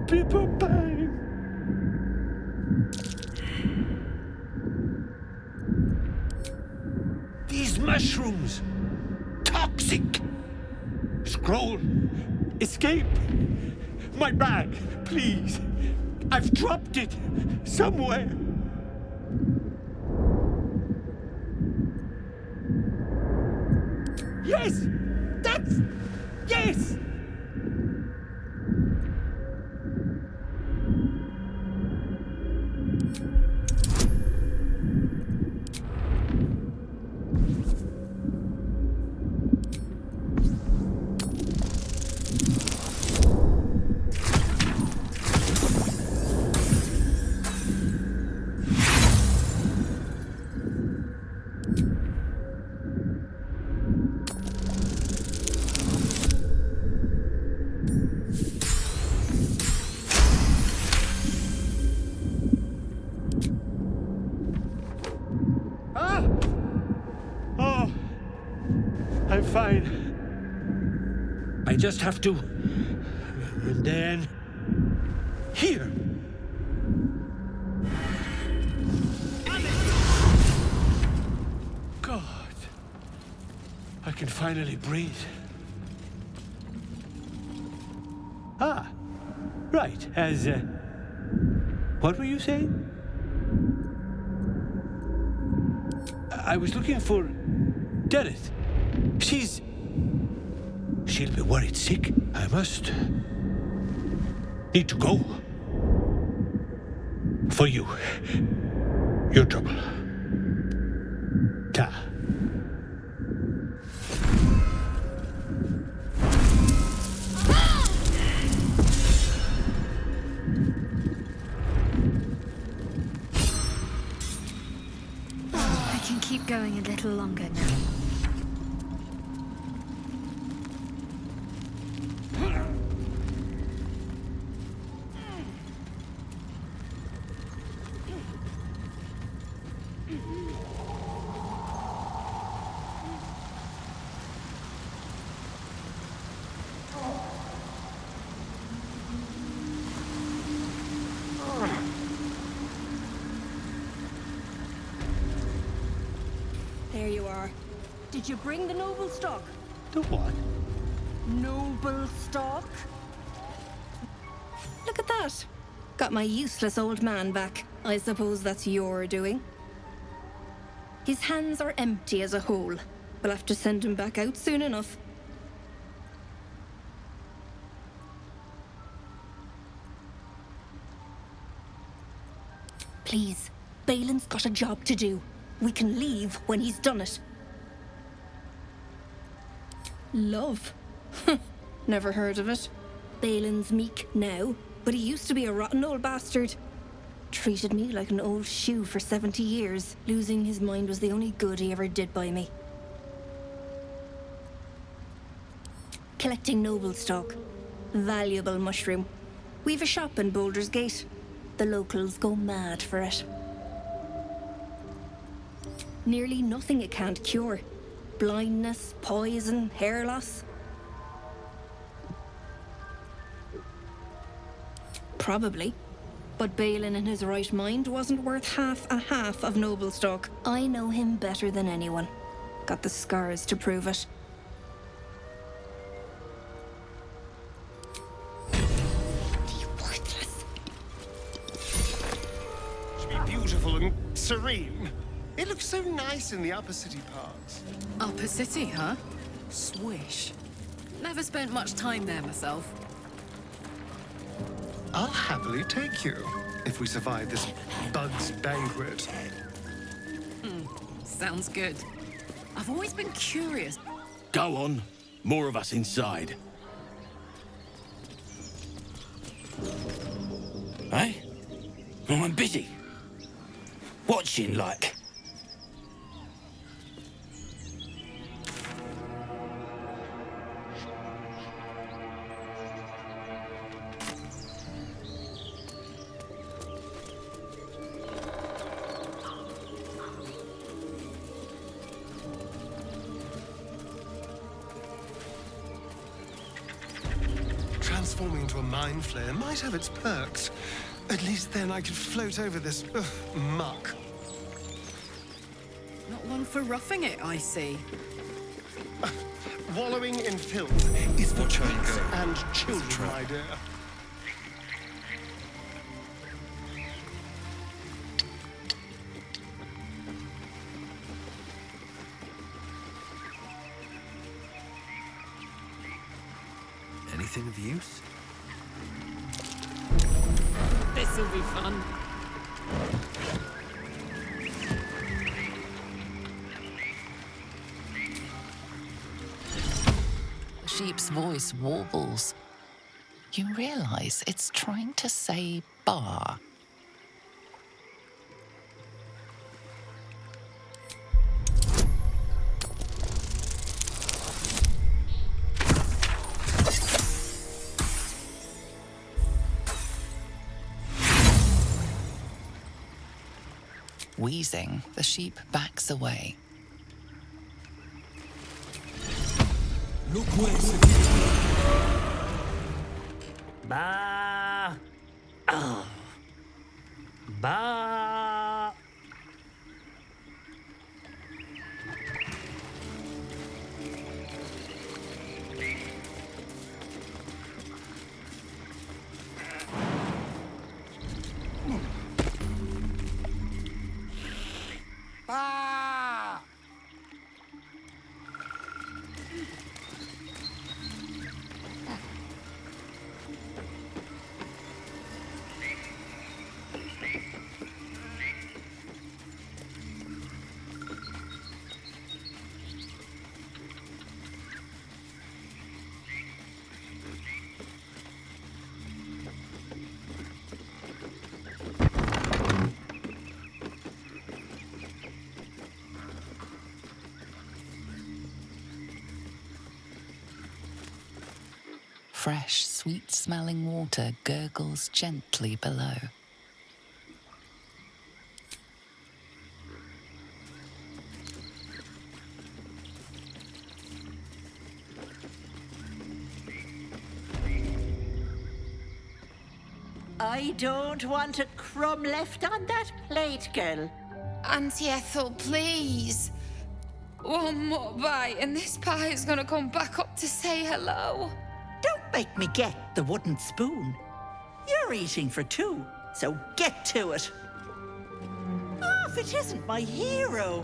People pain. These mushrooms! Toxic! scroll. Escape. My bag, please. I've dropped it somewhere. Yes! That's... Yes! I'm fine. I just have to... And then... Here! God. I can finally breathe. Ah. Right, as... What were you saying? I was looking for... Deneth. She'll be worried sick. I must... need to go. For you. Your trouble. Ta. I can keep going a little longer now. There you are. Did you bring the noble stock? The what? Noble stock? Look at that. Got my useless old man back. I suppose that's your doing. His hands are empty as a whole. We'll have to send him back out soon enough. Please, Balin's got a job to do. We can leave when he's done it. Love? Never heard of it. Balin's meek now, but he used to be a rotten old bastard. Treated me like an old shoe for 70 years. Losing his mind was the only good he ever did by me. Collecting noble stock. Valuable mushroom. We've a shop in Baldur's Gate. The locals go mad for it. Nearly nothing it can't cure. Blindness, poison, hair loss. Probably. But Balin in his right mind wasn't worth half of noble stock. I know him better than anyone. Got the scars to prove it. Worthless. Should be beautiful and serene. It looks so nice in the upper city parts. Upper city, huh? Swish. Never spent much time there myself. I'll happily take you, if we survive this bug's banquet. Sounds good. I've always been curious. Go on. More of us inside. Hey? Oh, I'm busy. Watching, like. Transforming into a mind flayer might have its perks. At least then I could float over this muck. Not one for roughing it, I see. wallowing in filth is for kids and children, my dear. Anything of use? This'll be fun. The sheep's voice warbles. You realize it's trying to say bar. Wheezing, the sheep backs away. Ba. Oh. Ba. Ah! Fresh, sweet-smelling water gurgles gently below. I don't want a crumb left on that plate, girl. Auntie Ethel, please. One more bite and this pie is gonna come back up to say hello. Don't make me get the wooden spoon. You're eating for two, so get to it. Oh, if it isn't my hero.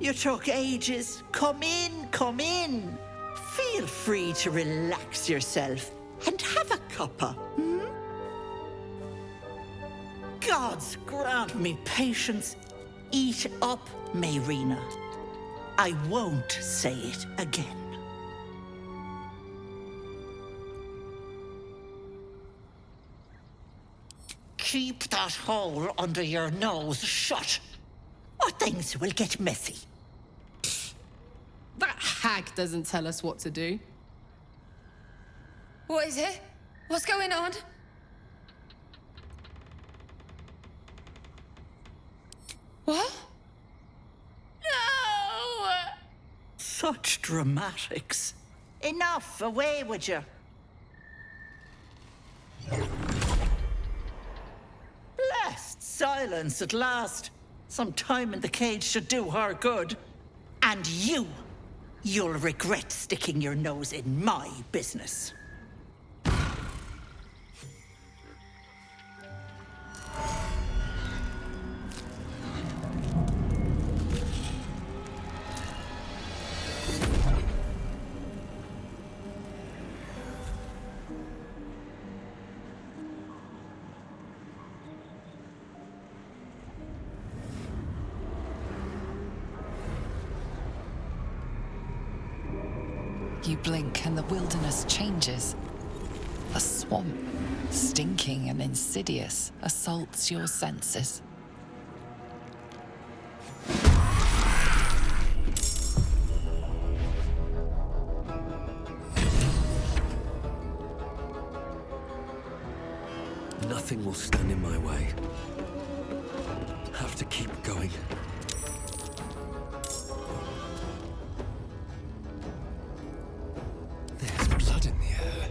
You took ages. Come in, come in. Feel free to relax yourself and have a cuppa, hmm? Gods grant me patience. Eat up, Mayrina. I won't say it again. Keep that hole under your nose shut, or things will get messy. That hag doesn't tell us what to do. What is it? What's going on? What? No! Such dramatics. Enough, away with you. Blessed silence at last. Some time in the cage should do her good. And you'll regret sticking your nose in my business. You blink and the wilderness changes. A swamp, stinking and insidious, assaults your senses. Nothing will stand in my way. Have to keep going. There's blood in the air.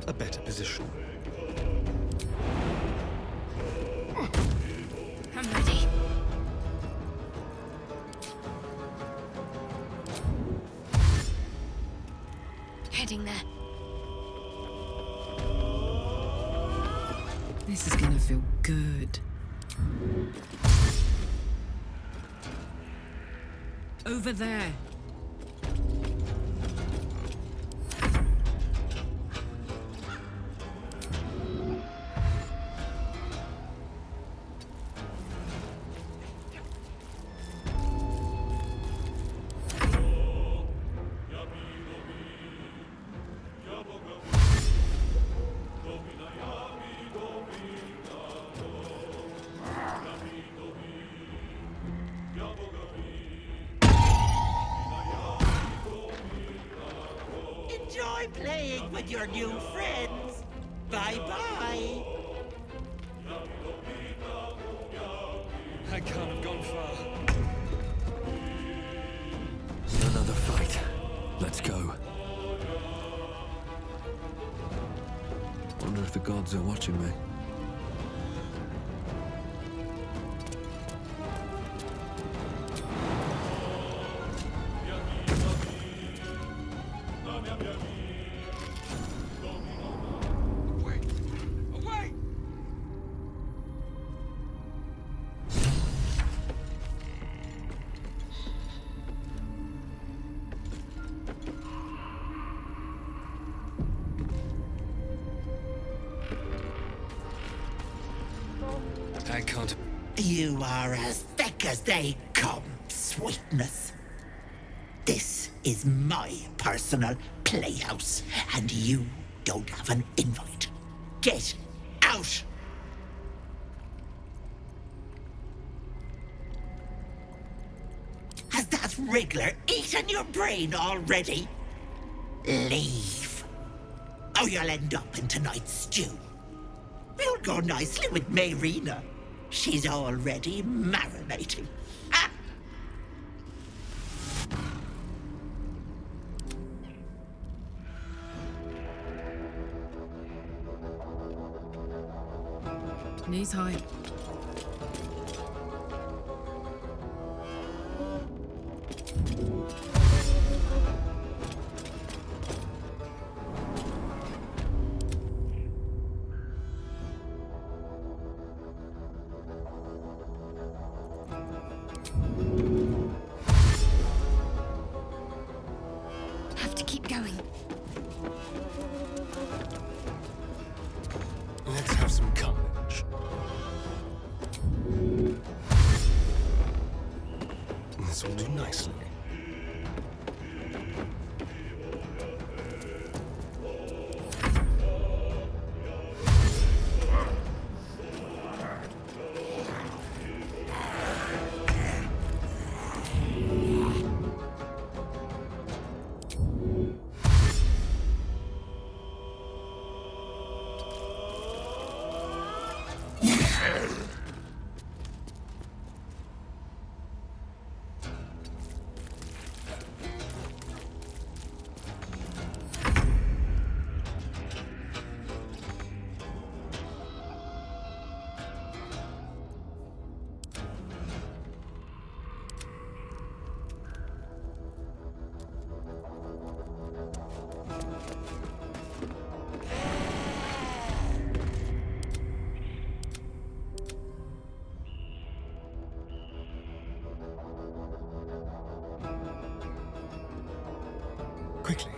A better position. I'm ready. heading there. This is gonna feel good. Over there. Enjoy playing with your new friends. Bye-bye. I can't have gone far. Another fight. Let's go. Wonder if the gods are watching me. I can't. You are as thick as they come, sweetness. This is my personal playhouse, and you don't have an invite. Get out! Has that wriggler eaten your brain already? Leave, or you'll end up in tonight's stew. You'll go nicely with Mayrina. She's already marinating. Ah! Knees high. Have to keep going. Let's have some courage. This will do nicely. Quickly.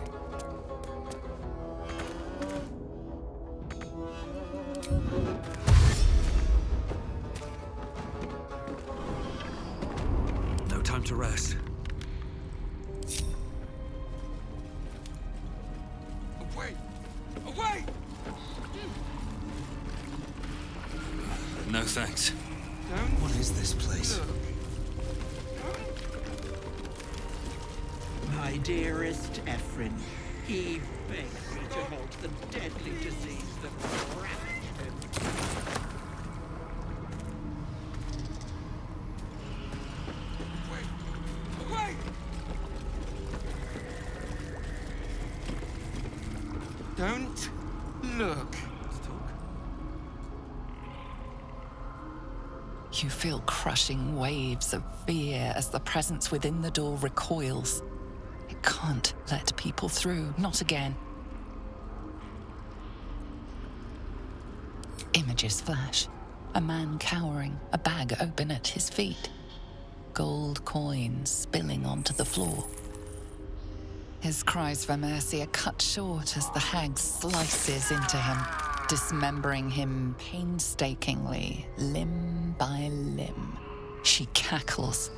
No time to rest. Away! Away! No thanks. Don't. What is this place? My dearest Ephraim, he begged me to help the deadly disease that ravaged him. Away! Don't look. You feel crushing waves of fear as the presence within the door recoils. It can't let people through, not again. Images flash. A man cowering, a bag open at his feet. Gold coins spilling onto the floor. His cries for mercy are cut short as the hag slices into him, dismembering him painstakingly, limb by limb. She cackles,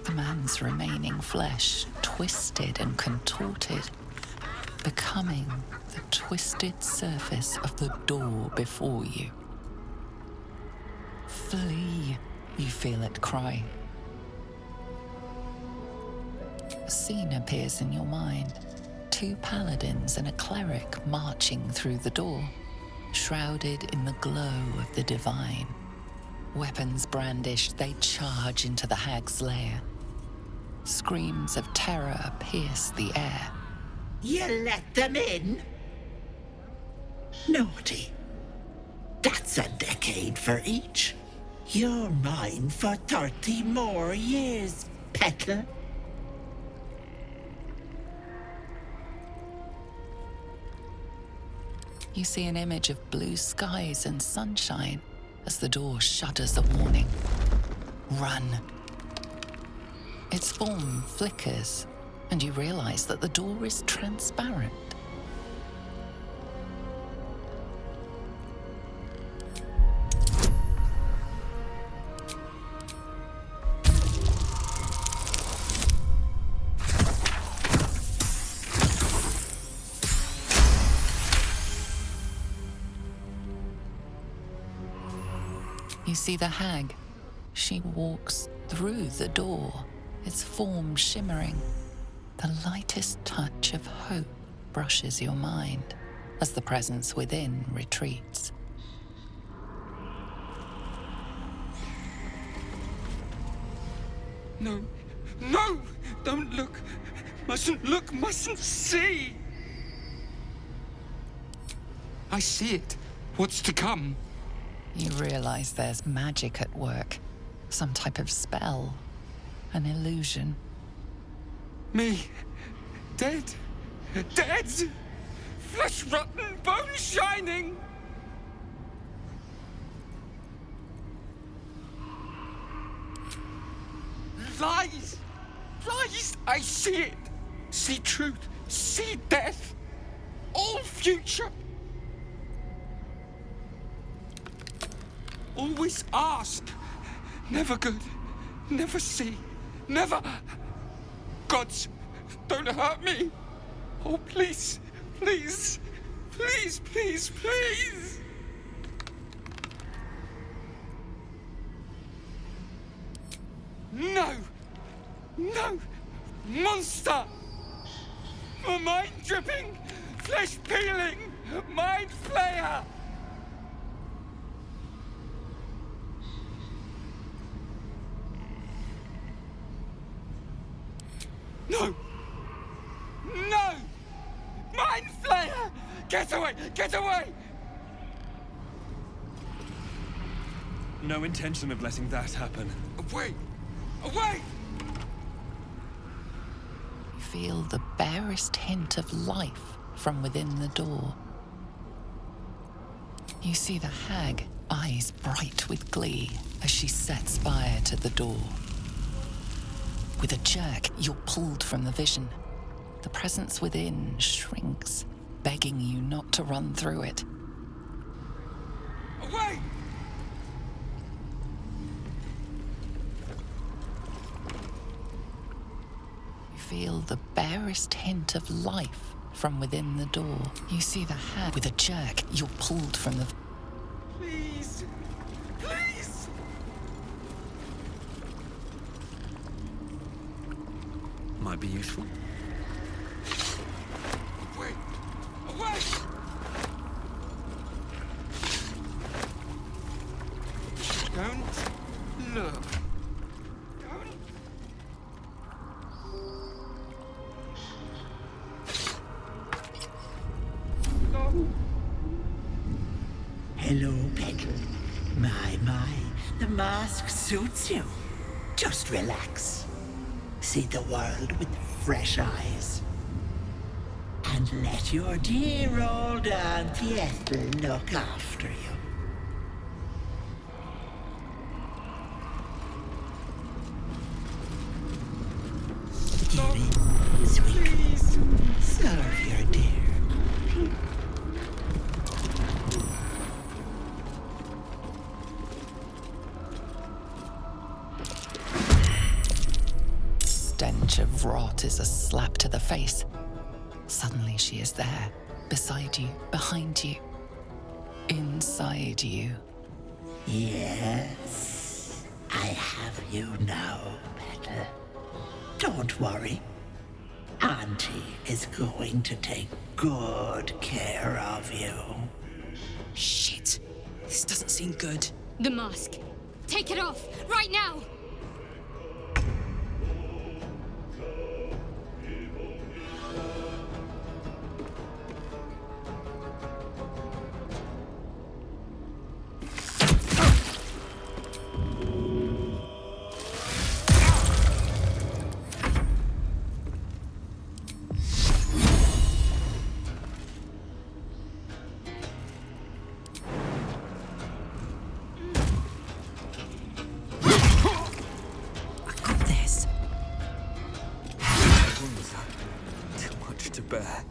the man's remaining flesh twisted and contorted, becoming the twisted surface of the door before you. Flee, you feel it cry. A scene appears in your mind. 2 paladins and a cleric marching through the door, shrouded in the glow of the divine. Weapons brandished, they charge into the hag's lair. Screams of terror pierce the air. You let them in? Naughty. That's a decade for each. You're mine for 30 more years, petal. You see an image of blue skies and sunshine as the door shudders a warning. Run. Its form flickers, and you realize that the door is transparent. You see the hag. She walks through the door, its form shimmering. The lightest touch of hope brushes your mind as the presence within retreats. No, no! Don't look! Mustn't look, mustn't see! I see it. What's to come? You realize there's magic at work. Some type of spell. An illusion. Me. Dead. Dead! Flesh rotten, bone shining! Lies! Lies! I see it! See truth, see death! All future! Always ask. Never good. Never see. Never. Gods, don't hurt me. Oh, please. Please. Please, please, please. No. No. Monster. Mind dripping. Flesh peeling. Mind flayer. No! No! Mind flayer! Get away! Get away! No intention of letting that happen. Away! Away! You feel the barest hint of life from within the door. You see the hag, eyes bright with glee, as she sets fire to the door. With a jerk, you're pulled from the vision. The presence within shrinks, begging you not to run through it. Away! You feel the barest hint of life from within the door. You see the hag. With a jerk, you're pulled from the... Please! Please! Might be useful. Away! Away! Don't look. Hello, Petal. My, the mask suits you. Just relax. See the world with fresh eyes. And let your dear old Aunt Ethel look after you. Give it, sweet. Serve your dear. Stench of rot is a slap to the face. Suddenly she is there, beside you, behind you, inside you. Yes, I have you now, Petal. Don't worry. Auntie is going to take good care of you. Shit. This doesn't seem good. The mask. Take it off, right now! Bear.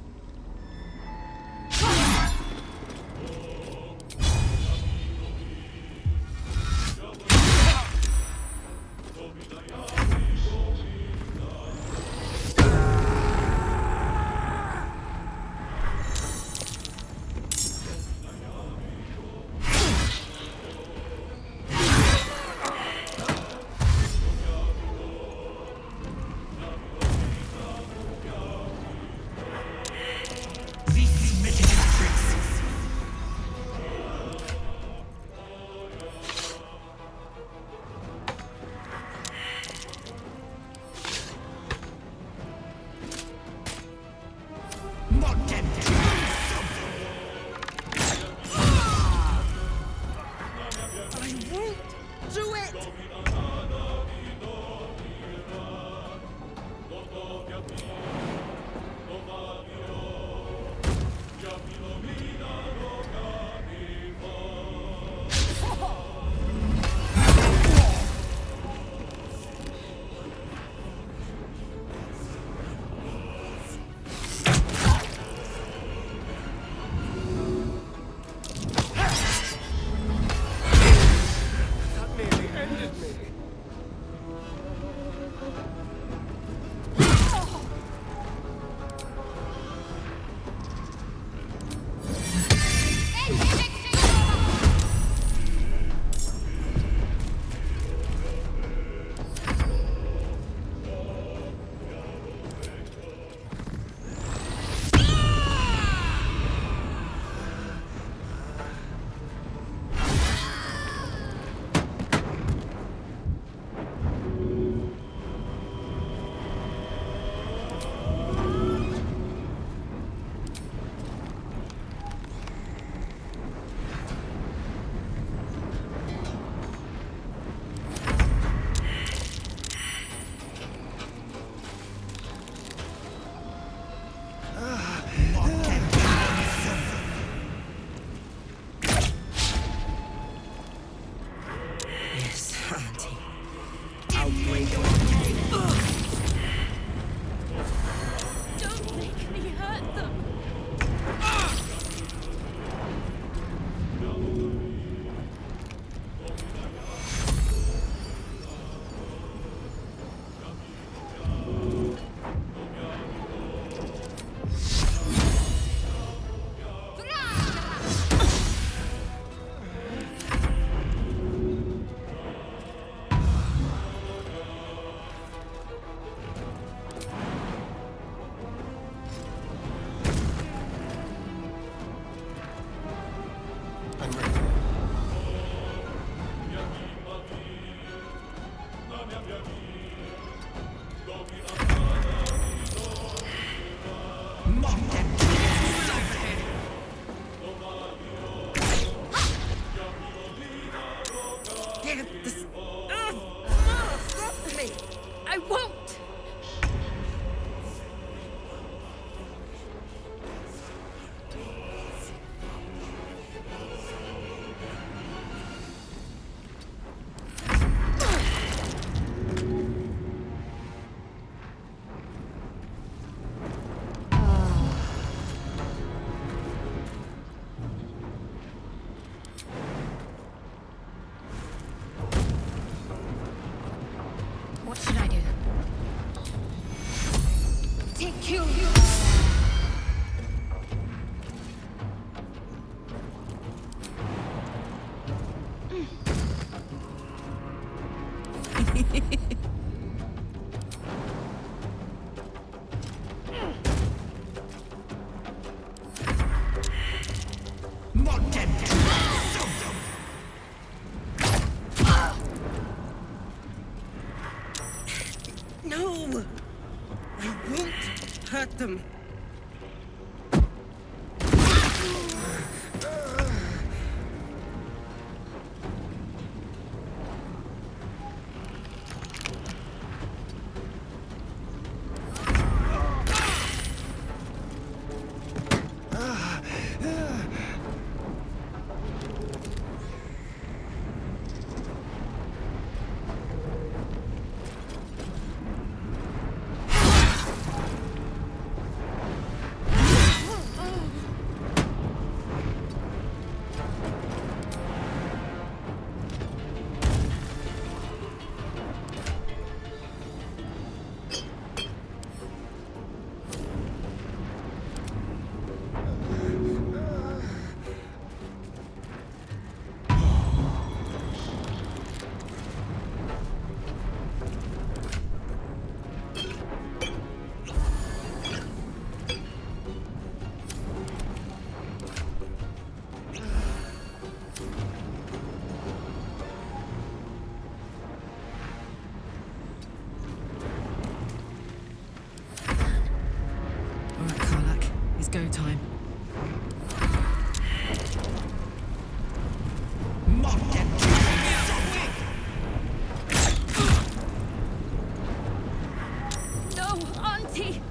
I won't! kill you. No! I won't hurt them. Go time. No, Auntie!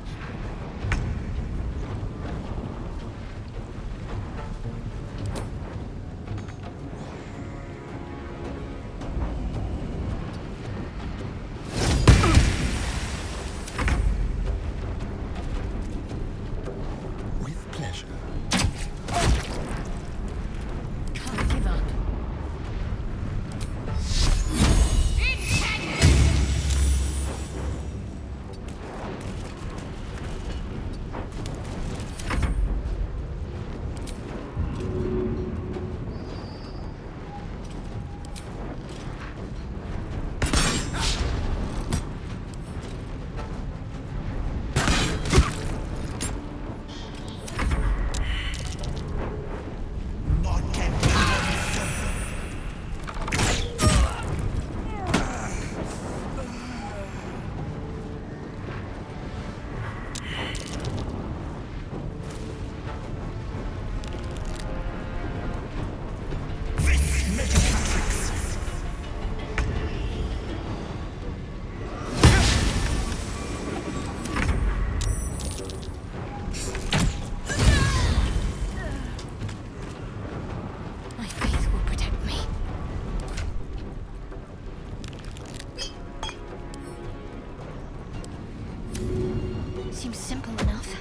Seems simple enough.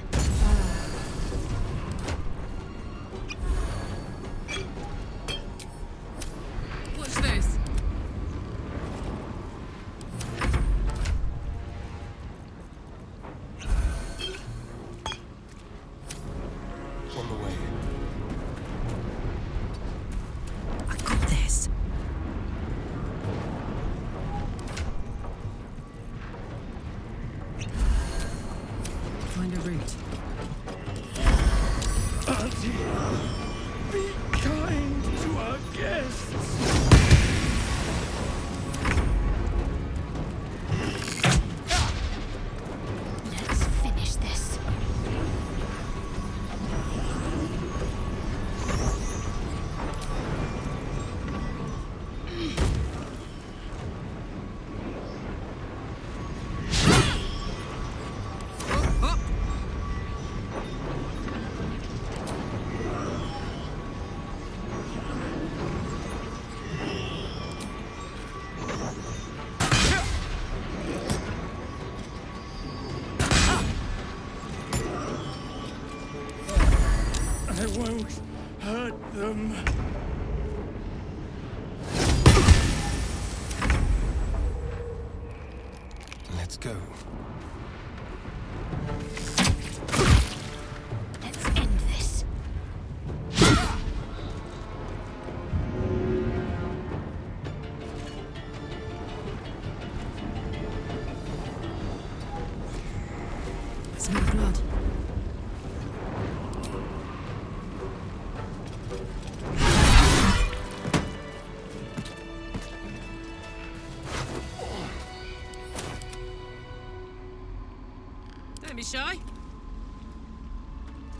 Watch this. On the way. I got this. Find a route. Auntie, be kind to our guests. Let's finish this. I won't hurt them. Let's go. smell blood. Don't be shy.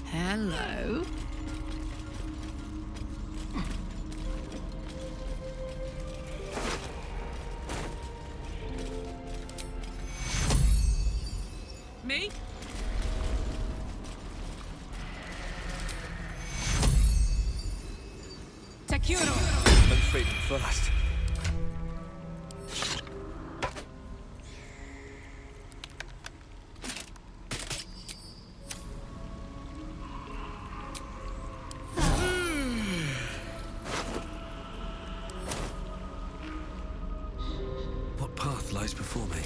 Hello. Me? Takuro! No freedom first. What path lies before me?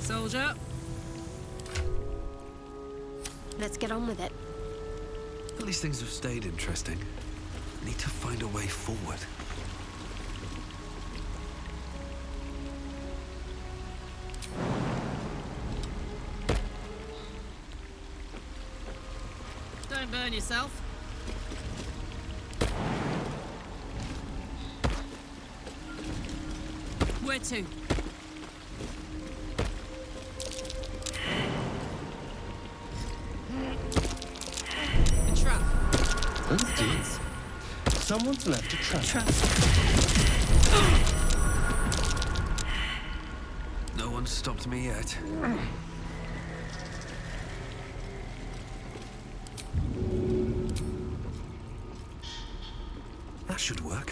Soldier. Let's get on with it. At least things have stayed interesting. I need to find a way forward. Don't burn yourself. Where to? A trap. Oh dear. Someone's left a trap. No one's stopped me yet. That should work.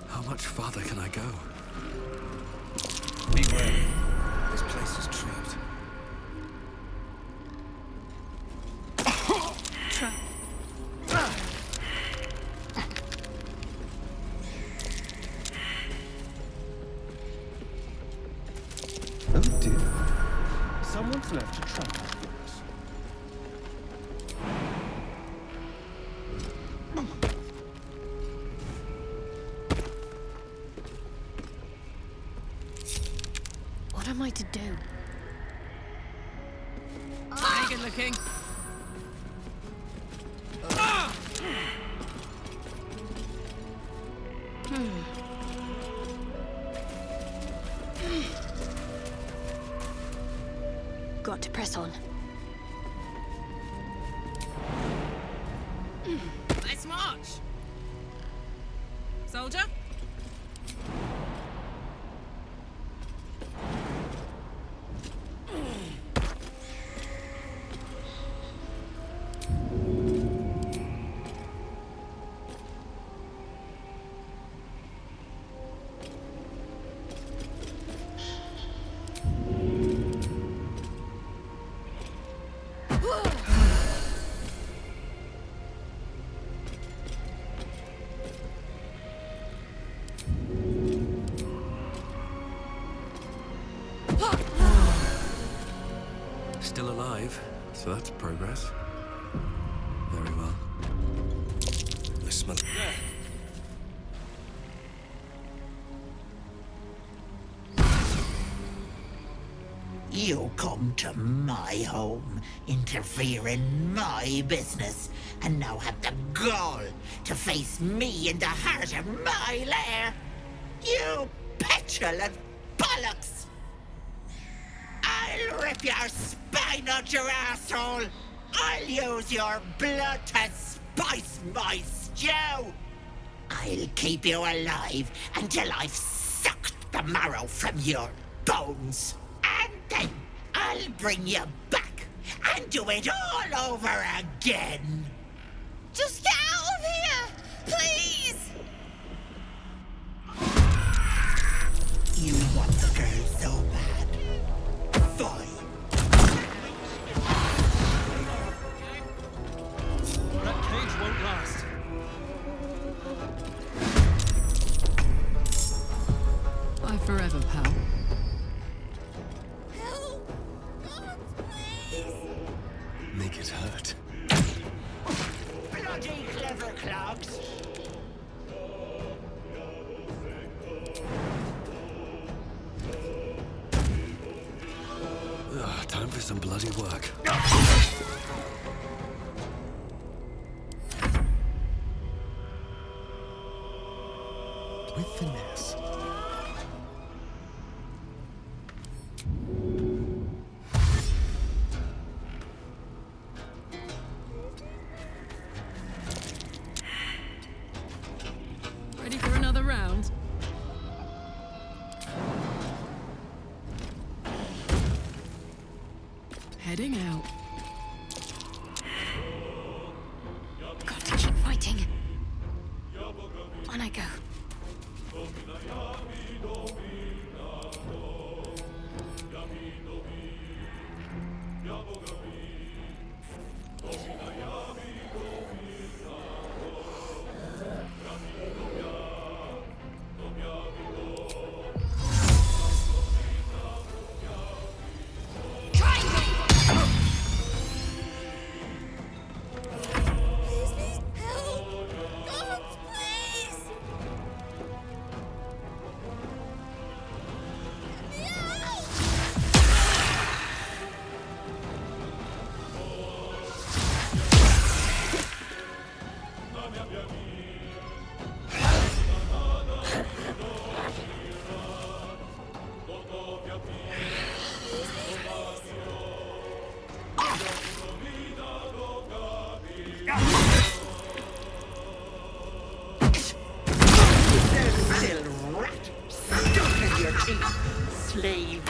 How much farther can I go? Beware. This place is trapped. Oh dear. Someone's left a trap for us. What am I to do? Very good looking. Got to press on. Let's march. Soldier. Still alive, so that's progress. Very well. I smell it. You come to my home, interfere in my business, and now have the gall to face me in the heart of my lair. You petulant bollocks! I'll rip your spine out your asshole! I'll use your blood to spice my stew! I'll keep you alive until I've sucked the marrow from your bones. And then I'll bring you back and do it all over again. Just get out of here! Please! You want the girl so bad. Fine. That cage won't last. make it hurt. Bloody clever clogs. Ugh, time for some bloody work. With finesse. Ready for another round? Heading out. Got to keep fighting. On I go. Slave.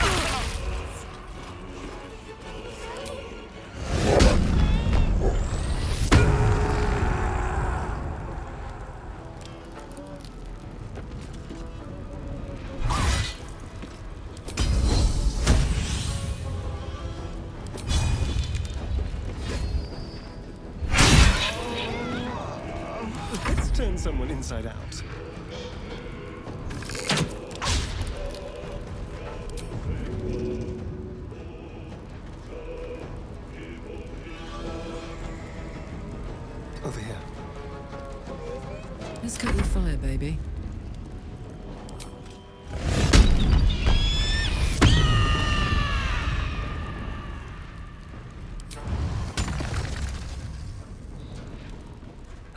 Let's turn someone inside out. Over here. Let's cut the fire, baby.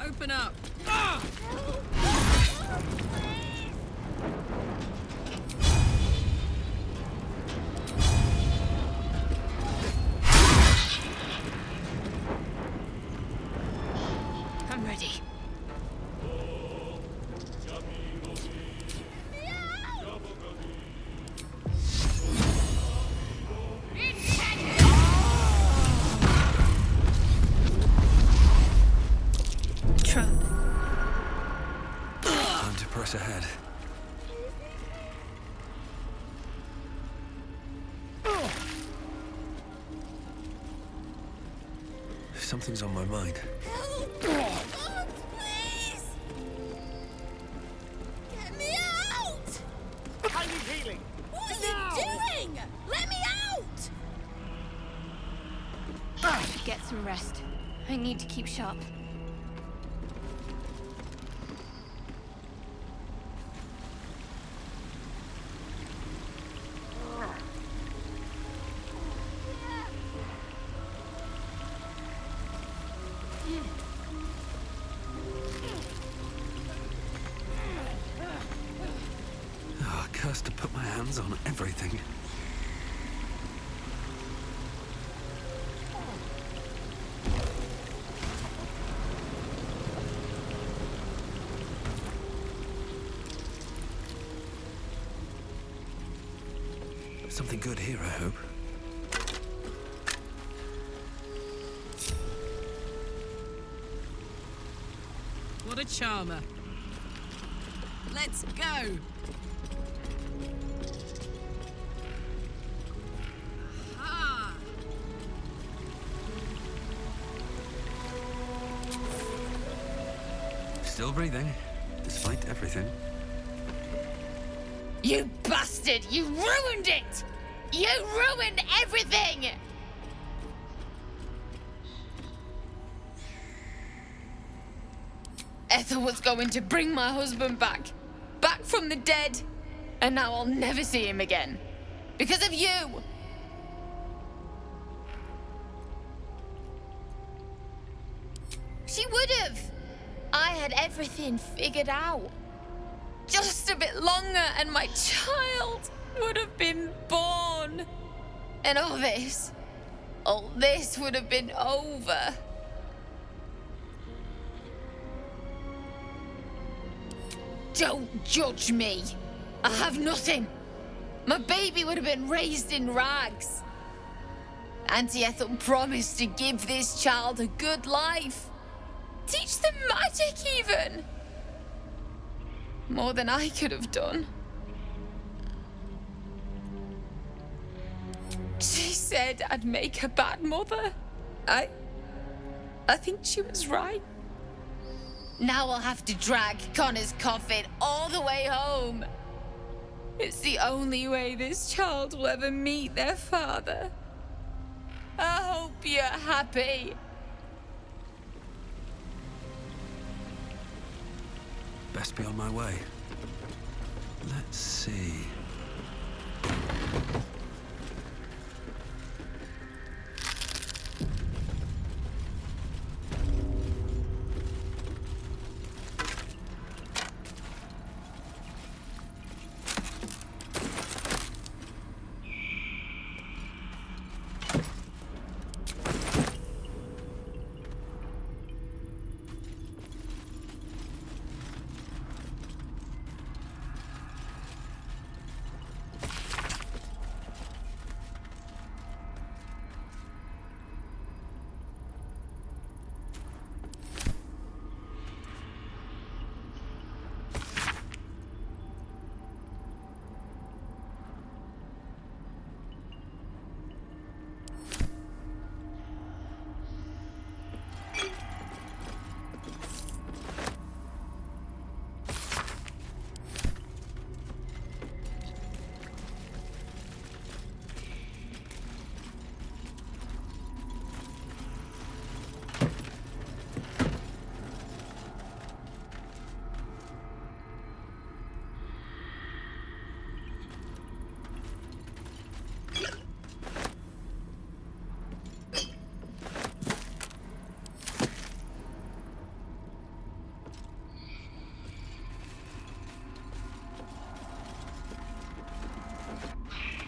Open up! Ah! I'm ready. Trap. Time to press ahead. Something's on my mind. God, please! Get me out! I need healing. What are you doing? Let me out! I should get some rest. I need to keep sharp. Oh, cursed to put my hands on everything. Something good here, I hope. What a charmer. Let's go! Aha! Still breathing, despite everything. You bastard! You ruined it! You ruined everything! Ethel was going to bring my husband back. Back from the dead. And now I'll never see him again. Because of you! She would have. I had everything figured out. Just a bit longer and my child would have been born. And all this would have been over. Don't judge me. I have nothing. My baby would have been raised in rags. Auntie Ethel promised to give this child a good life. Teach them magic, even. More than I could have done. She said I'd make a bad mother. I think she was right. Now I'll have to drag Connor's coffin all the way home. It's the only way this child will ever meet their father. I hope you're happy. Best be on my way. Let's see.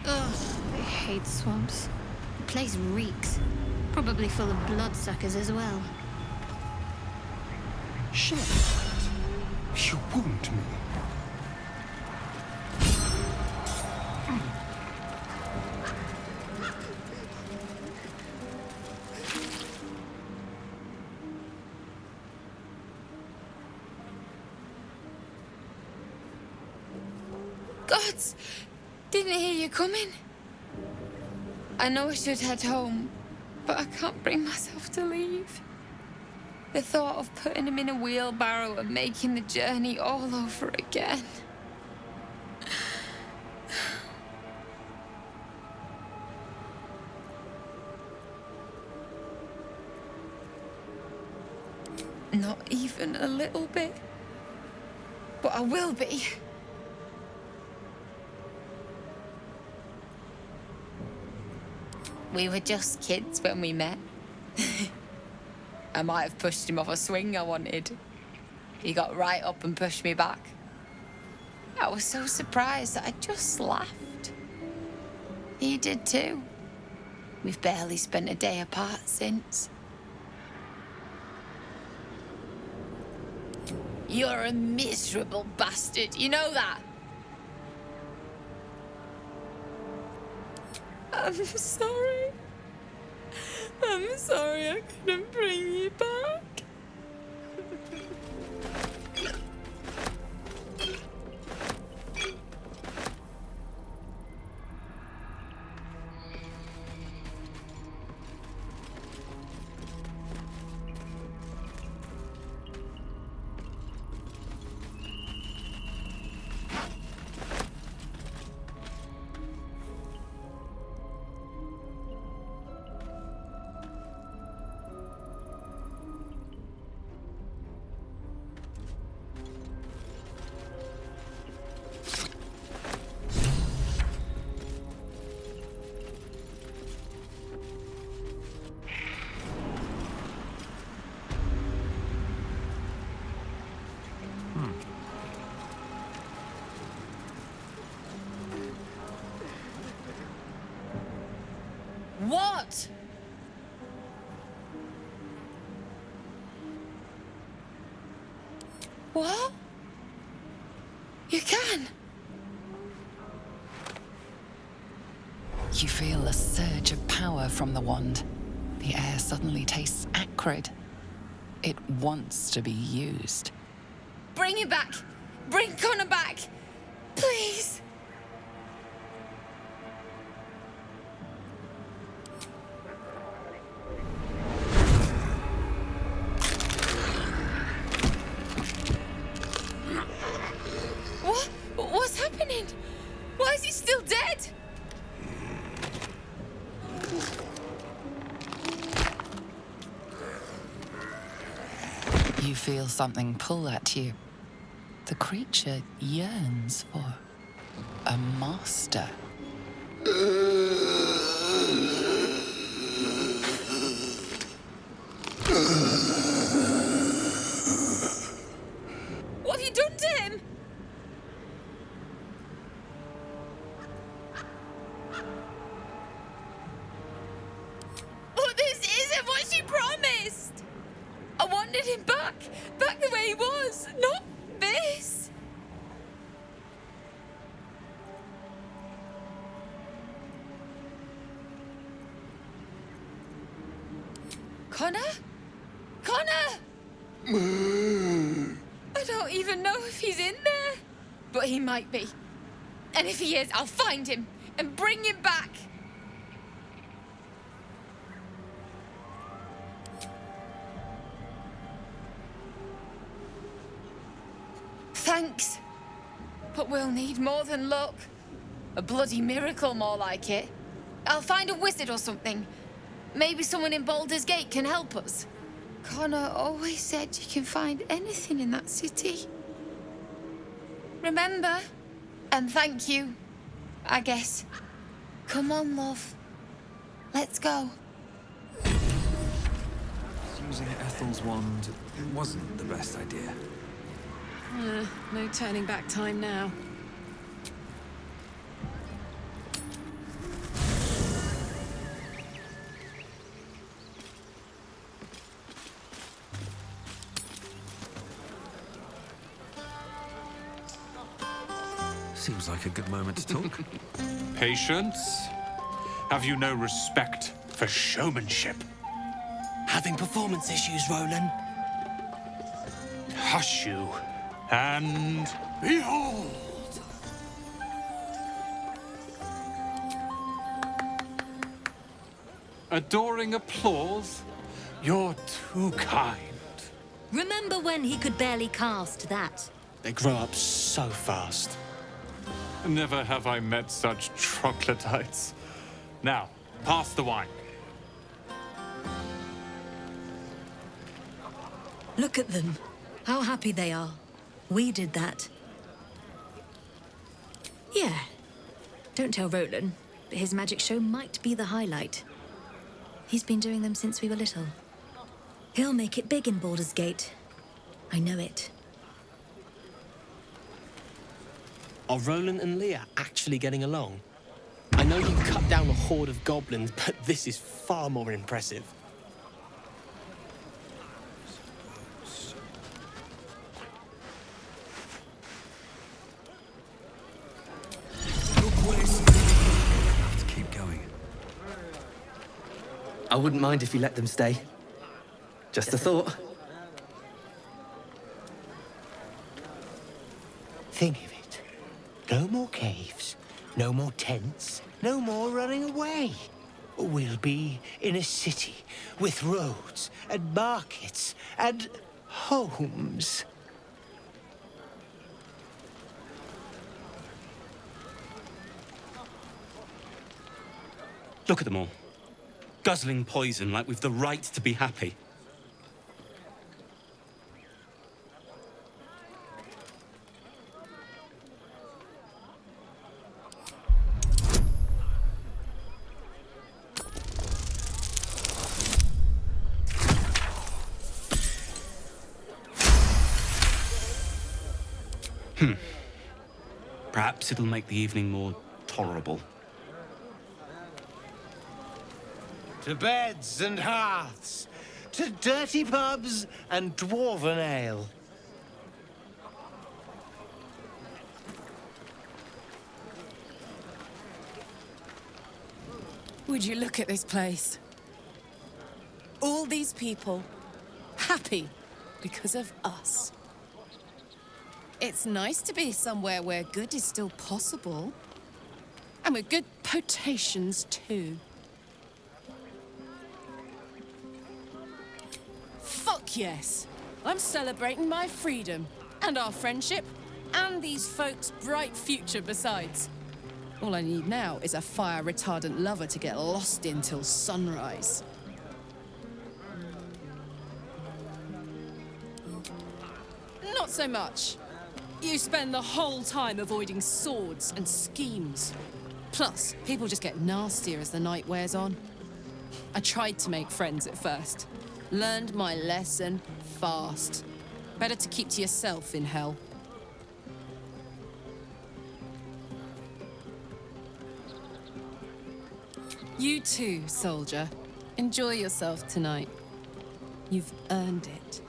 I hate swamps. The place reeks. Probably full of bloodsuckers as well. Shit. You wound me. Gods! Didn't hear you coming. I know I should head home, but I can't bring myself to leave. The thought of putting him in a wheelbarrow and making the journey all over again. Not even a little bit. But I will be. We were just kids when we met. I might have pushed him off a swing I wanted. He got right up and pushed me back. I was so surprised that I just laughed. He did too. We've barely spent a day apart since. You're a miserable bastard, you know that? I'm sorry. I'm sorry I couldn't bring you back. What? You can? You feel a surge of power from the wand. The air suddenly tastes acrid. It wants to be used. Bring him back! Bring Connor back! Please! What? What's happening? Why is he still dead? You feel something pull at you. The creature yearns for a master. What have you done to him? Oh, this isn't what she promised! I wanted him back the way he was, not this. Connor? Connor! I don't even know if he's in there, but he might be. And if he is, I'll find him and bring him back. Thanks. But we'll need more than luck. A bloody miracle, more like it. I'll find a wizard or something. Maybe someone in Baldur's Gate can help us. Connor always said you can find anything in that city. Remember? And thank you, I guess. Come on, love. Let's go. Using Ethel's wand wasn't the best idea. No turning back time now. Seems like a good moment to talk. Patience? Have you no respect for showmanship? Having performance issues, Roland? Hush you, and behold! Adoring applause? You're too kind. Remember when he could barely cast that? They grow up so fast. Never have I met such troglodytes. Now, pass the wine. Look at them. How happy they are. We did that. Yeah. Don't tell Roland, but his magic show might be the highlight. He's been doing them since we were little. He'll make it big in Baldur's Gate. I know it. Are Roland and Leah actually getting along? I know you cut down a horde of goblins, but this is far more impressive. Have to keep going. I wouldn't mind if you let them stay. Just a thought. Think of it. No more caves, no more tents, no more running away. We'll be in a city with roads and markets and homes. Look at them all. Guzzling poison like we've the right to be happy. Perhaps it'll make the evening more tolerable. To beds and hearths, to dirty pubs and dwarven ale. Would you look at this place? All these people happy because of us. It's nice to be somewhere where good is still possible. And with good potations, too. Fuck yes! I'm celebrating my freedom, and our friendship, and these folks' bright future besides. All I need now is a fire-retardant lover to get lost in till sunrise. Not so much. You spend the whole time avoiding swords and schemes. Plus, people just get nastier as the night wears on. I tried to make friends at first. Learned my lesson fast. Better to keep to yourself in hell. You too, soldier. Enjoy yourself tonight. You've earned it.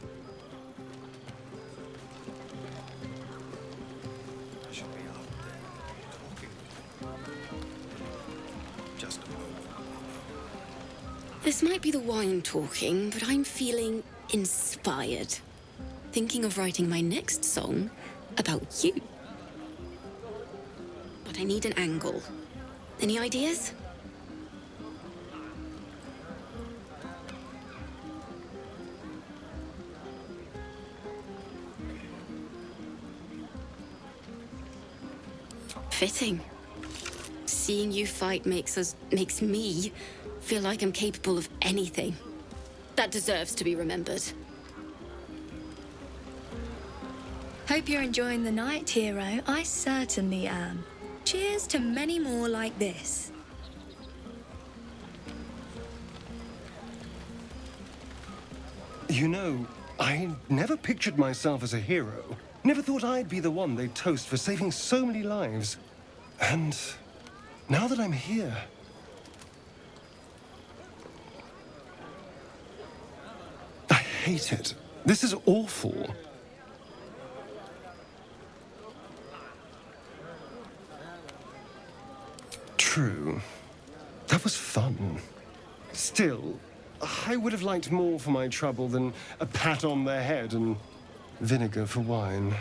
This might be the wine talking, but I'm feeling inspired. Thinking of writing my next song about you. But I need an angle. Any ideas? Fitting. Seeing you fight makes me feel like I'm capable of anything. That deserves to be remembered. Hope you're enjoying the night, hero. I certainly am. Cheers to many more like this. You know, I never pictured myself as a hero. Never thought I'd be the one they'd toast for saving so many lives. And now that I'm here, I hate it. This is awful. True. That was fun. Still, I would have liked more for my trouble than a pat on the head and vinegar for wine.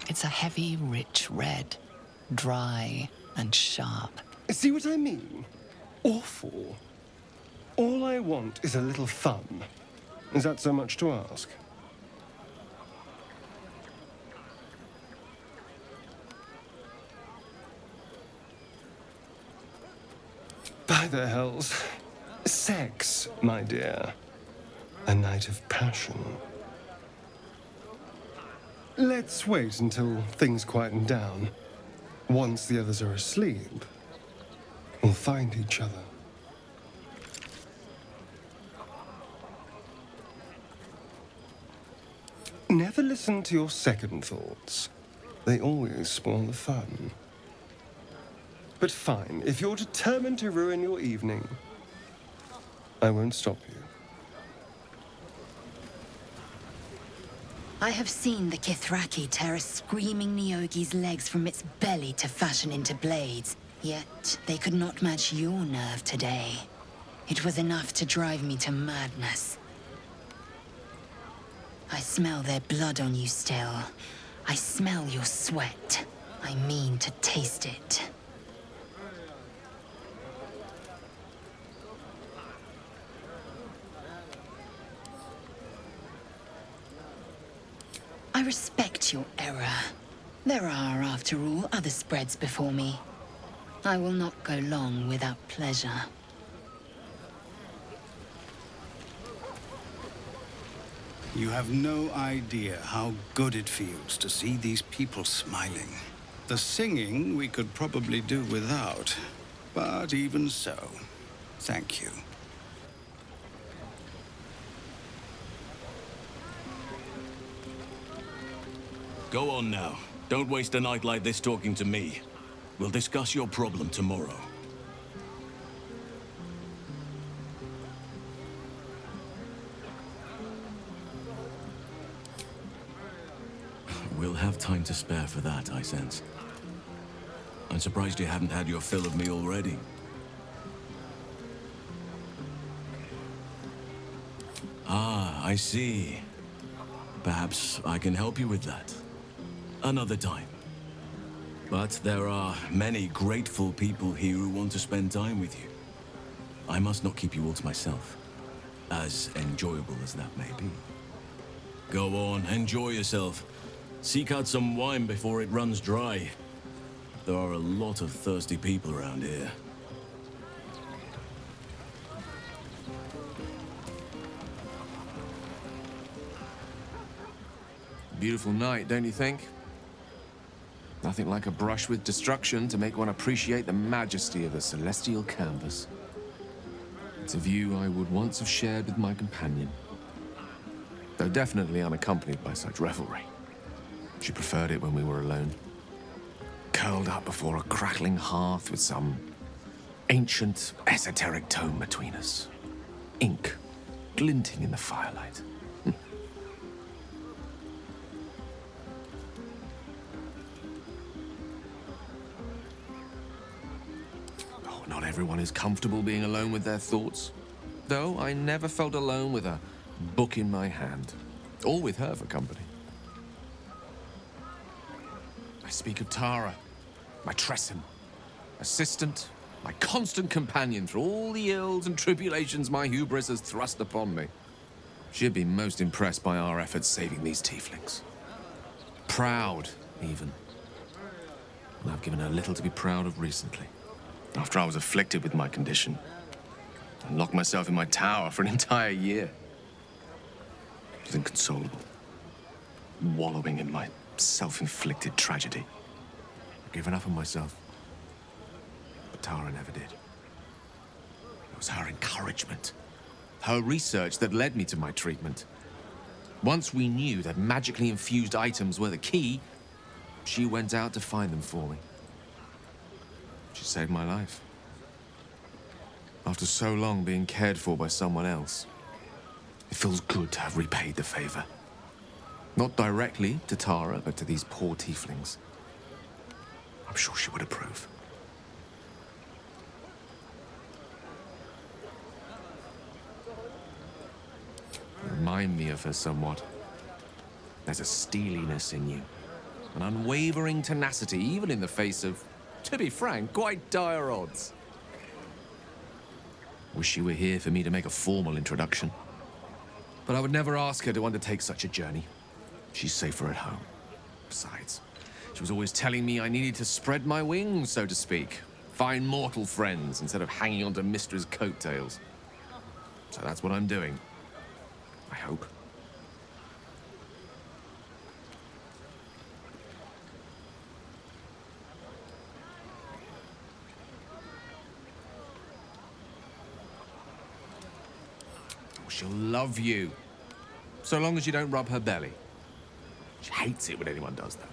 It's a heavy, rich red, dry and sharp. See what I mean? Awful. All I want is a little fun. Is that so much to ask? By the hells. Sex, my dear. A night of passion. Let's wait until things quieten down. Once the others are asleep, we'll find each other. Never listen to your second thoughts. They always spoil the fun. But fine, if you're determined to ruin your evening, I won't stop you. I have seen the Kithraki tear a screaming Nyogi's legs from its belly to fashion into blades. Yet they could not match your nerve today. It was enough to drive me to madness. I smell their blood on you still. I smell your sweat. I mean to taste it. I respect your error. There are, after all, other spreads before me. I will not go long without pleasure. You have no idea how good it feels to see these people smiling. The singing we could probably do without, but even so, thank you. Go on now. Don't waste a night like this talking to me. We'll discuss your problem tomorrow. We'll have time to spare for that, I sense. I'm surprised you haven't had your fill of me already. Ah, I see. Perhaps I can help you with that. Another time. But there are many grateful people here who want to spend time with you. I must not keep you all to myself, as enjoyable as that may be. Go on, enjoy yourself. Seek out some wine before it runs dry. There are a lot of thirsty people around here. Beautiful night, don't you think? Nothing like a brush with destruction to make one appreciate the majesty of the celestial canvas. It's a view I would once have shared with my companion, though definitely unaccompanied by such revelry. She preferred it when we were alone, curled up before a crackling hearth with some ancient, esoteric tome between us. Ink glinting in the firelight. Oh, not everyone is comfortable being alone with their thoughts, though I never felt alone with a book in my hand, or with her for company. I speak of Tara, my Tresson, assistant, my constant companion through all the ills and tribulations my hubris has thrust upon me. She'd be most impressed by our efforts saving these tieflings. Proud, even. And I've given her little to be proud of recently. After I was afflicted with my condition, and locked myself in my tower for an entire year. I was inconsolable, wallowing in my self-inflicted tragedy. I'd given up on myself, but Tara never did. It was her encouragement, her research that led me to my treatment. Once we knew that magically infused items were the key, she went out to find them for me. She saved my life. After so long being cared for by someone else, it feels good to have repaid the favor. Not directly to Tara, but to these poor tieflings. I'm sure she would approve. You remind me of her somewhat. There's a steeliness in you, an unwavering tenacity, even in the face of, to be frank, quite dire odds. Wish she were here for me to make a formal introduction. But I would never ask her to undertake such a journey. She's safer at home. Besides, she was always telling me I needed to spread my wings, so to speak. Find mortal friends instead of hanging onto Mistra's coattails. So that's what I'm doing. I hope. She'll love you, so long as you don't rub her belly. She hates it when anyone does that.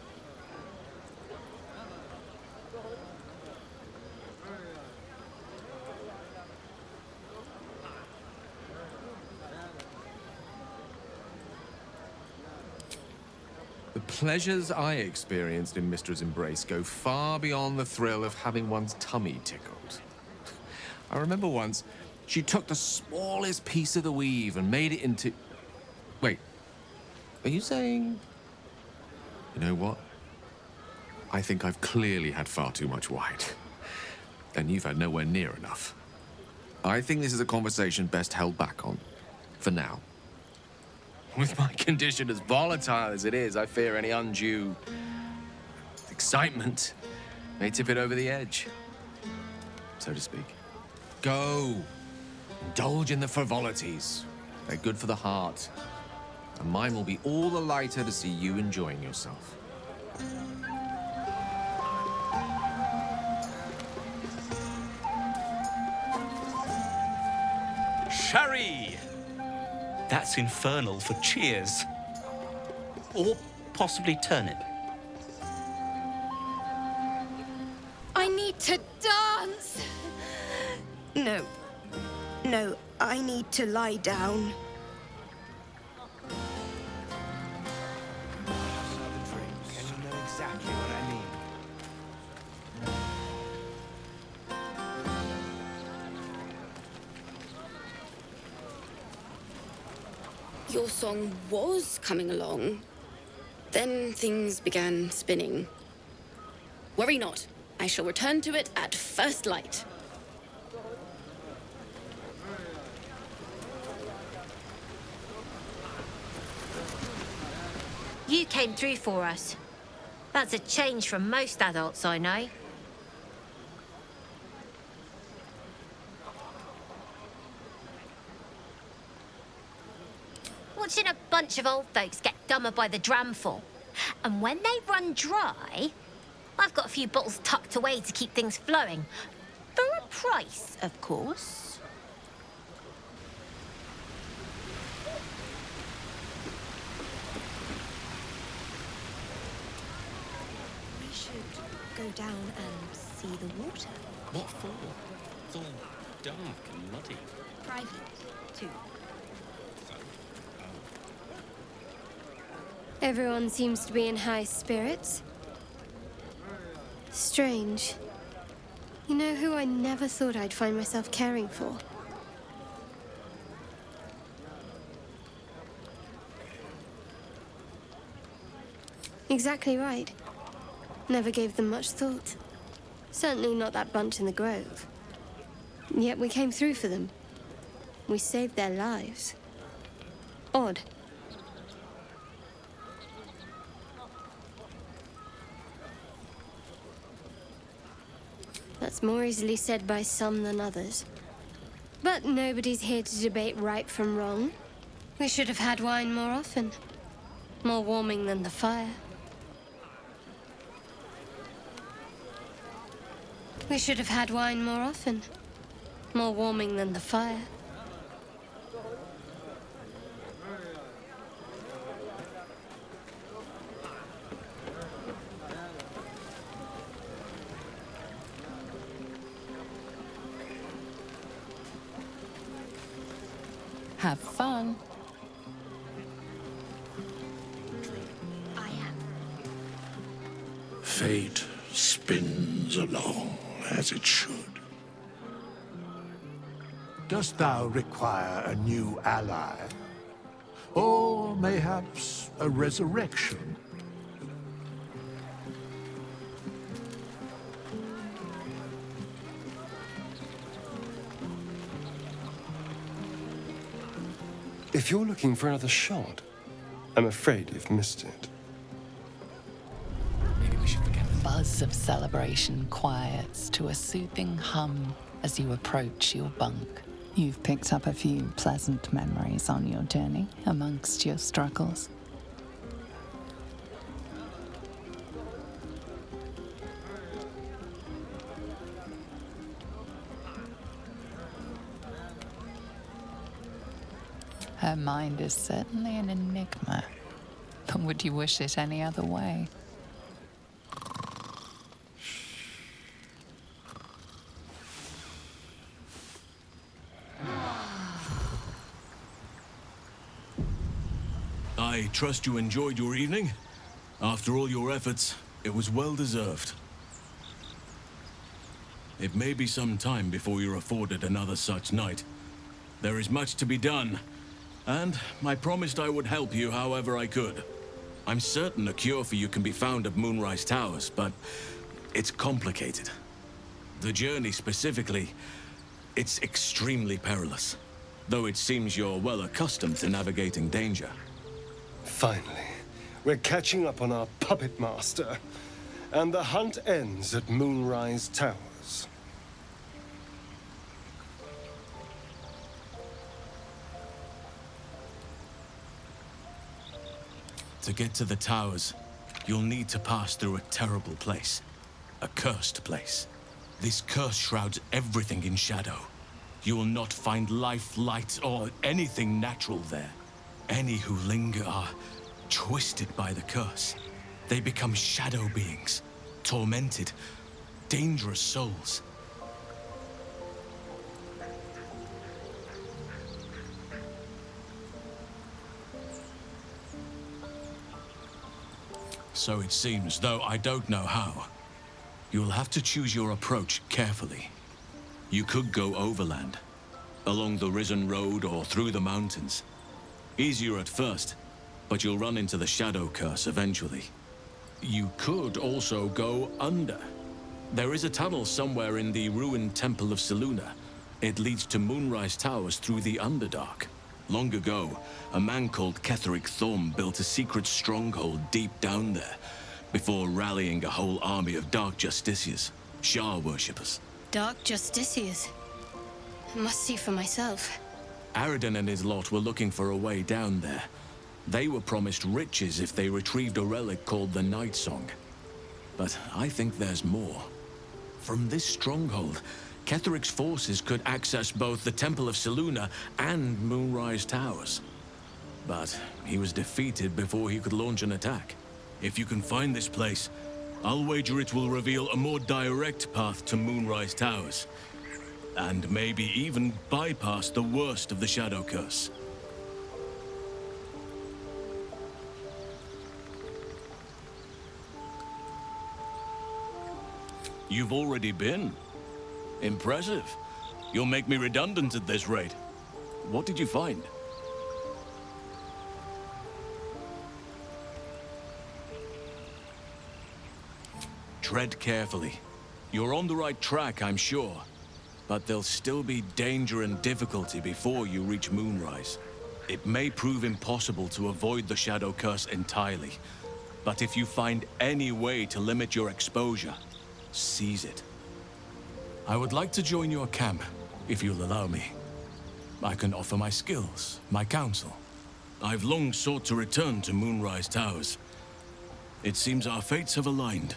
The pleasures I experienced in Mistra's embrace go far beyond the thrill of having one's tummy tickled. I remember once, she took the smallest piece of the weave and made it into... Wait, are you saying... You know what? I think I've clearly had far too much wine. And you've had nowhere near enough. I think this is a conversation best held back on. For now. With my condition as volatile as it is, I fear any undue... excitement may tip it over the edge. So to speak. Go! Indulge in the frivolities. They're good for the heart. And mine will be all the lighter to see you enjoying yourself. Sherry! That's infernal for cheers. Or possibly turnip. I need to dance! No. No, I need to lie down. your song was coming along, then things began spinning. Worry not. I shall return to it at first light. You came through for us. That's a change from most adults I know. Watching a bunch of old folks get dumber by the dramful. And when they run dry, I've got a few bottles tucked away to keep things flowing. For a price, of course. We should go down and see the water. What for? It's all dark and muddy. Private, too. Everyone seems to be in high spirits. Strange. You know who I never thought I'd find myself caring for? Exactly right. Never gave them much thought. Certainly not that bunch in the grove. Yet we came through for them. We saved their lives. Odd. That's more easily said by some than others. But nobody's here to debate right from wrong. We should have had wine more often. More warming than the fire. We should have had wine more often. More warming than the fire. Have fun. I am. Fate spins along as it should. Dost thou require a new ally? Or mayhaps a resurrection? If you're looking for another shot, I'm afraid you've missed it. Maybe we should forget the buzz of celebration quiets to a soothing hum as you approach your bunk. You've picked up a few pleasant memories on your journey amongst your struggles. Her mind is certainly an enigma, but would you wish it any other way? I trust you enjoyed your evening. After all your efforts, it was well deserved. It may be some time before you're afforded another such night. There is much to be done, and I promised I would help you however I could. I'm certain a cure for you can be found at Moonrise Towers, but it's complicated. The journey specifically, it's extremely perilous, though it seems you're well accustomed to navigating danger. Finally, we're catching up on our puppet master, and the hunt ends at Moonrise Towers. To get to the towers, you'll need to pass through a terrible place. A cursed place. This curse shrouds everything in shadow. You will not find life, light, or anything natural there. Any who linger are twisted by the curse. They become shadow beings, tormented, dangerous souls. So it seems, though I don't know how. You'll have to choose your approach carefully. You could go overland, along the Risen Road or through the mountains. Easier at first, but you'll run into the shadow curse eventually. You could also go under. There is a tunnel somewhere in the ruined Temple of Selûne. It leads to Moonrise Towers through the Underdark. Long ago, a man called Ketheric Thorm built a secret stronghold deep down there, before rallying a whole army of Dark Justiciars, Shah worshippers. Dark Justiciars. I must see for myself. Aridin and his lot were looking for a way down there. They were promised riches if they retrieved a relic called the Night Song. But I think there's more. From this stronghold, Ketheric's forces could access both the Temple of Selûne and Moonrise Towers. But he was defeated before he could launch an attack. If you can find this place, I'll wager it will reveal a more direct path to Moonrise Towers. And maybe even bypass the worst of the Shadow Curse. You've already been? Impressive. You'll make me redundant at this rate. What did you find? Tread carefully. You're on the right track, I'm sure. But there'll still be danger and difficulty before you reach Moonrise. It may prove impossible to avoid the Shadow Curse entirely. But if you find any way to limit your exposure, seize it. I would like to join your camp, if you'll allow me. I can offer my skills, my counsel. I've long sought to return to Moonrise Towers. It seems our fates have aligned.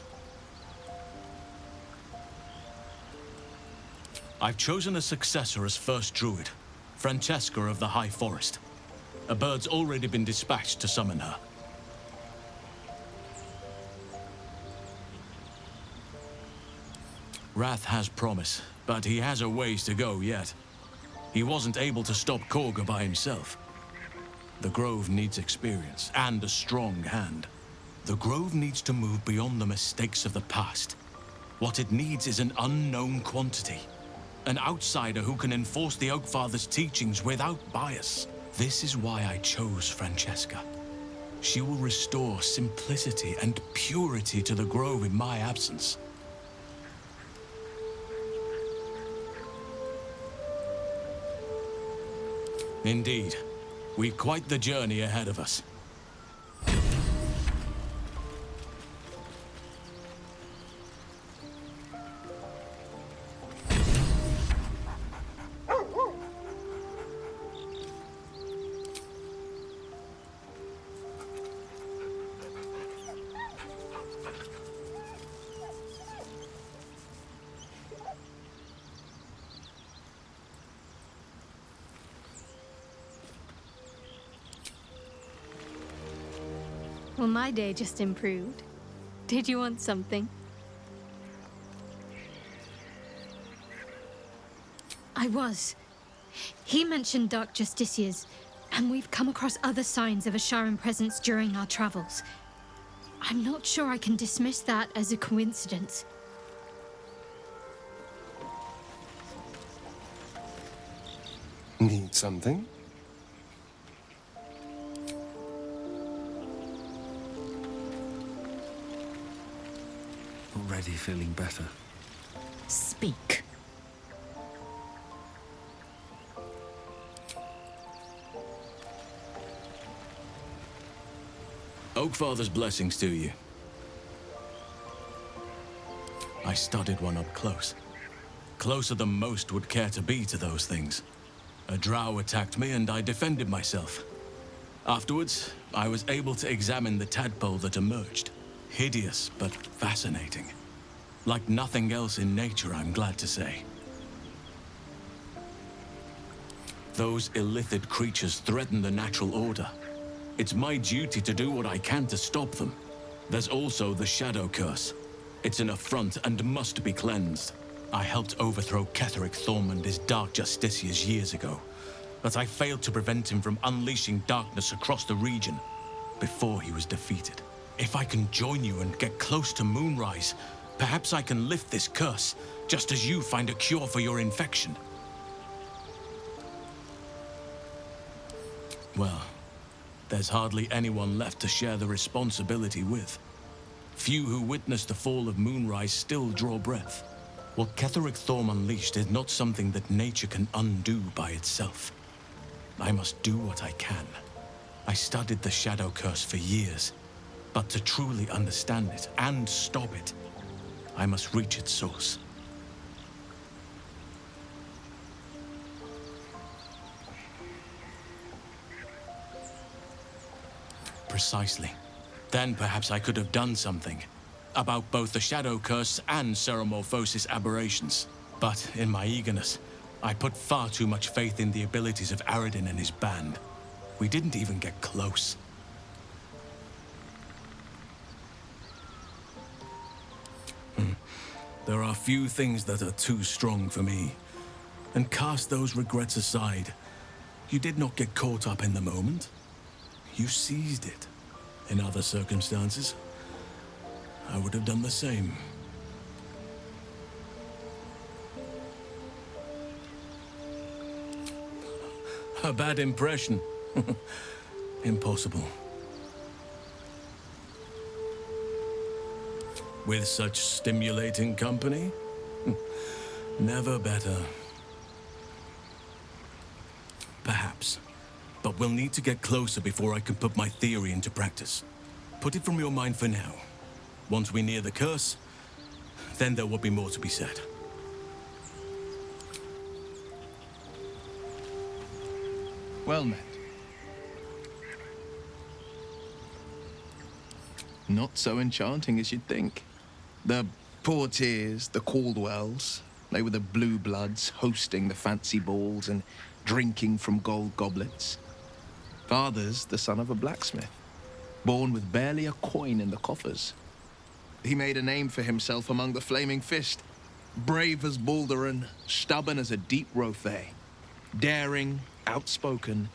I've chosen a successor as first druid, Francesca of the High Forest. A bird's already been dispatched to summon her. Wrath has promise, but he has a ways to go yet. He wasn't able to stop Korga by himself. The Grove needs experience and a strong hand. The Grove needs to move beyond the mistakes of the past. What it needs is an unknown quantity. An outsider who can enforce the Oakfather's teachings without bias. This is why I chose Francesca. She will restore simplicity and purity to the Grove in my absence. Indeed. We've quite the journey ahead of us. Well, my day just improved. Did you want something? I was. He mentioned Dark Justiciars, and we've come across other signs of a Sharan presence during our travels. I'm not sure I can dismiss that as a coincidence. Need something? Already feeling better. Speak. Oakfather's blessings to you. I studied one up close. Closer than most would care to be to those things. A drow attacked me and I defended myself. Afterwards, I was able to examine the tadpole that emerged. Hideous, but fascinating. Like nothing else in nature, I'm glad to say. Those illithid creatures threaten the natural order. It's my duty to do what I can to stop them. There's also the Shadow Curse. It's an affront and must be cleansed. I helped overthrow Ketheric Thorm and his Dark Justiciars years ago, but I failed to prevent him from unleashing darkness across the region before he was defeated. If I can join you and get close to Moonrise, perhaps I can lift this curse, just as you find a cure for your infection. Well, there's hardly anyone left to share the responsibility with. Few who witnessed the fall of Moonrise still draw breath. What Ketheric Thorm unleashed is not something that nature can undo by itself. I must do what I can. I studied the Shadow Curse for years, but to truly understand it and stop it, I must reach its source. Precisely. Then perhaps I could have done something about both the Shadow Curse and Ceremorphosis aberrations. But in my eagerness, I put far too much faith in the abilities of Aradin and his band. We didn't even get close. There are few things that are too strong for me. And cast those regrets aside, you did not get caught up in the moment. You seized it. In other circumstances, I would have done the same. A bad impression. Impossible. With such stimulating company? Never better. Perhaps. But we'll need to get closer before I can put my theory into practice. Put it from your mind for now. Once we near the curse, then there will be more to be said. Well met. Not so enchanting as you'd think. The Portiers, the Caldwells, they were the blue bloods hosting the fancy balls and drinking from gold goblets. Father's the son of a blacksmith, born with barely a coin in the coffers. He made a name for himself among the Flaming Fist. Brave as Baldurin, stubborn as a deep Rothay. Daring, outspoken,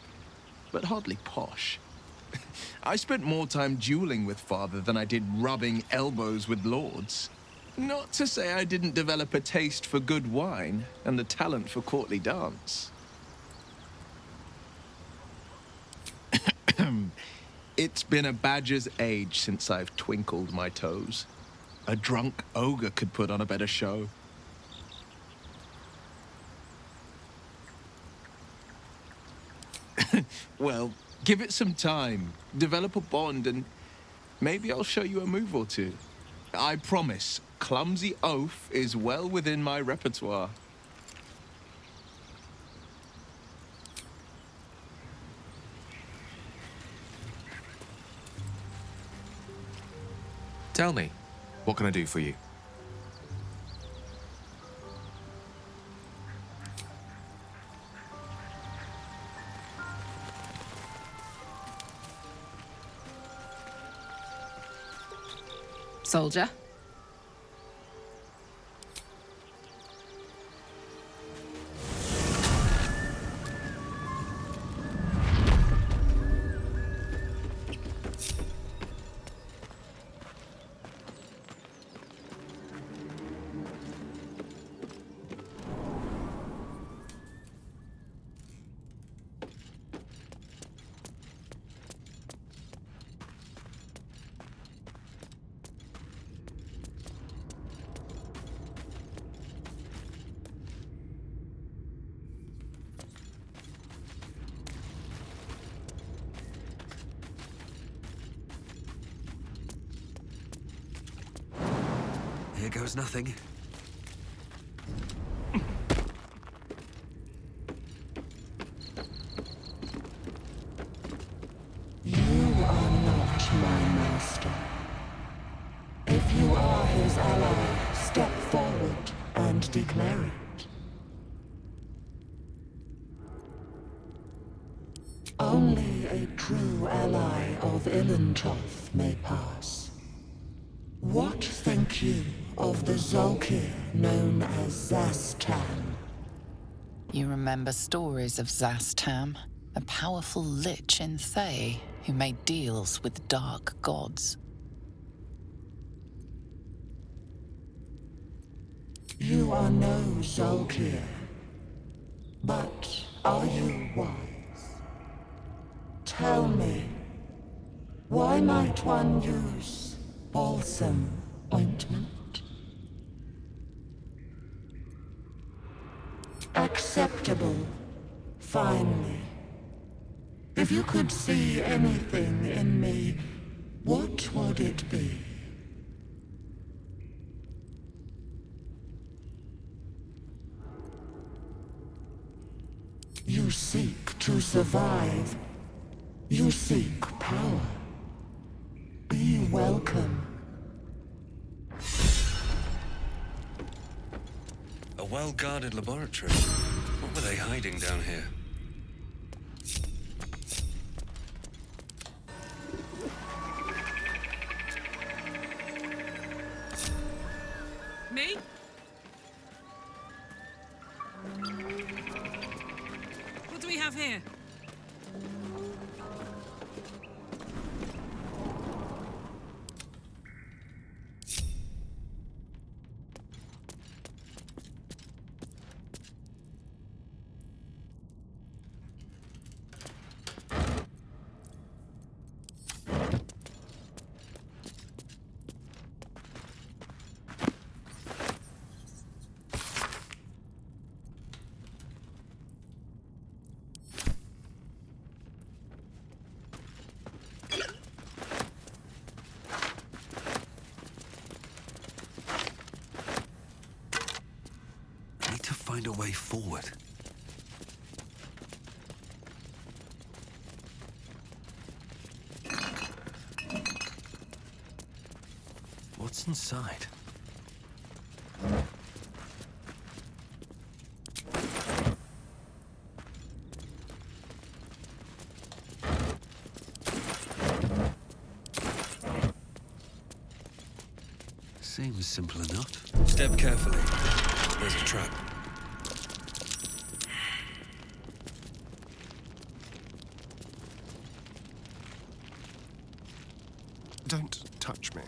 but hardly posh. I spent more time dueling with Father than I did rubbing elbows with lords. Not to say I didn't develop a taste for good wine and the talent for courtly dance. It's been a badger's age since I've twinkled my toes. A drunk ogre could put on a better show. Well, give it some time, develop a bond, and maybe I'll show you a move or two. I promise, clumsy oaf is well within my repertoire. Tell me, what can I do for you? Soldier? Here goes nothing. You are not my master. If you are his ally, step forward and declare it. Only a true ally of Ilintoth may pass. What think you of the Zolkir known as Zastan? You remember stories of Zastam, a powerful lich in Thay who made deals with dark gods. You are no Zolkir, but are you wise? Tell me, Why might one use balsam ointment? Acceptable, finally. If you could see anything in me, what would it be? You seek to survive. You seek power. Be welcome. A well-guarded laboratory. What were they hiding down here? Me? What do we have here? Find a way forward. What's inside? Seems simple enough. Step carefully. There's a trap. Don't touch me.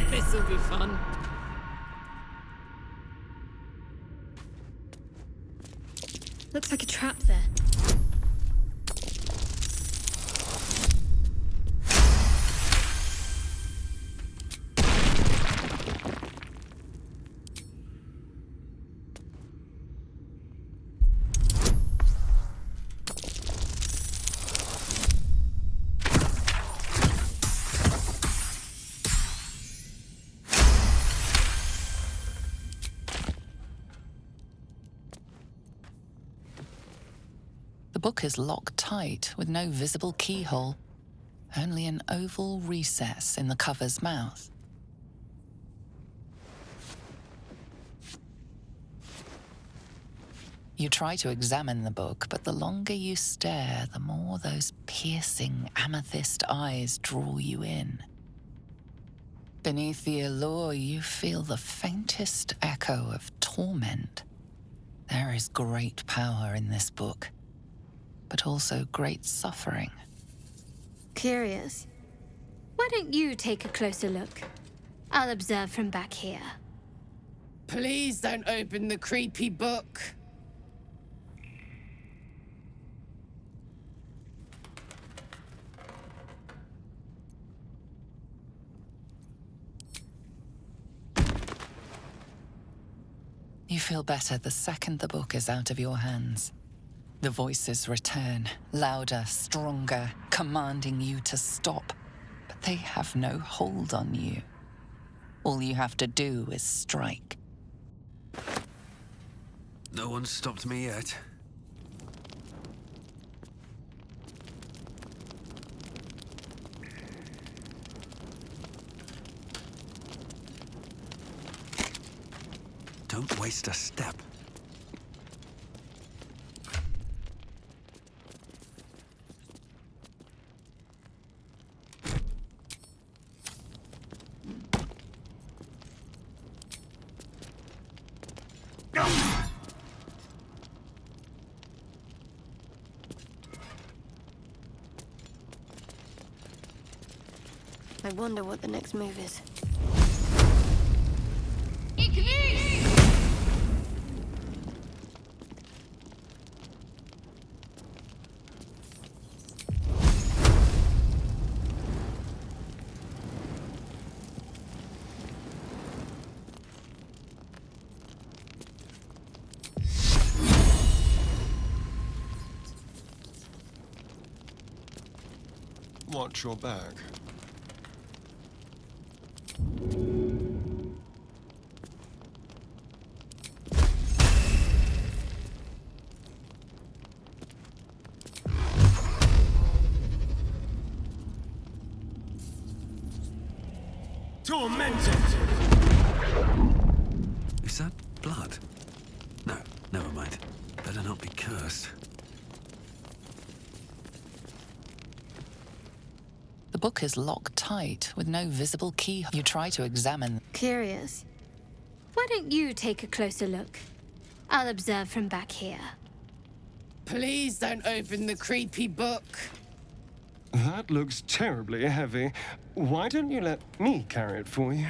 This'll be fun. Looks like a trap there. The book is locked tight with no visible keyhole, only an oval recess in the cover's mouth. You try to examine the book, but the longer you stare, the more those piercing amethyst eyes draw you in. Beneath the allure, you feel the faintest echo of torment. There is great power in this book, but also great suffering. Curious. Why don't you take a closer look? I'll observe from back here. Please don't open the creepy book. You feel better the second the book is out of your hands. The voices return, louder, stronger, commanding you to stop. But they have no hold on you. All you have to do is strike. No one's stopped me yet. Don't waste a step. I wonder what the next move is. Watch your back. Tormented! Is that blood? No, never mind. Better not be cursed. The book is locked tight with no visible key. You try to examine. Curious. Why don't you take a closer look? I'll observe from back here. Please don't open the creepy book. That looks terribly heavy. Why don't you let me carry it for you?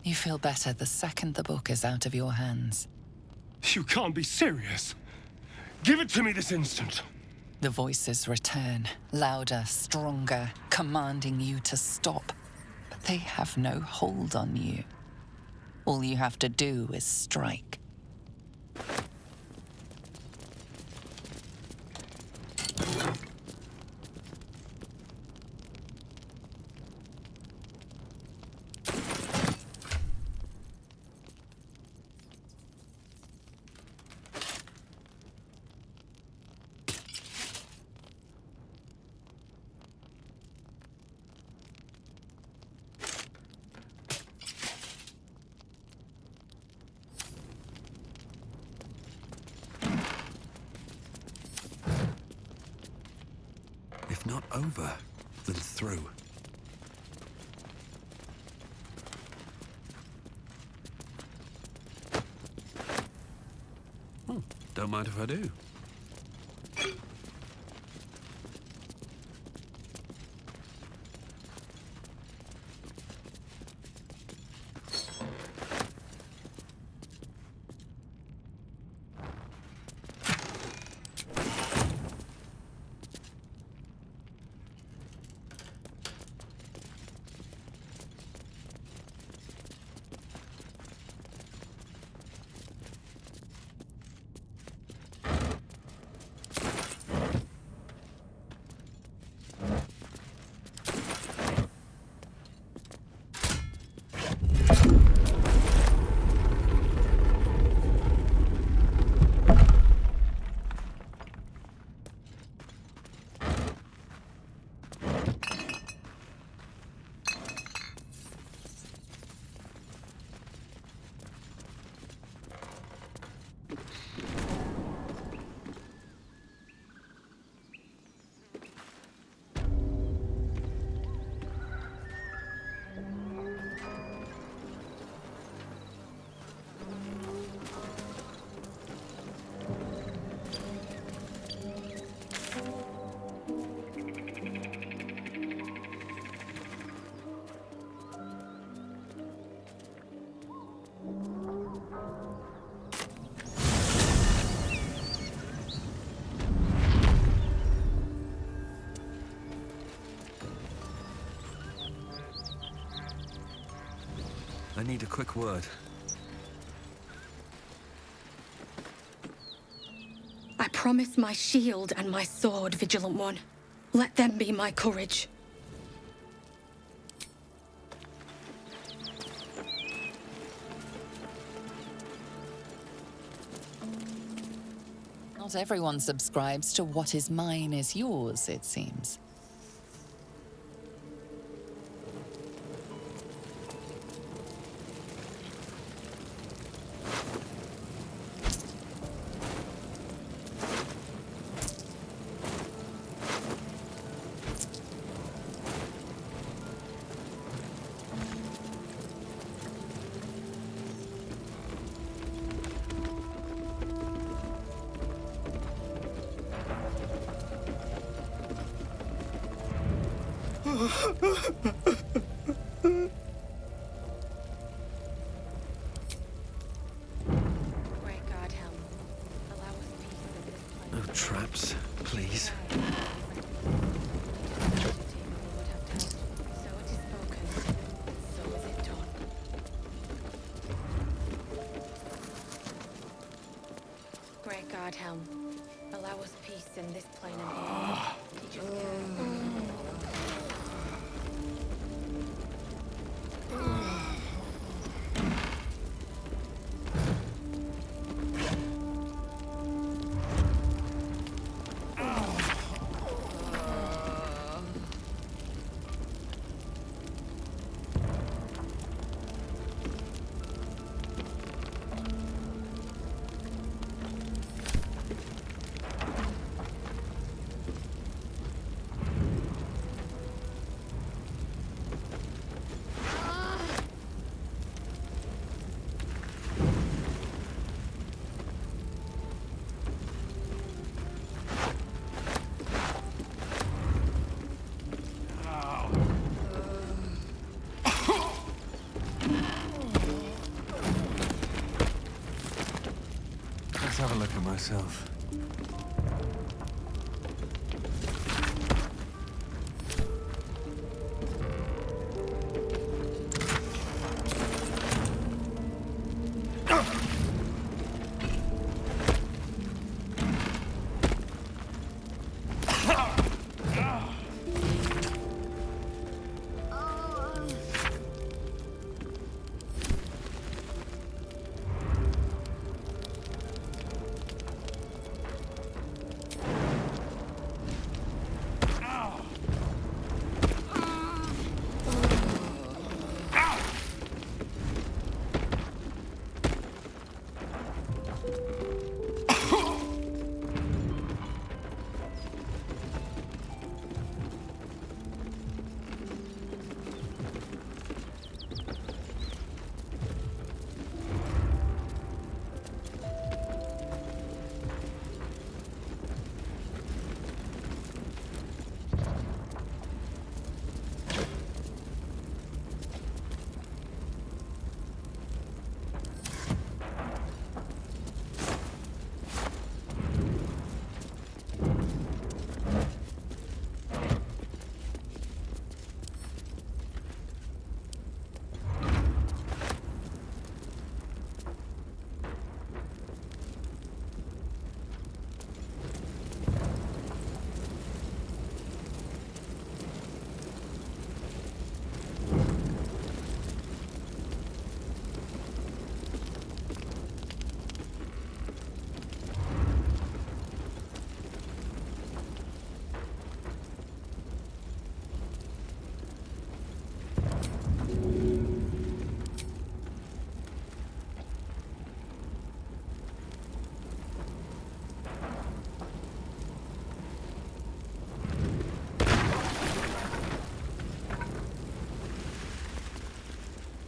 You feel better the second the book is out of your hands. You can't be serious. Give it to me this instant. The voices return, louder, stronger, commanding you to stop. But they have no hold on you. All you have to do is strike. If not over, then through. Don't mind if I do. I need a quick word. I promise my shield and my sword, Vigilant One. Let them be my courage. Not everyone subscribes to what is mine is yours, it seems. No traps, please. Great God, Helm, allow us peace in this plane and beyond. Teach us care. Let's have a look at myself.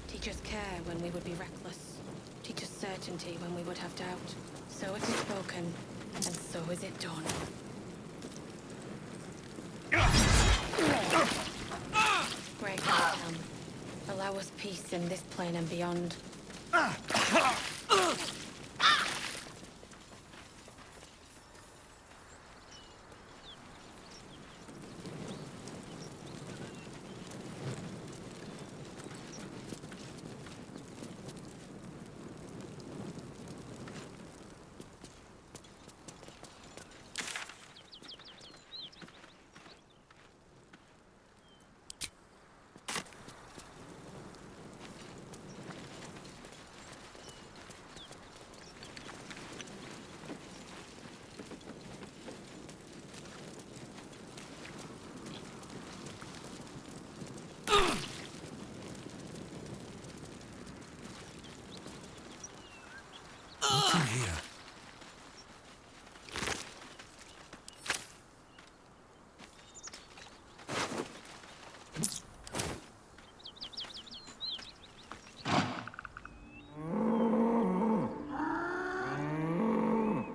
Teach us care when we would be reckless. Teach us certainty when we would have doubt. So it is spoken, and so is it done. Great God, Helm. Allow us peace in this plane and beyond. Through here.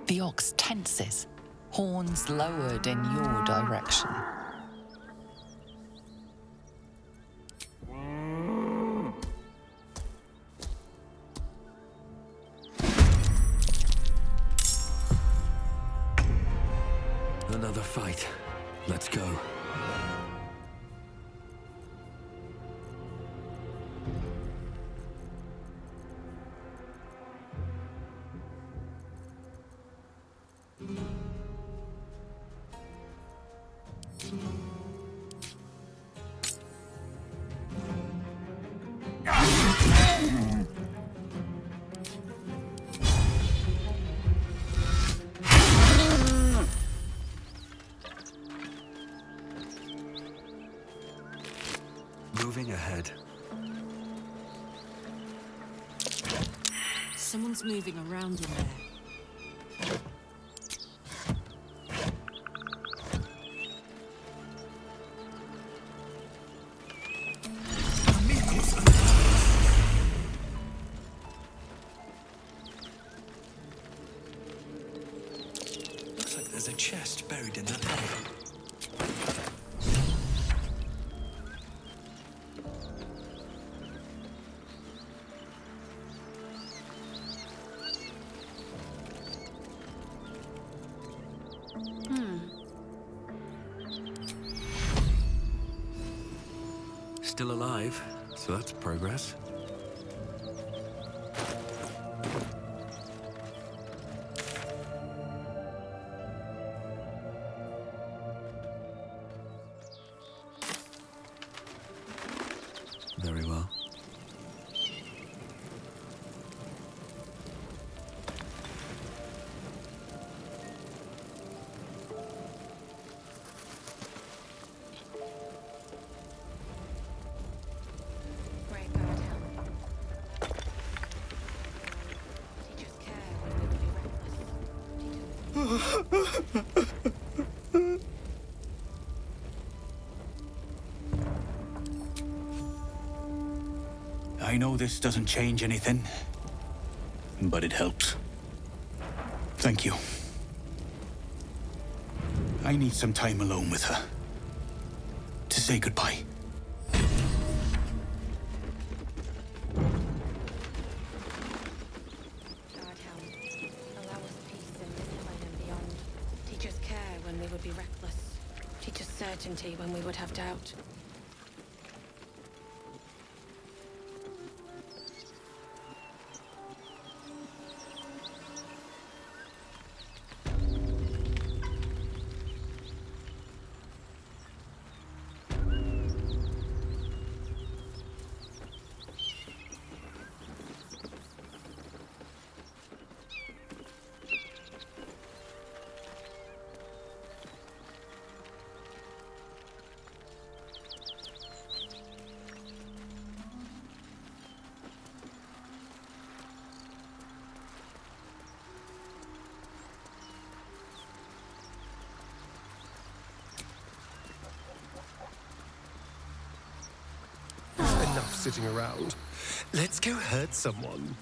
The ox tenses, horns lowered in your direction. Another fight. Let's go. Moving ahead. Someone's moving around in there. Looks like there's a chest buried in that hay. Still alive, so that's progress. Very well. I know this doesn't change anything, but it helps. Thank you. I need some time alone with her. To say goodbye. Certainty when we would have doubt. Enough sitting around. Let's go hurt someone.